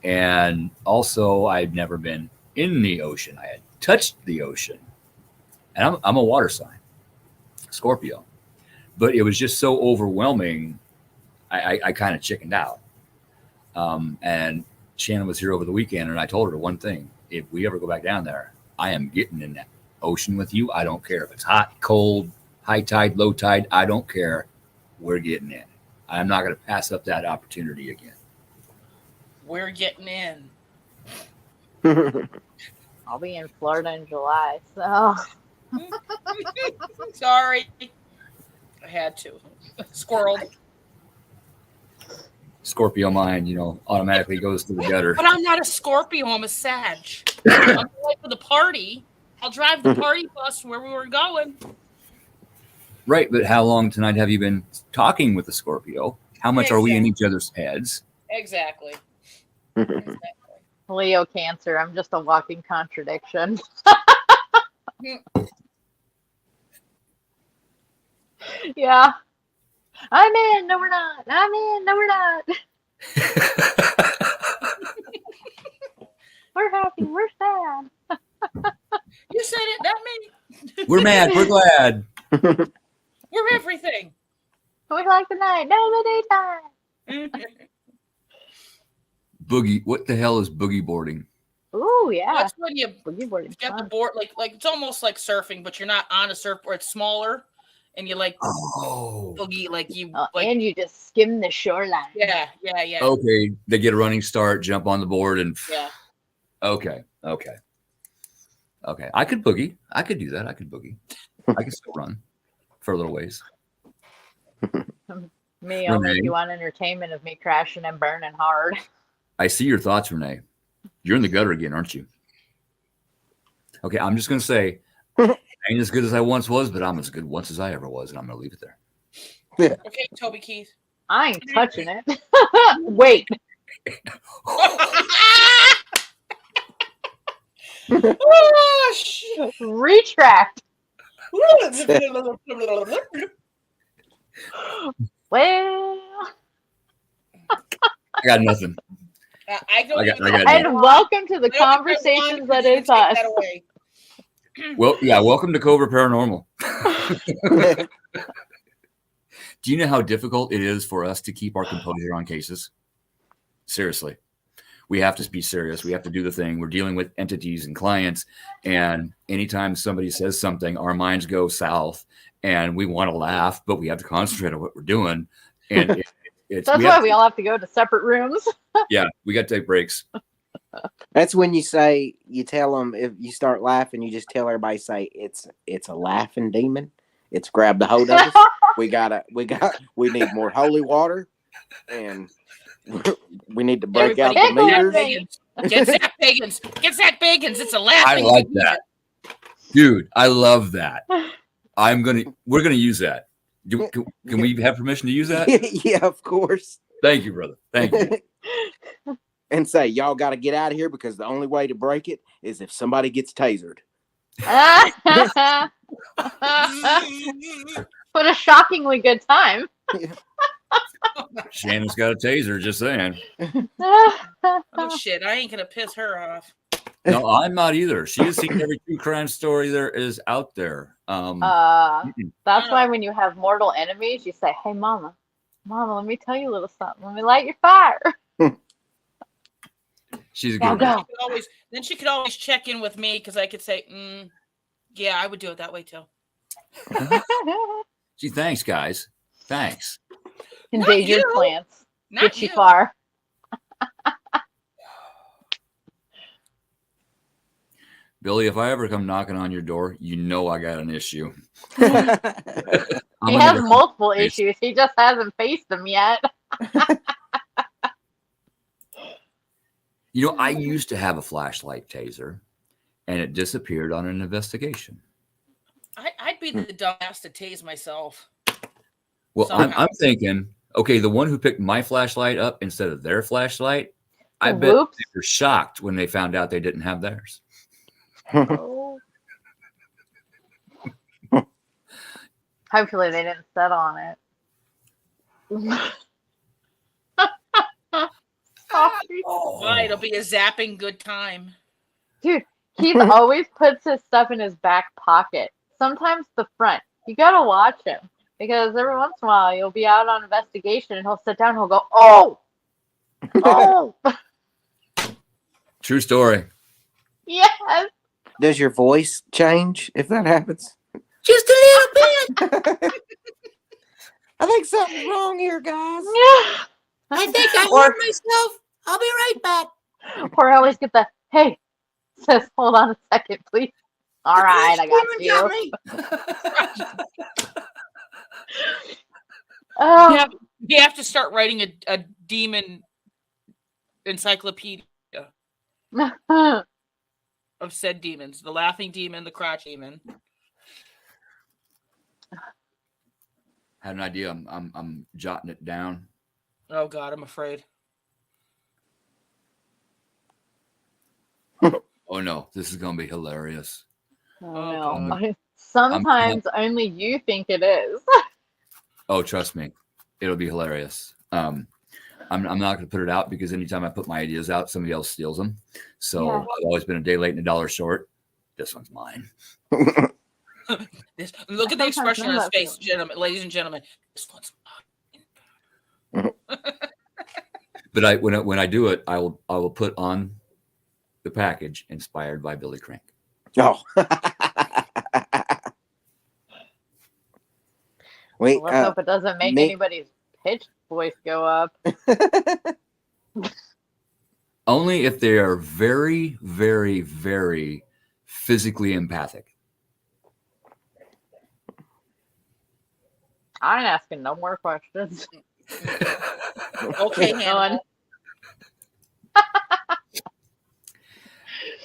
And also, I'd never been in the ocean. I had touched the ocean. And I'm a water sign, Scorpio. But it was just so overwhelming, I kind of chickened out. And Shannon was here over the weekend, and I told her one thing. If we ever go back down there, I am getting in that ocean with you. I don't care if it's hot, cold, high tide, low tide. I don't care. We're getting in. I'm not going to pass up that opportunity again.
We're getting in.
I'll be in Florida in July, so.
Sorry. I had to. Squirreled.
Scorpio mind, automatically goes to the gutter.
But I'm not a Scorpio. I'm a Sag. I'm going for the party. I'll drive the party bus where we were going.
Right, but how long tonight have you been talking with the Scorpio? How much are we in each other's heads?
Exactly.
Leo Cancer. I'm just a walking contradiction. Yeah. I'm in. No, we're not. I'm in. No, we're not. We're happy. We're sad.
You said it, not me.
We're mad. We're glad.
We're everything.
We like the night. No, the daytime.
Boogie. What the hell is boogie boarding?
Ooh, yeah.
That's when you
Boogie boarding.
get the board, like it's almost like surfing, but you're not on a surfboard. It's smaller, and you boogie,
and you just skim the shoreline.
Yeah.
Okay, they get a running start, jump on the board, and
yeah.
Okay. I could boogie. I could do that. I could boogie. I could still run for a little ways.
Me, I'll make you want entertainment of me crashing and burning hard.
I see your thoughts, Renee. You're in the gutter again, aren't you? Okay, I'm just going to say, I ain't as good as I once was, but I'm as good once as I ever was, and I'm going to leave it there.
Yeah. Okay, Toby Keith.
I ain't touching it. Wait.
Oh, shit.
Retract. Well,
I got nothing.
And welcome to the conversations that is us.
Well, yeah, welcome to Cobra Paranormal. Do you know how difficult it is for us to keep our composure on cases? Seriously. We have to be serious. We have to do the thing. We're dealing with entities and clients. And anytime somebody says something, our minds go south and we want to laugh, but we have to concentrate on what we're doing. And
that's why we all have to go to separate rooms.
Yeah, we got to take breaks.
That's when you tell them, if you start laughing, you just tell everybody, say, it's a laughing demon. It's grabbed a hold of us. We need more holy water. And we need to break out the meters.
Get Zach Bagans. Get Zach Bagans. It's a laughing.
I like that. Dude, I love that. We're gonna use that. Can we have permission to use that?
Yeah, of course.
Thank you, brother. Thank you.
And say, y'all got to get out of here because the only way to break it is if somebody gets tasered.
What a shockingly good time.
Shannon's got a taser, just saying.
Oh, shit. I ain't going to piss her off.
No, I'm not either. She has seen every true crime story there is out there.
That's why when you have mortal enemies, you say, hey, Mama, let me tell you a little something. Let me light your fire.
She's a good
one. Then she could always check in with me because I could say, yeah, I would do it that way too.
Gee, thanks, guys. Thanks.
Endangered plants. Get you far.
Billy, if I ever come knocking on your door, you know I got an issue.
He has multiple issues. He just hasn't faced them yet.
I used to have a flashlight taser, and it disappeared on an investigation.
I'd be the dumbass to tase myself.
Well, I'm thinking, Okay, the one who picked my flashlight up instead of their flashlight, I bet they were shocked when they found out they didn't have theirs.
Oh. Hopefully they didn't settle on it. Sorry.
Well, it'll be a zapping good time.
Dude, Keith always puts his stuff in his back pocket. Sometimes the front. You gotta watch him. Because every once in a while you'll be out on investigation and he'll sit down and he'll go, oh! Oh!
True story.
Yes!
Does your voice change if that happens?
Just a little bit.
I think something's wrong here, guys.
I think I hurt myself. I'll be right back.
Or I always get the, hey, says, hold on a second, please. All right, I got you. Oh.
You have to start writing a demon encyclopedia of said demons. The laughing demon, the crotch demon.
Had an idea. I'm jotting it down.
Oh God, I'm afraid.
Oh no, this is gonna be hilarious.
Oh, no. Sometimes only you think it is.
Oh, trust me, it'll be hilarious. I'm not going to put it out because anytime I put my ideas out, somebody else steals them. So I've always been a day late and $1 short. This one's mine.
Look at the expression on his face, gentlemen, ladies and gentlemen. This one's mine.
But when I do it, I will put on the package inspired by Billy Crank.
Oh. Wait,
let's hope it doesn't make anybody's pitch voice go up.
Only if they are very, very, very physically empathic.
I ain't asking no more questions.
Okay, Hannah.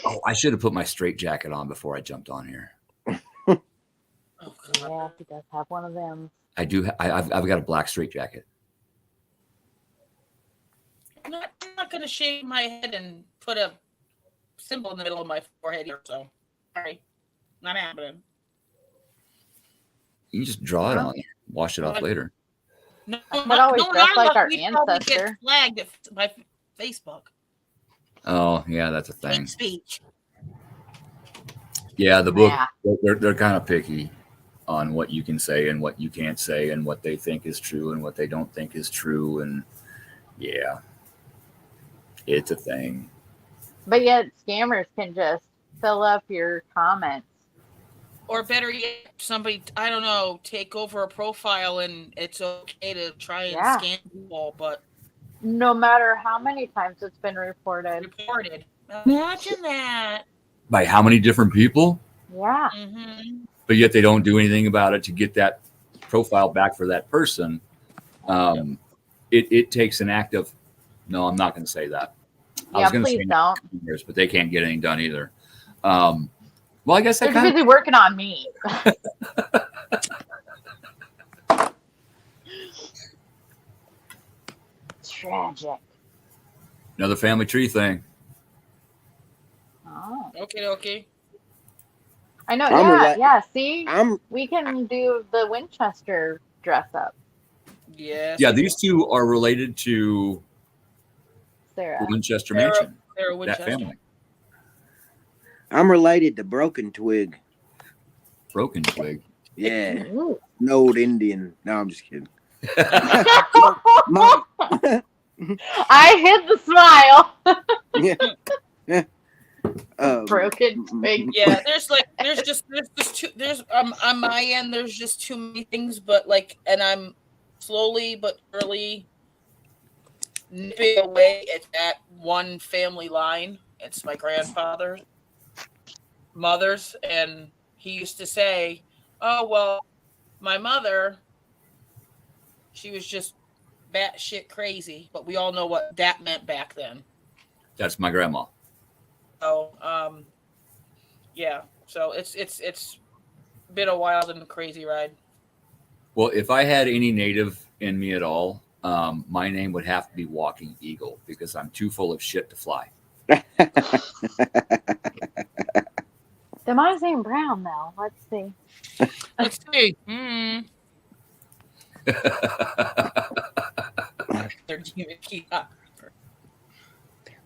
Oh, I should have put my straight jacket on before I jumped on here.
Yeah, he does have one of them.
I do. I've got a black straight jacket.
I'm not going to shave my head and put a symbol in the middle of my forehead here. So, sorry, not happening.
You can just draw it on, wash it off later.
No,
always dress like our ancestor.
Get flagged at my Facebook.
Oh yeah, that's a thing.
Hate speech.
Yeah, the book. Yeah. They're kind of picky on what you can say and what you can't say and what they think is true and what they don't think is true. And yeah, it's a thing.
But yet scammers can just fill up your comments.
Or better yet, somebody, I don't know, take over a profile and it's okay to try and scam people, but
no matter how many times it's been reported.
Imagine that.
By how many different people?
Yeah.
Mm-hmm.
But yet they don't do anything about it to get that profile back for that person. It takes an act of, no, I'm not going to say that. I was going to say
don't.
Years, but they can't get anything done either. Well, I guess
they're busy working on me. Tragic.
Another family tree thing.
Oh.
Okay.
I know. See, we can do the Winchester dress up.
Yes.
Yeah, these two are related to
Sarah.
The Winchester Mansion.
Sarah Winchester.
That family.
I'm related to Broken Twig.
Broken Twig.
Yeah. An old Indian. No, I'm just kidding.
I hid the smile.
Yeah.
Broken Twig.
Yeah, there's on my end there's just too many things, but and I'm slowly but surely nipping away at that one family line. It's my grandfather's mother's, and he used to say, oh well, my mother, she was just batshit crazy, but we all know what that meant back then.
That's my grandma.
So yeah, so it's been a wild and crazy ride.
Well, if I had any native in me at all, my name would have to be Walking Eagle because I'm too full of shit to fly.
Then mine's named Brown though. Let's see.
Let's see.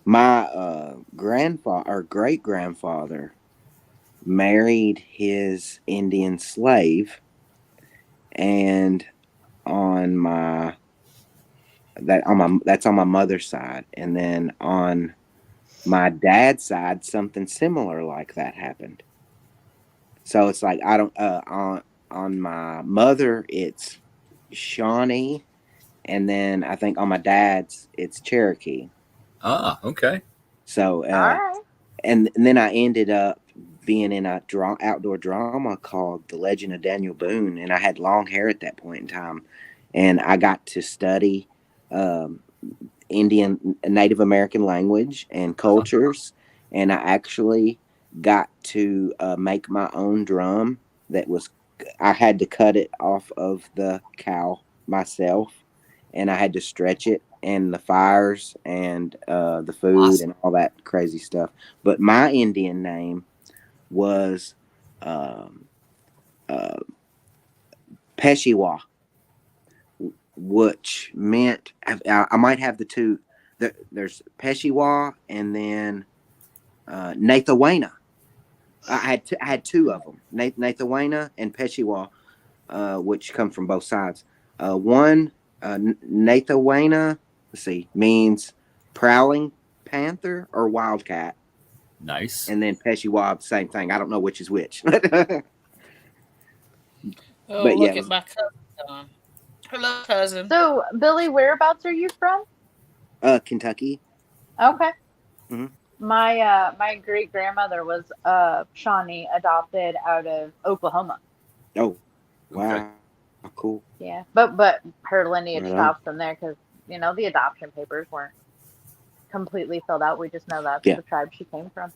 My grandfather or great grandfather married his Indian slave, and that's on my mother's side, and then on my dad's side something similar like that happened. So it's like I don't on my mother it's Shawnee, and then I think on my dad's it's Cherokee.
Ah, okay.
So
All right.
and then I ended up being in a outdoor drama called The Legend of Daniel Boone, and I had long hair at that point in time, and I got to study Indian Native American language and cultures, and I actually got to make my own drum. I had to cut it off of the cow myself, and I had to stretch it, and the fires and the food and all that crazy stuff. But my Indian name was Peshiwa, which meant I might have the two. There's Peshiwa and then Nathawena. I had two of them, Nathawena and Peshiwa, which come from both sides. One Nathawena, let's see, means prowling panther or wildcat.
Nice.
And then Peshiwa, same thing. I don't know which is which.
Oh, but look at my cousin. Hello, cousin.
So, Billy, whereabouts are you from?
Kentucky.
Okay.
Mm-hmm.
My great grandmother was Shawnee, adopted out of Oklahoma.
Oh, wow,
okay.
Cool.
Yeah, but her lineage stops from there because the adoption papers weren't completely filled out. We just know that's the tribe she came from.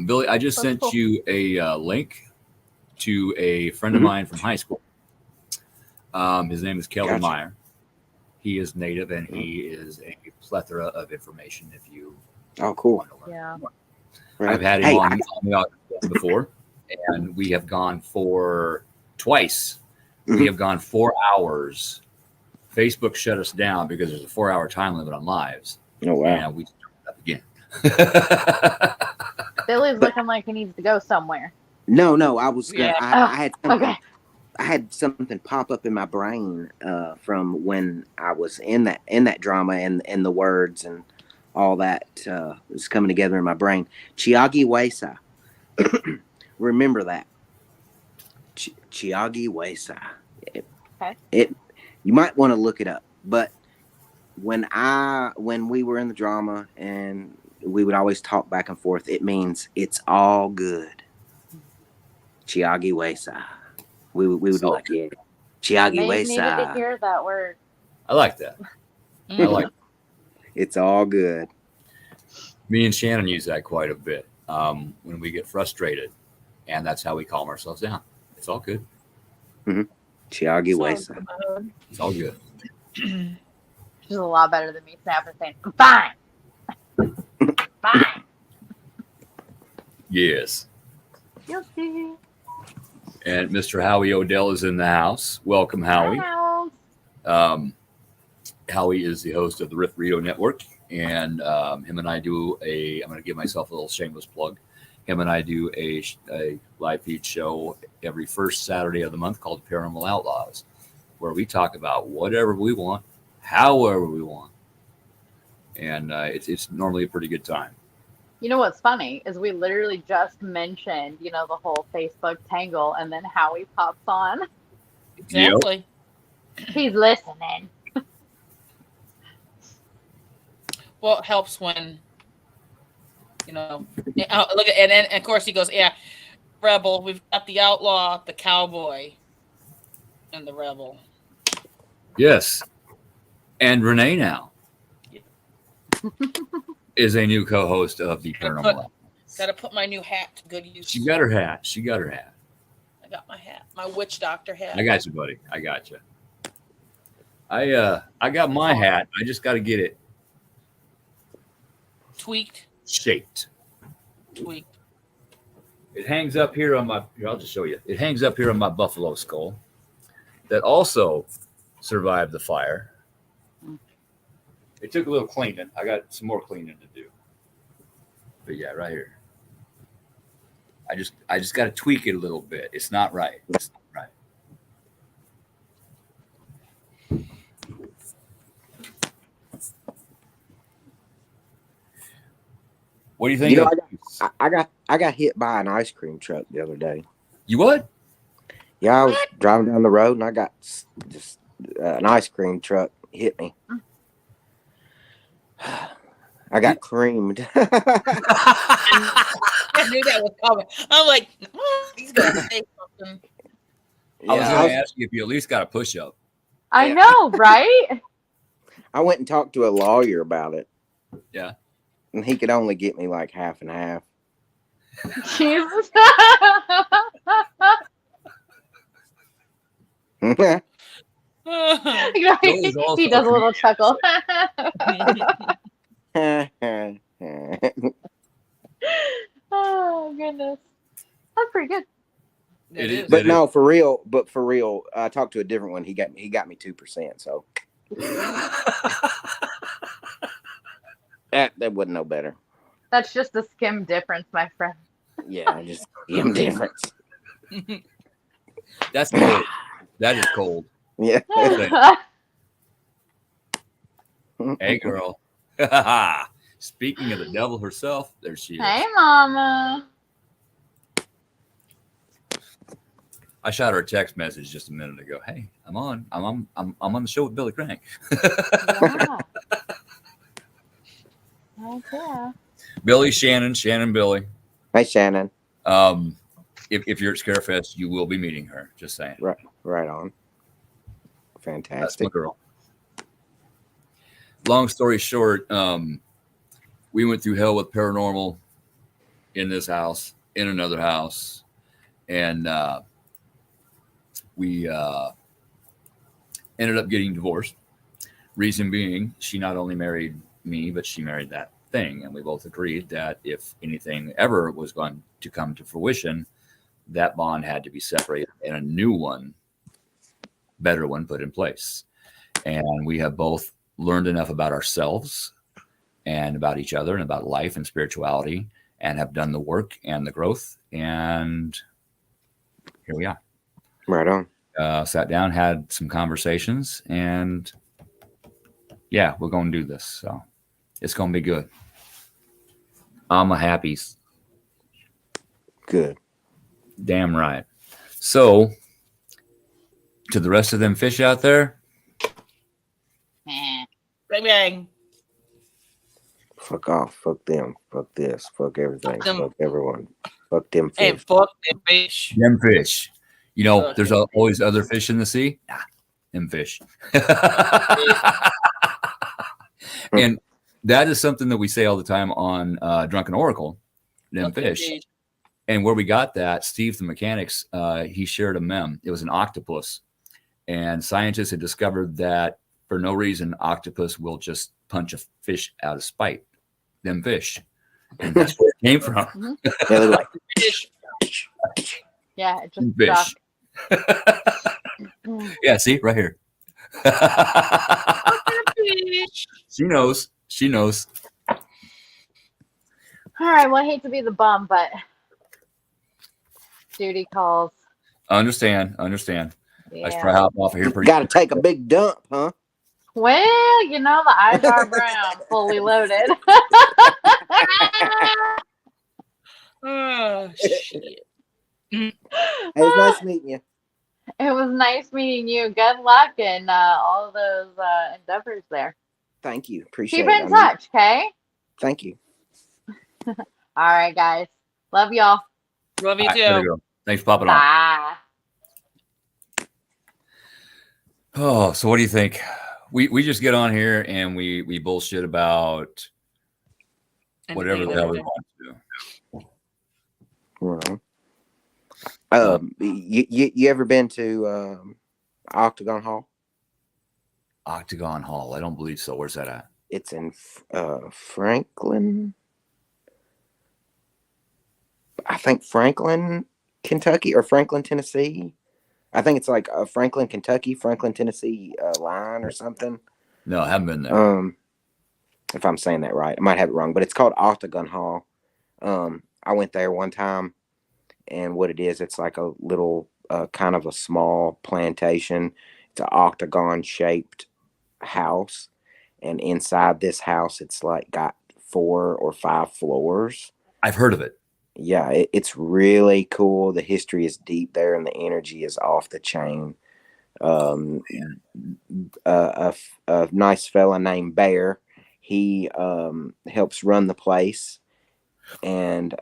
Billy, I just sent you a link to a friend of mine from high school. His name is Kelvin Meyer. He is native, and he is a plethora of information. If you
cool.
Yeah.
I've had him on the Otters Den before, and we have gone twice. We have gone 4 hours. Facebook shut us down because there's a 4-hour time limit on lives.
Oh wow!
And we started up again.
Billy's looking like he needs to go somewhere.
No, I was gonna.
Yeah.
I had something. Okay. I had something pop up in my brain from when I was in that drama, and the words and all that was coming together in my brain. Chiagi Wesa. Remember that. Chiagi Wesa. Okay. You might want to look it up. But when we were in the drama and we would always talk back and forth, it means it's all good. Chiagi Wesa. We would be like, yeah, Chiagi Wesa.
Needed to hear that word.
I like that. I like it.
It's all good.
Me and Shannon use that quite a bit when we get frustrated, and that's how we calm ourselves down. It's all good.
Mm-hmm. Chiagi Wesa.
It's all good.
She's a lot better than me snapping saying, I'm fine. Fine.
Yes.
Guilty.
And Mr. Howie Odell is in the house. Welcome, Howie. Howie is the host of the Riff Radio Network, and him and I do I'm going to give myself a little shameless plug. Him and I do a live feed show every first Saturday of the month called Paranormal Outlaws, where we talk about whatever we want, however we want. And it's normally a pretty good time.
You know what's funny is we literally just mentioned, the whole Facebook tangle, and then Howie pops on.
Exactly.
Yep. He's listening.
Well, it helps when, look at, and then of course he goes, yeah, rebel. We've got the outlaw, the cowboy, and the rebel.
Yes, and Renee now is a new co-host of the Paranormal.
Got to put my new hat to good use.
She got her hat. I
got my hat, my witch doctor hat.
I got you, buddy. I got you. I got my hat. I just got to get it
Tweaked.
shaped.
Tweaked.
It hangs up here on my. Here, I'll just show you. It hangs up here on my buffalo skull. That also survived the fire. It took a little cleaning. I got some more cleaning to do. But yeah, right here. I just got to tweak it a little bit. It's not right. It's not right. What do you think?
You know, I got hit by an ice cream truck the other day.
You what?
Yeah, I was driving down the road and I got just an ice cream truck hit me. I got creamed.
I knew that was coming. I'm like, he's gonna say something.
I was going to ask you if you at least got a push up.
I know, right?
I went and talked to a lawyer about it.
Yeah.
And he could only get me like half and half.
Jesus. He does a little chuckle. Oh goodness, that's pretty good.
It is.
But no, for real. I talked to a different one. He got me 2%. So that wasn't no better.
That's just a skim difference, my friend.
Yeah, just skim difference.
That's cold. That is cold.
Yeah.
Hey, girl. Speaking of the devil herself, there she is.
Hey, Mama.
I shot her a text message just a minute ago. Hey, I'm on the show with Billy Crank.
Yeah. Okay.
Billy, Shannon, Billy.
Hey, Shannon.
If you're at Scarefest, you will be meeting her. Just saying.
Right on.
That's my
Fantastic.
girl. Long story short, we went through hell with paranormal in this house, in another house, and we ended up getting divorced. Reason being, she not only married me, but she married that thing, and we both agreed that if anything ever was going to come to fruition, that bond had to be separated and a new one, better one, put in place. And we have both learned enough about ourselves and about each other and about life and spirituality, and have done the work and the growth, and here we are.
Right on.
Sat down, had some conversations, and yeah, we're going to do this. So it's going to be good. I'm a happy.
Good.
Damn right. So to the rest of them fish out there,
Bang bang.
Fuck off. Fuck them. Fuck this. Fuck everything. Fuck everyone. Fuck them fish.
Hey, fuck them fish.
them fish. You know, there's always other fish in the sea. Nah, them fish. And that is something that we say all the time on Drunken Oracle, them fish.
Indeed.
And where we got that, Steve the mechanics, he shared a meme. It was an octopus. And scientists had discovered that for no reason, octopus will just punch a fish out of spite. Them fish. And that's where it came from.
Mm-hmm.
Yeah, they're like,
Fish.
Yeah, it just
Fish. Yeah, see, right here.
Fish.
She knows. She knows.
All right. Well, I hate to be the bum, but duty calls.
Understand.
Yeah.
I should probably hop off of here pretty
gotta take a big dump, huh?
Well, you know, the eyes are brown, fully loaded.
Oh, shit.
Hey, it's nice meeting you.
It was nice meeting you. Good luck in all of those endeavors there.
Thank you. Appreciate
Keep
it.
in touch, okay?
Thank you.
All right, guys. Love y'all.
Love you
All right, there we
too.
go. Thanks for popping on.
Bye.
Oh, so what do you think? We just get on here and we bullshit about whatever the hell we want to do.
Right. You ever been to Octagon Hall?
Octagon Hall. I don't believe so. Where's that at?
It's in Franklin. I think Franklin, Kentucky, or Franklin, Tennessee. I think it's like Franklin, Kentucky, Franklin, Tennessee line or something.
No, I haven't been there.
If I'm saying that right, I might have it wrong, but it's called Octagon Hall. I went there one time, and what it is, it's like a little, kind of a small plantation. It's an octagon shaped house, and inside this house, it's like got 4 or 5 floors.
I've heard of it.
Yeah, it's really cool. The history is deep there, and the energy is off the chain. A nice fella named Bear, he helps run the place, and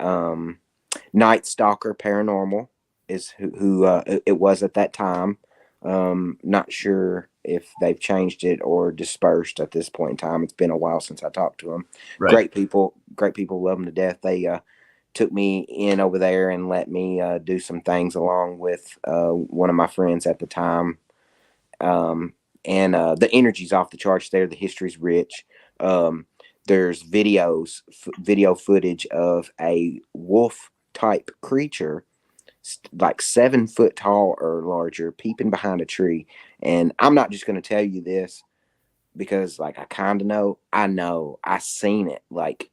Night Stalker Paranormal is who it was at that time. Not sure if they've changed it or dispersed at this point in time. It's been a while since I talked to them.
Right.
Great people, love them to death. They took me in over there and let me do some things along with one of my friends at the time. And the energy's off the charts there. The history's rich. There's video footage of a wolf type creature, like 7 foot tall or larger, peeping behind a tree. And I'm not just going to tell you this because, like, I kind of know. I seen it. Like,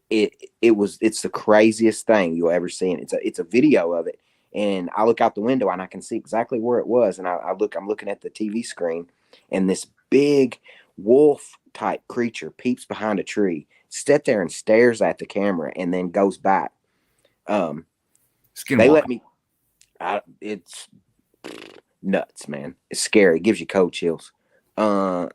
it's the craziest thing you'll ever see. And it's a video of it. And I look out the window and I can see exactly where it was. And I'm looking at the TV screen, and this big wolf type creature peeps behind a tree, sits there and stares at the camera, and then goes back. They let me. It's nuts, man. It's scary. It gives you cold chills. I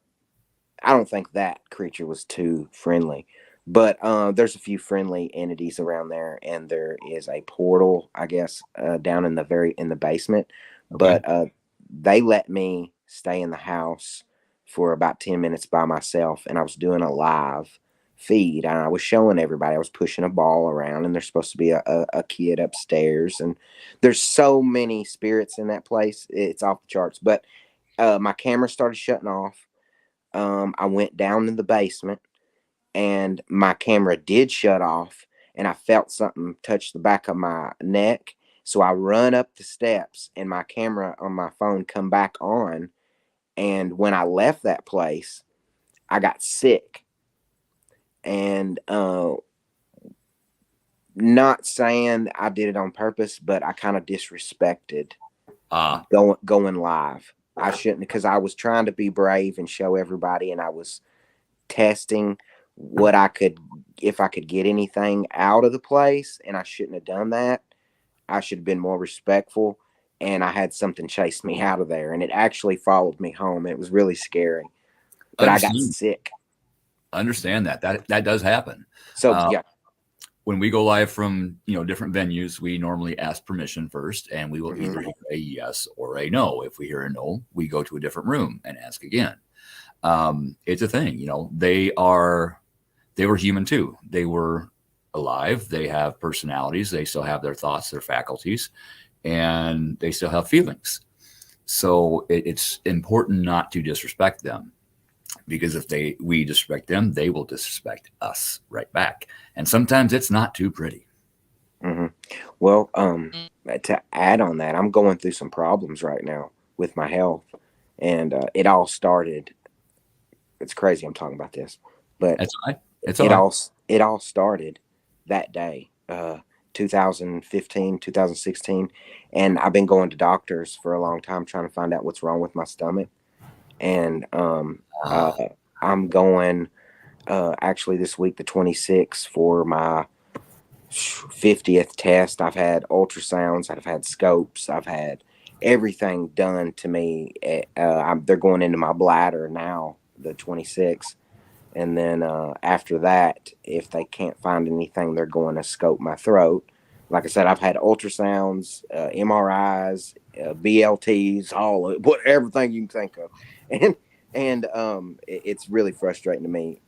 don't think that creature was too friendly, but there's a few friendly entities around there, and there is a portal, I guess, down in the basement. Okay. But they let me stay in the house for about 10 minutes by myself, and I was doing a live feed, and I was showing everybody. I was pushing a ball around, and there's supposed to be a kid upstairs, and there's so many spirits in that place. It's off the charts. But my camera started shutting off. I went down in the basement, and my camera did shut off, and I felt something touch the back of my neck. So I run up the steps, and my camera on my phone come back on. And when I left that place, I got sick. And not saying I did it on purpose, but I kind of disrespected going live. I shouldn't, because I was trying to be brave and show everybody, and I was testing what I could, if I could get anything out of the place, and I shouldn't have done that. I should have been more respectful, and I had something chase me out of there, and it actually followed me home. It was really scary, but I got sick.
Understand that does happen.
So yeah,
when we go live from different venues, we normally ask permission first, and we will either hear a yes or a no. If we hear a no, we go to a different room and ask again. It's a thing, they were human too. They were alive. They have personalities. They still have their thoughts, their faculties, and they still have feelings. So it's important not to disrespect them, because if we disrespect them, they will disrespect us right back. And sometimes it's not too pretty.
Mm-hmm. Well, to add on that, I'm going through some problems right now with my health, and it all started. It's crazy I'm talking about this, but it all started that day, 2015, 2016, and I've been going to doctors for a long time trying to find out what's wrong with my stomach. And I'm going actually this week, the 26th, for my 50th test. I've had ultrasounds, I've had scopes, I've had everything done to me. They're going into my bladder now, the 26th. And then after that, if they can't find anything, they're going to scope my throat. Like I said, I've had ultrasounds, MRIs, BLTs, everything you can think of. And it's really frustrating to me.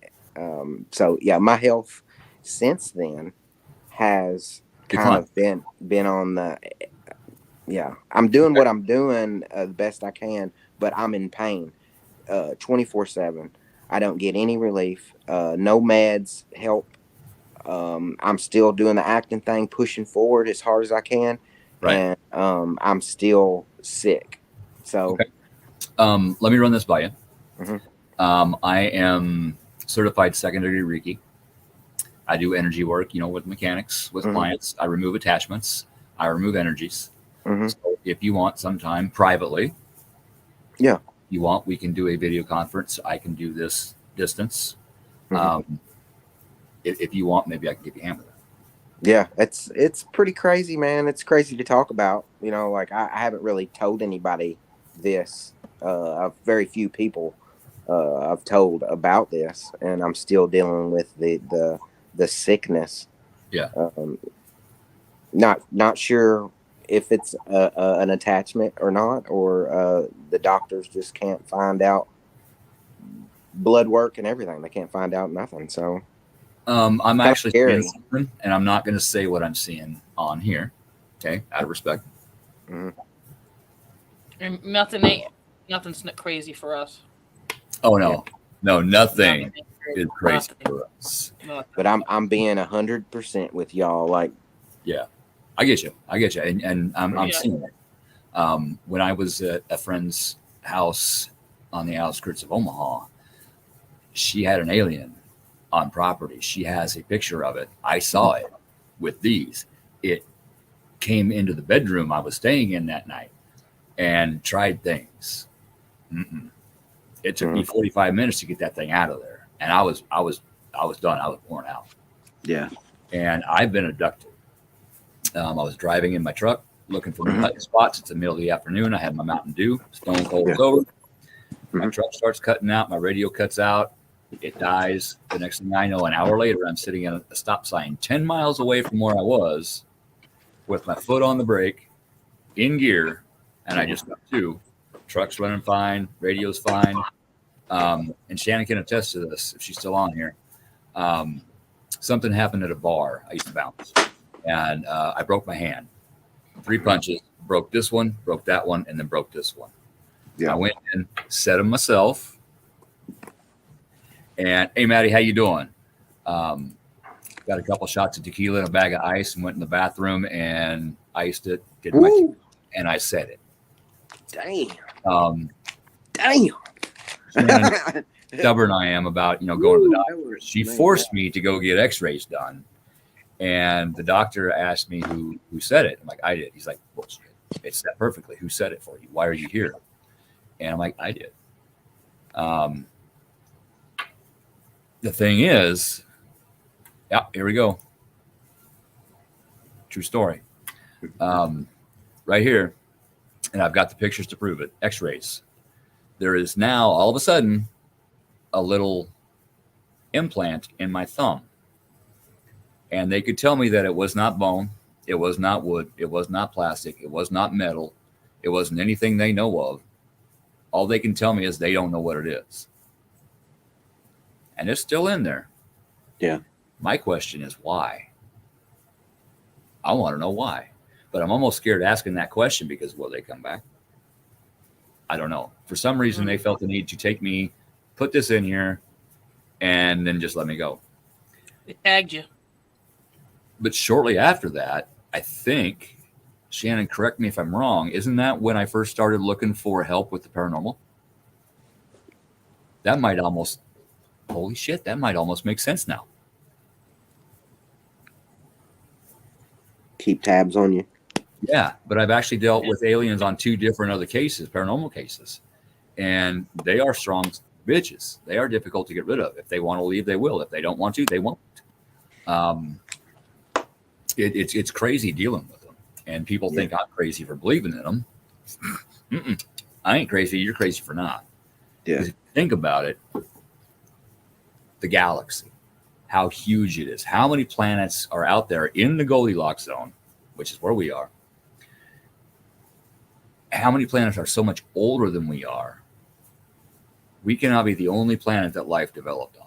So yeah, my health since then has kind of been on the, I'm doing what I'm doing the best I can, but I'm in pain. 24/7. I don't get any relief. No meds help. I'm still doing the acting thing, pushing forward as hard as I can,
Right.
and I'm still sick. So,
okay. Let me run this by you.
Mhm.
I am certified secondary Reiki. I do energy work, with mechanics, with clients. I remove attachments. I remove energies. So if you want sometime privately,
Yeah.
we can do a video conference. I can do this distance.
Mhm.
If you want, maybe I can give you a hand with it.
Yeah, it's pretty crazy, man. It's crazy to talk about. Like I haven't really told anybody this. Very few people I've told about this, and I'm still dealing with the sickness.
Yeah.
Not sure if it's an attachment or not, or the doctors just can't find out blood work and everything. They can't find out nothing. So
I'm
kind of
actually seeing
scary.
something, and I'm not going to say what I'm seeing on here. Okay, out of respect.
Mhm.
And nothing's crazy for us.
Oh no, no, nothing
Nothing
is crazy
Nothing.
for us.
Nothing.
But I'm being 100% with y'all. Like,
Yeah, I get you, and I'm
Yeah.
seeing it. When I was at a friend's house on the outskirts of Omaha, she had an alien on property. She has a picture of it. I saw it with these. It came into the bedroom I was staying in that night and tried things. Mm-mm. It took me 45 minutes to get that thing out of there, and I was done. I was worn out.
yeah.
And I've been abducted. I was driving in my truck looking for new
Mhm.
hiding spots. It's the middle of the afternoon. I had my Mountain Dew, stone cold
Yeah.
sober. My
Mhm.
truck starts cutting out. My radio cuts out. It dies. The next thing I know, an hour later, I'm sitting at a stop sign 10 miles away from where I was with my foot on the brake in gear. And I just got two. Truck's running fine. Radio's fine. And Shannon can attest to this if she's still on here. Something happened at a bar I used to bounce. And I broke my hand. 3 punches. Broke this one, broke that one, and then broke this one.
Yeah.
I went in, set them myself. And hey, Maddie, how you doing? Got a couple shots of tequila and a bag of ice, and went in the bathroom and iced it. Did my
Woo.
and I said it.
Damn.
Damn. Shannon, stubborn I am about going to the doctor. She forced me to go get X-rays done, and the doctor asked me who said it. I'm like, I did. He's like, bullshit. It's said perfectly. Who said it for you? Why are you here? And I'm like, I did. The thing is, yeah, here we go. True story. Right here, and I've got the pictures to prove it. X-rays. There is now all of a sudden a little implant in my thumb, and they could tell me that it was not bone, it was not wood, it was not plastic, it was not metal, it wasn't anything they know of. All they can tell me is they don't know what it is, and it's still in there.
Yeah.
My question is why. I want to know why, but I'm almost scared asking that question because will they come back? I don't know. For some reason, they felt the need to take me, put this in here, and then just let me go.
They tagged you.
But shortly after that, I think, Shannon, correct me if I'm wrong, isn't that when I first started looking for help with the paranormal? That might almost, holy shit, that might almost make sense now.
Keep tabs on you.
Yeah, but I've actually dealt with aliens on 2 different other cases, paranormal cases, and they are strong bitches. They are difficult to get rid of. If they want to leave, they will. If they don't want to, they won't. It's crazy dealing with them, and people think I'm crazy for believing in them. I ain't crazy. You're crazy for not.
Yeah.
If you think about it, the galaxy, how huge it is, how many planets are out there in the Goldilocks zone, which is where we are. How many planets are so much older than we are? We cannot be the only planet that life developed on.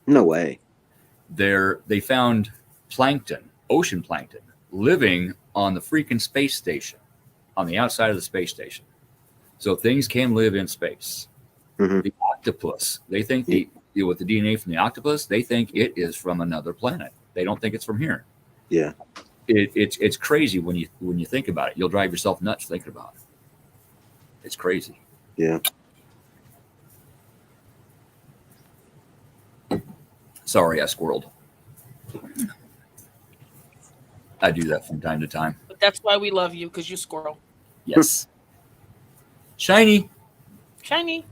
No way.
They found plankton, ocean plankton, living on the freaking space station, on the outside of the space station. So things can live in space. The octopus. They think with the DNA from the octopus, they think it is from another planet. They don't think it's from here.
Yeah.
It's crazy when you think about it. You'll drive yourself nuts thinking about it. It's crazy.
Yeah.
Sorry, I squirreled. I do that from time to time.
But that's why we love you, because you squirrel.
Yes. Shiny.
Shiny.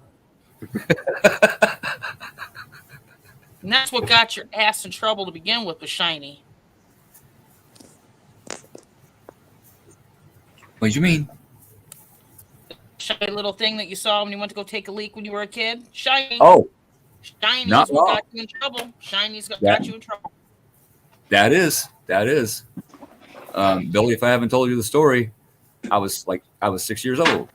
And that's what got your ass in trouble to begin with shiny.
What do you mean?
Shiny little thing that you saw when you went to go take a leak when you were a kid. Shiny.
Oh.
Shiny
Not
is what
wrong.
got you in trouble. Shiny's got you in trouble.
That is. Billy, if I haven't told you the story, I was 6 years old.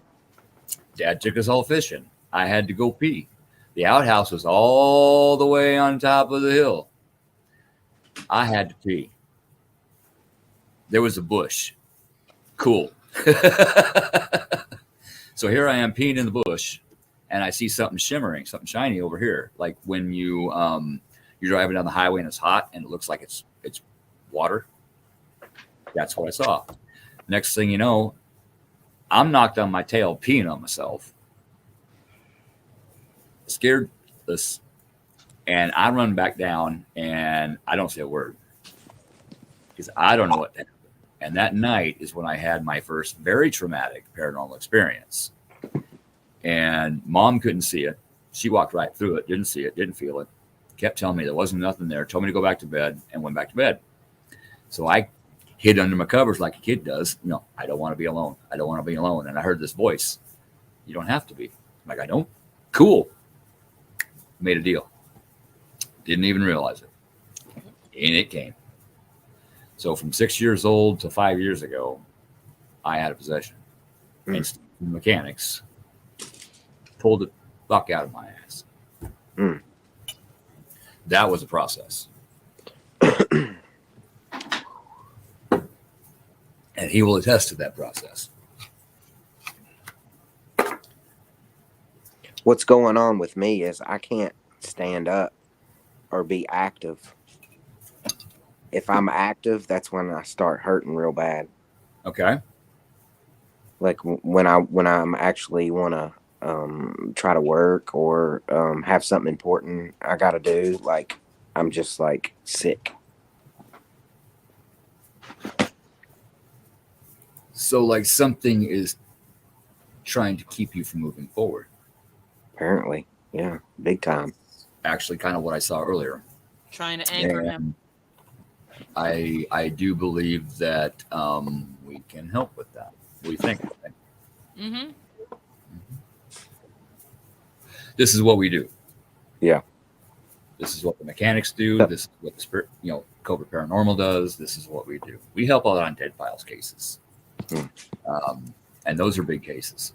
Dad took us all fishing. I had to go pee. The outhouse was all the way on top of the hill. I had to pee. There was a bush. Cool. So here I am peeing in the bush, and I see something shimmering, something shiny over here. Like when you're driving down the highway and it's hot and it looks like it's water. That's what I saw. Next thing you know, I'm knocked on my tail peeing on myself. Scared this, and I run back down and I don't say a word because I don't know what happened. And that night is when I had my first very traumatic paranormal experience. And Mom couldn't see it. She walked right through it, didn't see it, didn't feel it, kept telling me there wasn't nothing there, told me to go back to bed, and went back to bed. So I hid under my covers like a kid does. No, I don't want to be alone. I don't want to be alone. And I heard this voice. You don't have to be. I'm like, I don't? Cool. Made a deal. Didn't even realize it. And it came. So from 6 years old to 5 years ago, I had a possession. And the mechanics pulled the fuck out of my ass. That was a process. And he will attest to that process.
What's going on with me is I can't stand up or be active. If I'm active, that's when I start hurting real bad.
Okay.
Like when I'm actually want to try to work or have something important I got to do, like I'm just like sick.
So like something is trying to keep you from moving forward.
Apparently. Yeah, big time.
Actually, kind of what I saw earlier.
Trying to anchor him.
I do believe that we can help with that. What do you think?
Mm-hmm.
This is what we do.
Yeah.
This is what the mechanics do. This is what the spirit, Cobra Paranormal does. This is what we do. We help out on Dead Files cases. And those are big cases.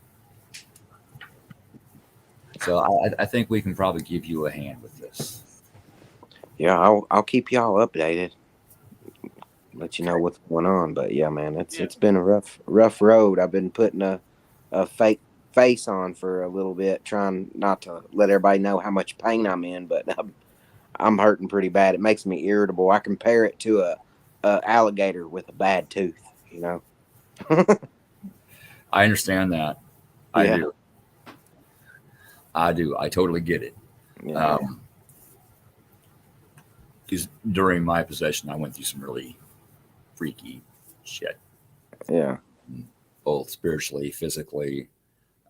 So I think we can probably give you a hand with this.
Yeah, I'll keep y'all updated. Let you know what's going on. But yeah, man, it's been a rough road. I've been putting a fake face on for a little bit, trying not to let everybody know how much pain I'm in, but I'm hurting pretty bad. It makes me irritable. I compare it to a alligator with a bad tooth,
I understand that.
Yeah.
I do. I totally get it.
Yeah.
Because during my possession, I went through some really freaky shit.
Yeah.
Both spiritually, physically.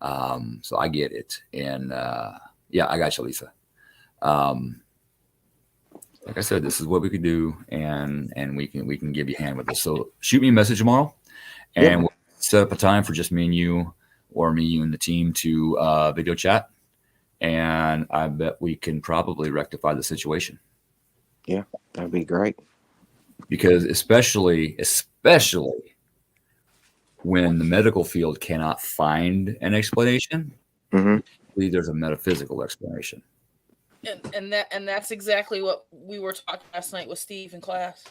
So I get it. And I got you, Lisa. Like I said, this is what we could do, and we can give you a hand with this. So shoot me a message tomorrow, and we'll set up a time for just me and you, or me, you, and the team to video chat. And I bet we can probably rectify the situation.
Yeah, that'd be great. Because
especially when the medical field cannot find an explanation, there's a metaphysical explanation.
And that's exactly what we were talking last night with Steve in class.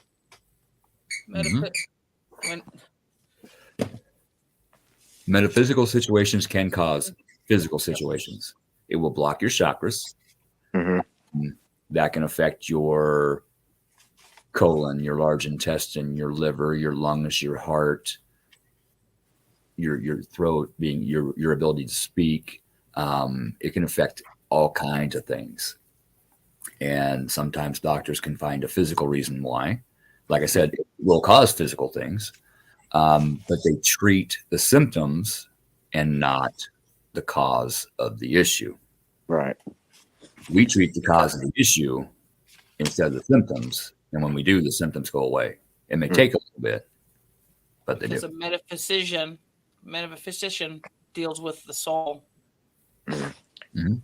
Metaphysical situations can cause physical situations. It will block your chakras.
Mm-hmm.
That can affect your colon, your large intestine, your liver, your lungs, your heart, your throat, being your ability to speak. It can affect all kinds of things. And sometimes doctors can find a physical reason why. Like I said, it will cause physical things, but they treat the symptoms and not the cause of the issue.
Right.
We treat the cause of the issue instead of the symptoms. And when we do, the symptoms go away. It may take a little bit, but they do.
Because a metaphysician deals with the soul.
Mm-hmm.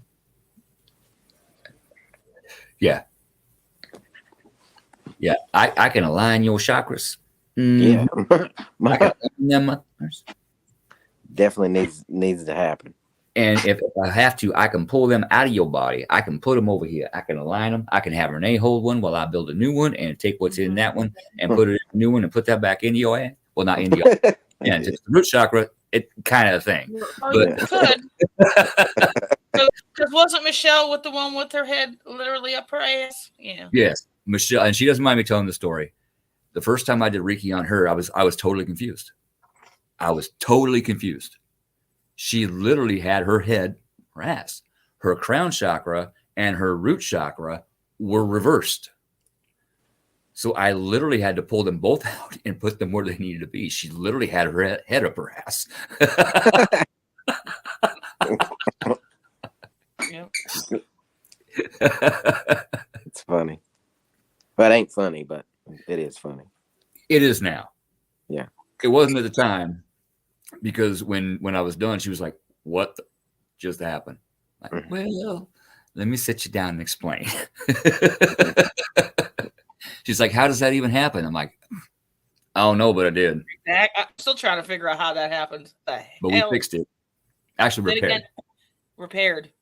Yeah. Yeah. I can align your chakras.
Yeah.
I can align them.
Definitely needs to happen.
And if I have to, I can pull them out of your body. I can put them over here. I can align them. I can have Renee hold one while I build a new one and take what's in that one and put it in a new one and put that back into your head. Well, not into your head. Yeah, it's the root chakra, it kind of thing.
Oh,
But
you could. Because wasn't Michelle with the one with her head literally up her ass? Yeah.
Yes, Michelle, and she doesn't mind me telling the story. The first time I did Reiki on her, I was totally confused. I was totally confused. She literally had her head, her ass, her crown chakra and her root chakra were reversed. So I literally had to pull them both out and put them where they needed to be. She literally had her head up her ass.
Yep.
It's funny. But it ain't funny, but it is funny.
It is now.
Yeah.
It wasn't at the time, because when I was done, she was like, "What just happened?" Like, well, let me sit you down and explain. She's like, "How does that even happen?" I'm like, "I don't know, but I did."
I'm still trying to figure out how that happened. But
we fixed it. Actually, repaired.
Repaired.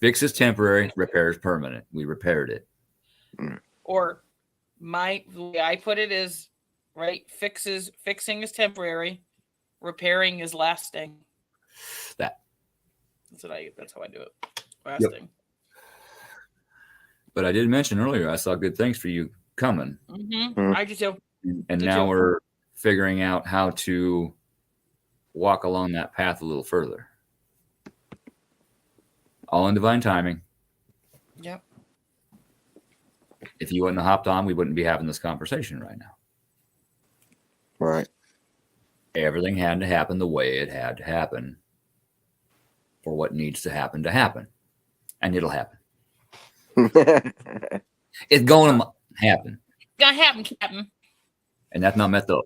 Fix is temporary. Repair is permanent. We repaired it.
Or the way I put it is, right, fixing is temporary. Repairing is lasting. That's how I do it. Lasting. Yep.
But I did mention earlier, I saw good things for you coming.
Mm-hmm. I just do.
And now we're figuring out how to walk along that path a little further. All in divine timing.
Yep.
If you wouldn't have hopped on, we wouldn't be having this conversation right now.
Right.
Everything had to happen the way it had to happen for what needs to happen. And it'll happen. It's going to happen.
It's going to happen, Captain.
And that's not messed up.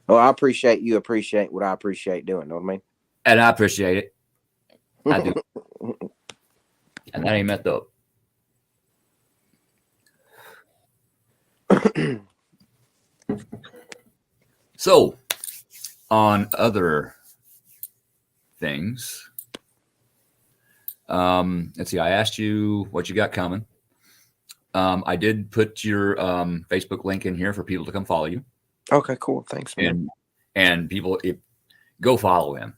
Well, I appreciate you appreciate what I appreciate doing, know what I mean?
And I appreciate it. I do. And that ain't messed up. So, on other things, let's see, I asked you what you got coming. I did put your Facebook link in here for people to come follow you.
Okay, cool. Thanks, man.
And people, go follow him.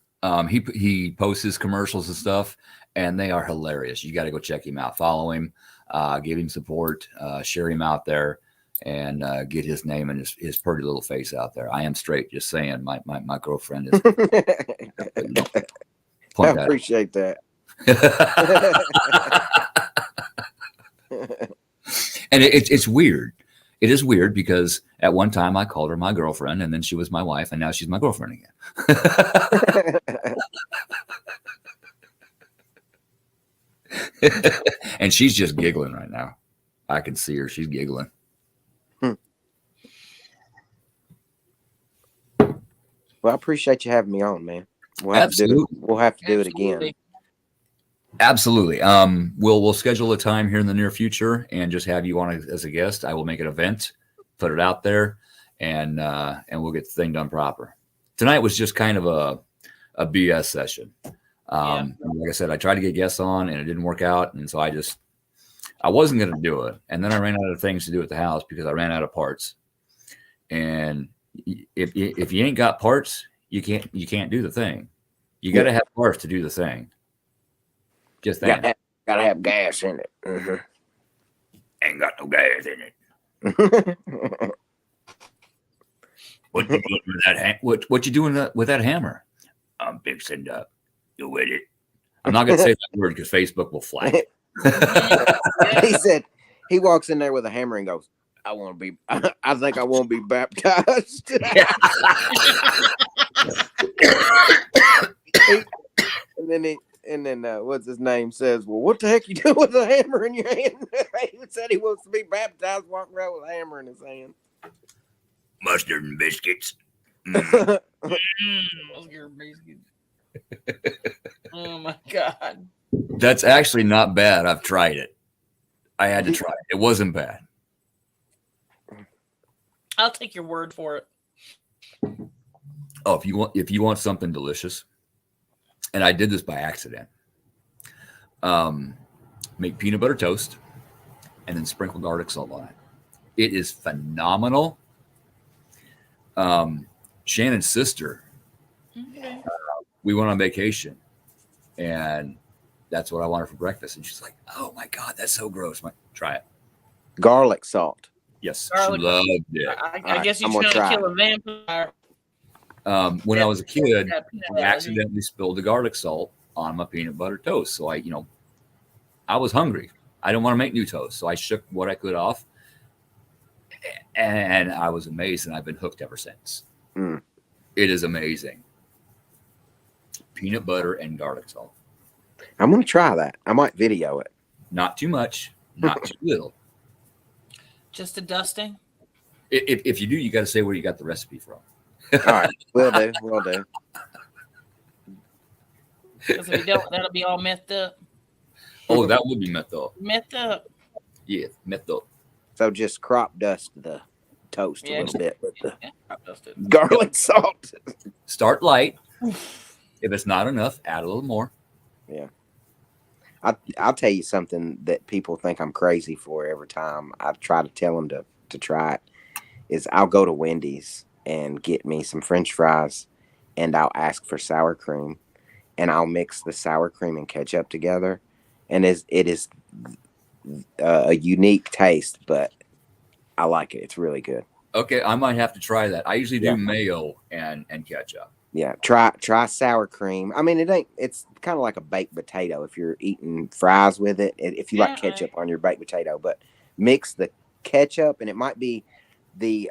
He posts his commercials and stuff, and they are hilarious. You got to go check him out. Follow him, give him support, share him out there, and get his name and his pretty little face out there. I am straight, just saying. My girlfriend is.
I appreciate that.
And it's weird. It is weird because at one time I called her my girlfriend, and then she was my wife, and now she's my girlfriend again. And she's just giggling right now. I can see her. She's giggling.
Well, I appreciate you having me on, man. We'll have to do it again.
Absolutely. We'll schedule a time here in the near future and just have you on as a guest. I will make an event, put it out there, and we'll get the thing done proper. Tonight was just kind of a BS session. Like I said, I tried to get guests on and it didn't work out, and so I wasn't going to do it. And then I ran out of things to do at the house because I ran out of parts. And if you ain't got parts, you can't do the thing. You got to have barf to do the thing. Just that.
Gotta have gas in it. Mm-hmm.
Ain't got no gas in it. What you doing with that? What you doing with that hammer? I'm fixing to do with it. I'm not gonna say that word because Facebook will flag.
He said he walks in there with a hammer and goes, "I want to be. I think I want to be baptized." And then what's his name says, "Well, what the heck you doing with a hammer in your hand?" He said he wants to be baptized, walking around with a hammer in his hand.
Mustard and biscuits.
Mustard biscuits. Oh my God.
That's actually not bad. I've tried it. I had to try it. It wasn't bad.
I'll take your word for it.
Oh, if you want something delicious, and I did this by accident. Make peanut butter toast and then sprinkle garlic salt on it. It is phenomenal. Shannon's sister, we went on vacation, and that's what I wanted for breakfast. And she's like, "Oh my God, that's so gross." I'm like, try it.
Garlic salt.
Yes, she loved it.
I guess you're trying to kill a vampire.
When I was a kid, I accidentally spilled the garlic salt on my peanut butter toast. So I was hungry. I didn't want to make new toast. So I shook what I could off, and I was amazed, and I've been hooked ever since.
Mm.
It is amazing. Peanut butter and garlic salt.
I'm going to try that. I might video it.
Not too much, not too little.
Just a dusting?
If you do, you got to say where you got the recipe from.
All right. Will do.
Because if you don't, that'll be all methed up.
Oh, that would be methed up.
Methed up.
Yeah, methed up.
So just crop dust the toast a little bit with the
dusted.
garlic salt.
Start light. If it's not enough, add a little more.
Yeah. I'll tell you something that people think I'm crazy for every time I try to tell them to try it is I'll go to Wendy's and get me some French fries, and I'll ask for sour cream, and I'll mix the sour cream and ketchup together, and it is a unique taste, but I like it. It's really good.
Okay, I might have to try that. I usually do mayo and ketchup.
Yeah, try sour cream. I mean, it's kind of like a baked potato if you're eating fries with it. If you like ketchup on your baked potato, but mix the ketchup, and it might be the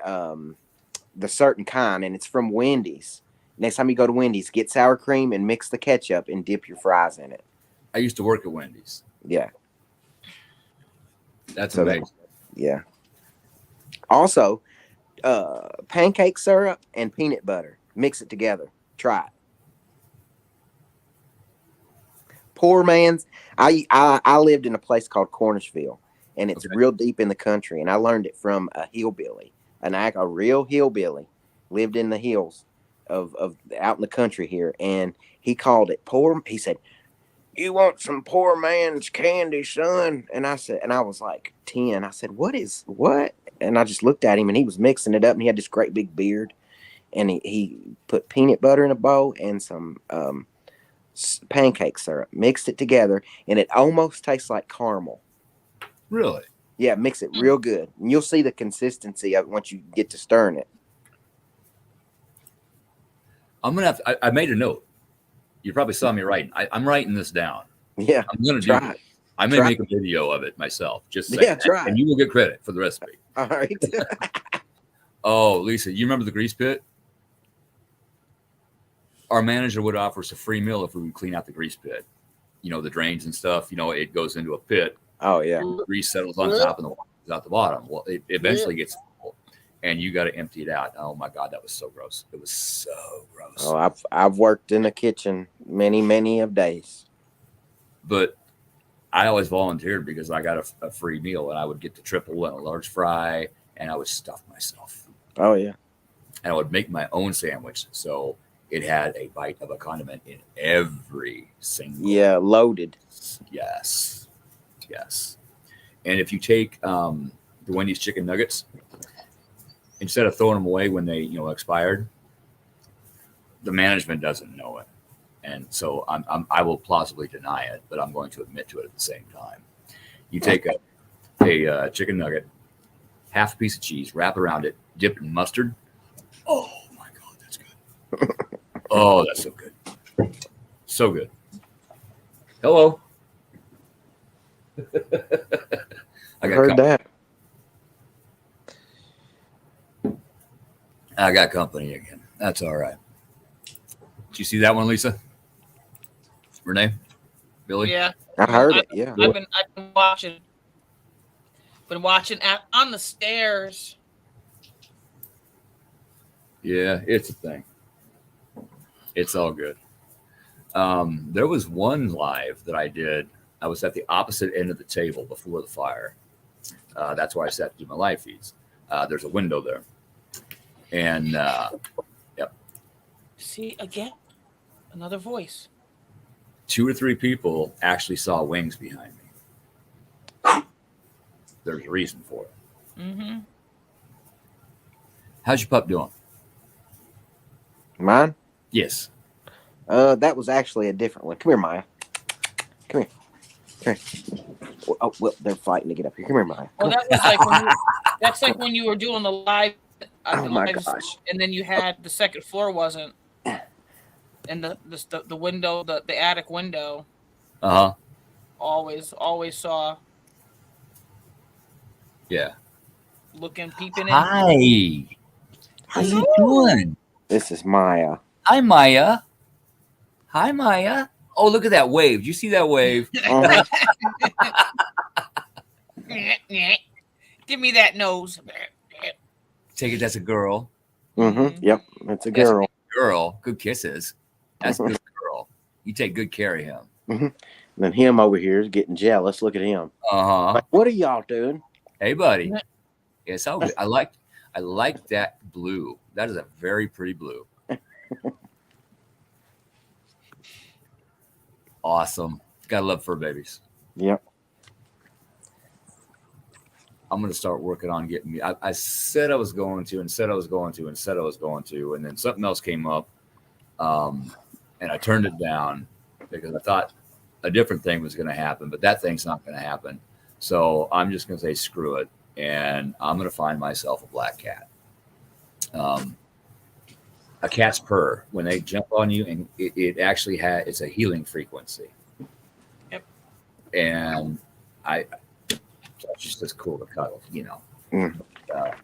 certain kind, and it's from Wendy's. Next time you go to Wendy's, get sour cream and mix the ketchup and dip your fries in it.
I used to work at Wendy's.
Yeah.
That's amazing.
Yeah. Also, pancake syrup and peanut butter. Mix it together. Try it. Poor man's. I lived in a place called Cornishville, and it's real deep in the country. And I learned it from a hillbilly, a real hillbilly, lived in the hills of out in the country here, and he called it poor. He said, "You want some poor man's candy, son?" And I said, and I was like 10. I said, what? And I just looked at him, and he was mixing it up, and he had this great big beard. And he put peanut butter in a bowl and some pancake syrup, mixed it together, and it almost tastes like caramel.
Really?
Yeah, mix it real good. And you'll see the consistency of it once you get to stirring it.
I'm going to have to, I made a note. You probably saw me writing. I'm writing this down.
Yeah.
I'm going to do it. I may make a video of it myself. Just say
try
and you will get credit for the recipe.
All right.
Oh, Lisa, you remember the grease pit? Our manager would offer us a free meal if we would clean out the grease pit. The drains and stuff. It goes into a pit.
Oh, yeah.
The grease settles on top and the water goes out the bottom. Well, it eventually gets full, and you got to empty it out. Oh, my God, that was so gross. It was so gross.
Oh, I've worked in the kitchen many of days.
But I always volunteered because I got a free meal, and I would get the triple and a large fry, and I would stuff myself.
Oh, yeah.
And I would make my own sandwich. So it had a bite of a condiment in every single.
Yeah, loaded.
Yes. And if you take the Wendy's chicken nuggets, instead of throwing them away when they expired, the management doesn't know it. And so I will plausibly deny it, but I'm going to admit to it at the same time. You take a chicken nugget, half a piece of cheese, wrap around it, dip it in mustard. Oh my God, that's good. Oh, that's so good. So good. Hello.
I heard that.
I got company again. That's all right. Did you see that one, Lisa? Renee? Billy?
Yeah.
I heard it. Yeah.
I've been watching. Been watching on the stairs.
Yeah, it's a thing. It's all good. There was one live that I did. I was at the opposite end of the table before the fire. That's where I sat to do my live feeds. There's a window there. And, yep.
See, again, another voice.
2 or 3 people actually saw wings behind me. There's a reason for it.
Mm-hmm.
How's your pup doing?
Mine?
Yes.
That was actually a different one. Come here, Maya. Come here. Come here. Oh, well, they're fighting to get up here. Come here, Maya.
Well, that was like that's like when you were doing the live.
Oh my gosh!
And then you had the second floor wasn't, and the window, the attic window. Always saw.
Yeah.
Peeping in.
Hi. How you doing?
This is Maya.
Hi, Maya. Hi, Maya. Oh, look at that wave. Did you see that wave?
Give me that nose.
Take it. That's a girl.
Mm-hmm. Yep. It's a girl.
Girl. Good kisses. That's a good girl. You take good care of him.
Mm-hmm. And then him over here is getting jealous. Look at him. Like, what are y'all doing?
Hey, buddy. It's all good. I like that blue. That is a very pretty blue. Awesome. Gotta love fur babies.
Yep.
I'm going to start working on getting me. I said I was going to, and said I was going to, and said I was going to, and then something else came up, and I turned it down because I thought a different thing was going to happen, but that thing's not going to happen. So I'm just going to say screw it, and I'm going to find myself a black cat. A cat's purr, when they jump on you, and it actually it's a healing frequency.
Yep.
And it's just as cool to cuddle, you know.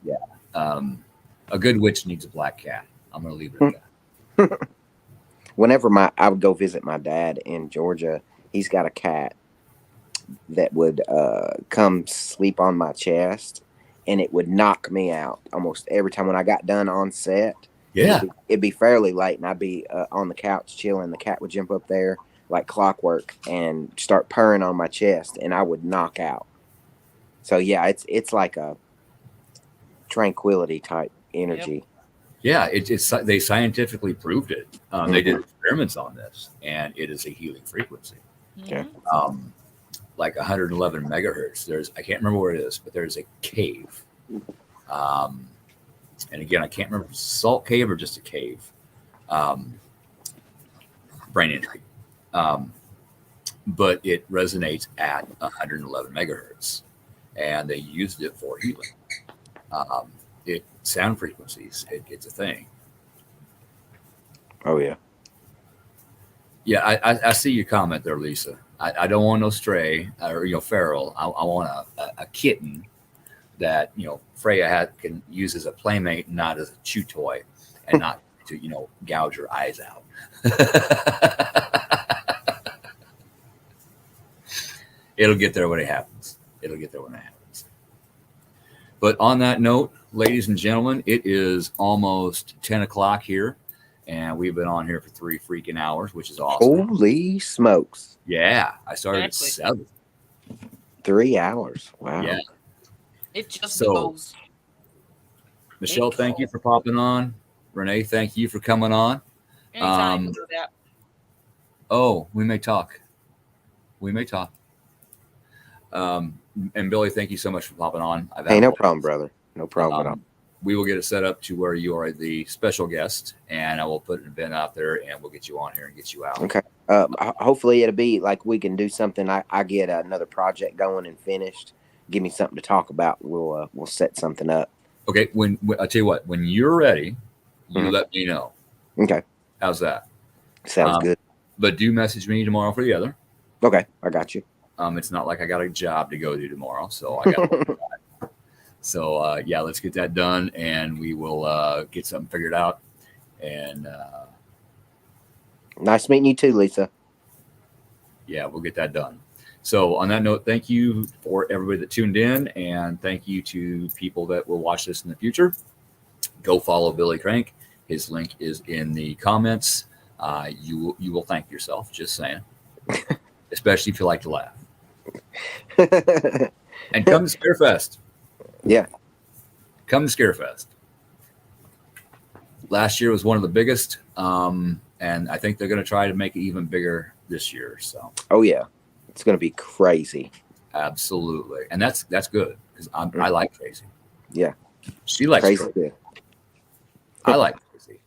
Yeah. A good witch needs a black cat. I'm going to leave it at that.
Whenever I would go visit my dad in Georgia, he's got a cat that would come sleep on my chest, and it would knock me out almost every time when I got done on set.
Yeah.
It'd be fairly late, and I'd be on the couch chilling. The cat would jump up there like clockwork and start purring on my chest, and I would knock out. So yeah, it's like a tranquility type energy.
Yep. Yeah, they scientifically proved it. They did experiments on this, and it is a healing frequency.
Okay.
Like 111 megahertz. I can't remember where it is, but there's a cave. And again, I can't remember if it's a salt cave or just a cave. Brain injury. But it resonates at 111 megahertz. And they used it for healing. Sound frequencies, it's a thing.
Oh, yeah.
Yeah, I see your comment there, Lisa. I don't want no stray or feral. I want a kitten that Freya can use as a playmate, not as a chew toy, and not to gouge her eyes out. It'll get there when it happens. But on that note, ladies and gentlemen, it is almost 10 o'clock here, and we've been on here for 3 freaking hours, which is awesome.
Holy smokes.
Yeah, I started at 7.
3 hours. Wow.
Yeah.
It just goes.
Michelle, thank you for popping on. Renee, thank you for coming on.
Anytime you do that.
Oh, we may talk. And Billy, thank you so much for popping on.
Hey, no problem, brother. No problem at all.
we will get it set up to where you are the special guest, and I will put an event out there, and we'll get you on here and get you out.
Okay. Hopefully it'll be like we can do something. I get another project going and finished. Give me something to talk about. We'll set something up.
Okay. When I tell you what, when you're ready, you let me know.
Okay.
How's that?
Sounds good.
But do message me tomorrow for the other.
Okay, I got you.
It's not like I got a job to go do tomorrow, so I got. So yeah, let's get that done, and we will get something figured out. And
nice meeting you too, Lisa.
Yeah, we'll get that done. So on that note, thank you for everybody that tuned in, and thank you to people that will watch this in the future. Go follow Billy Crank. His link is in the comments. You will thank yourself. Just saying. Especially if you like to laugh. And come to Scarefest.
Yeah.
Come to Scarefest. Last year was one of the biggest, and I think they're going to try to make it even bigger this year. So.
Oh yeah, it's going to be crazy.
Absolutely, and that's good because I like crazy.
Yeah.
She likes
crazy.
I like crazy,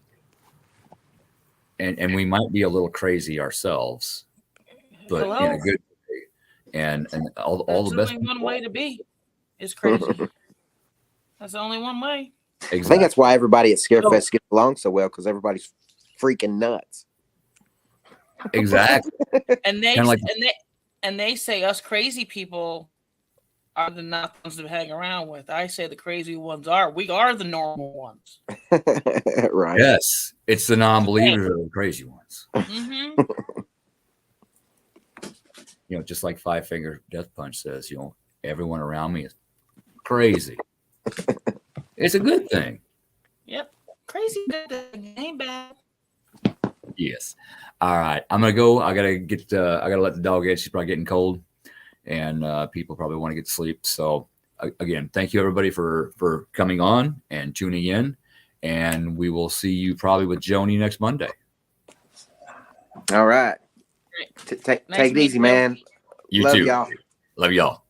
and we might be a little crazy ourselves. But in a good way, and all the best.
Only one way to be is crazy. That's the only one way.
Exactly.
I think that's why everybody at Scarefest gets along so well, because everybody's freaking nuts.
Exactly.
And they say us crazy people are the not ones to hang around with. I say the crazy ones we are the normal ones.
Right.
Yes, it's the non-believers that are the crazy ones.
Mm-hmm.
Just like Five Finger Death Punch says, everyone around me is crazy. It's a good thing.
Yep. Crazy good thing. Ain't bad.
Yes. All right. I'm going to go. I got to let the dog in. She's probably getting cold, and people probably want to get to sleep. So again, thank you everybody for coming on and tuning in, and we will see you probably with Joni next Monday.
All right. Take it easy, man.
You
Love
too.
y'all.
Love y'all.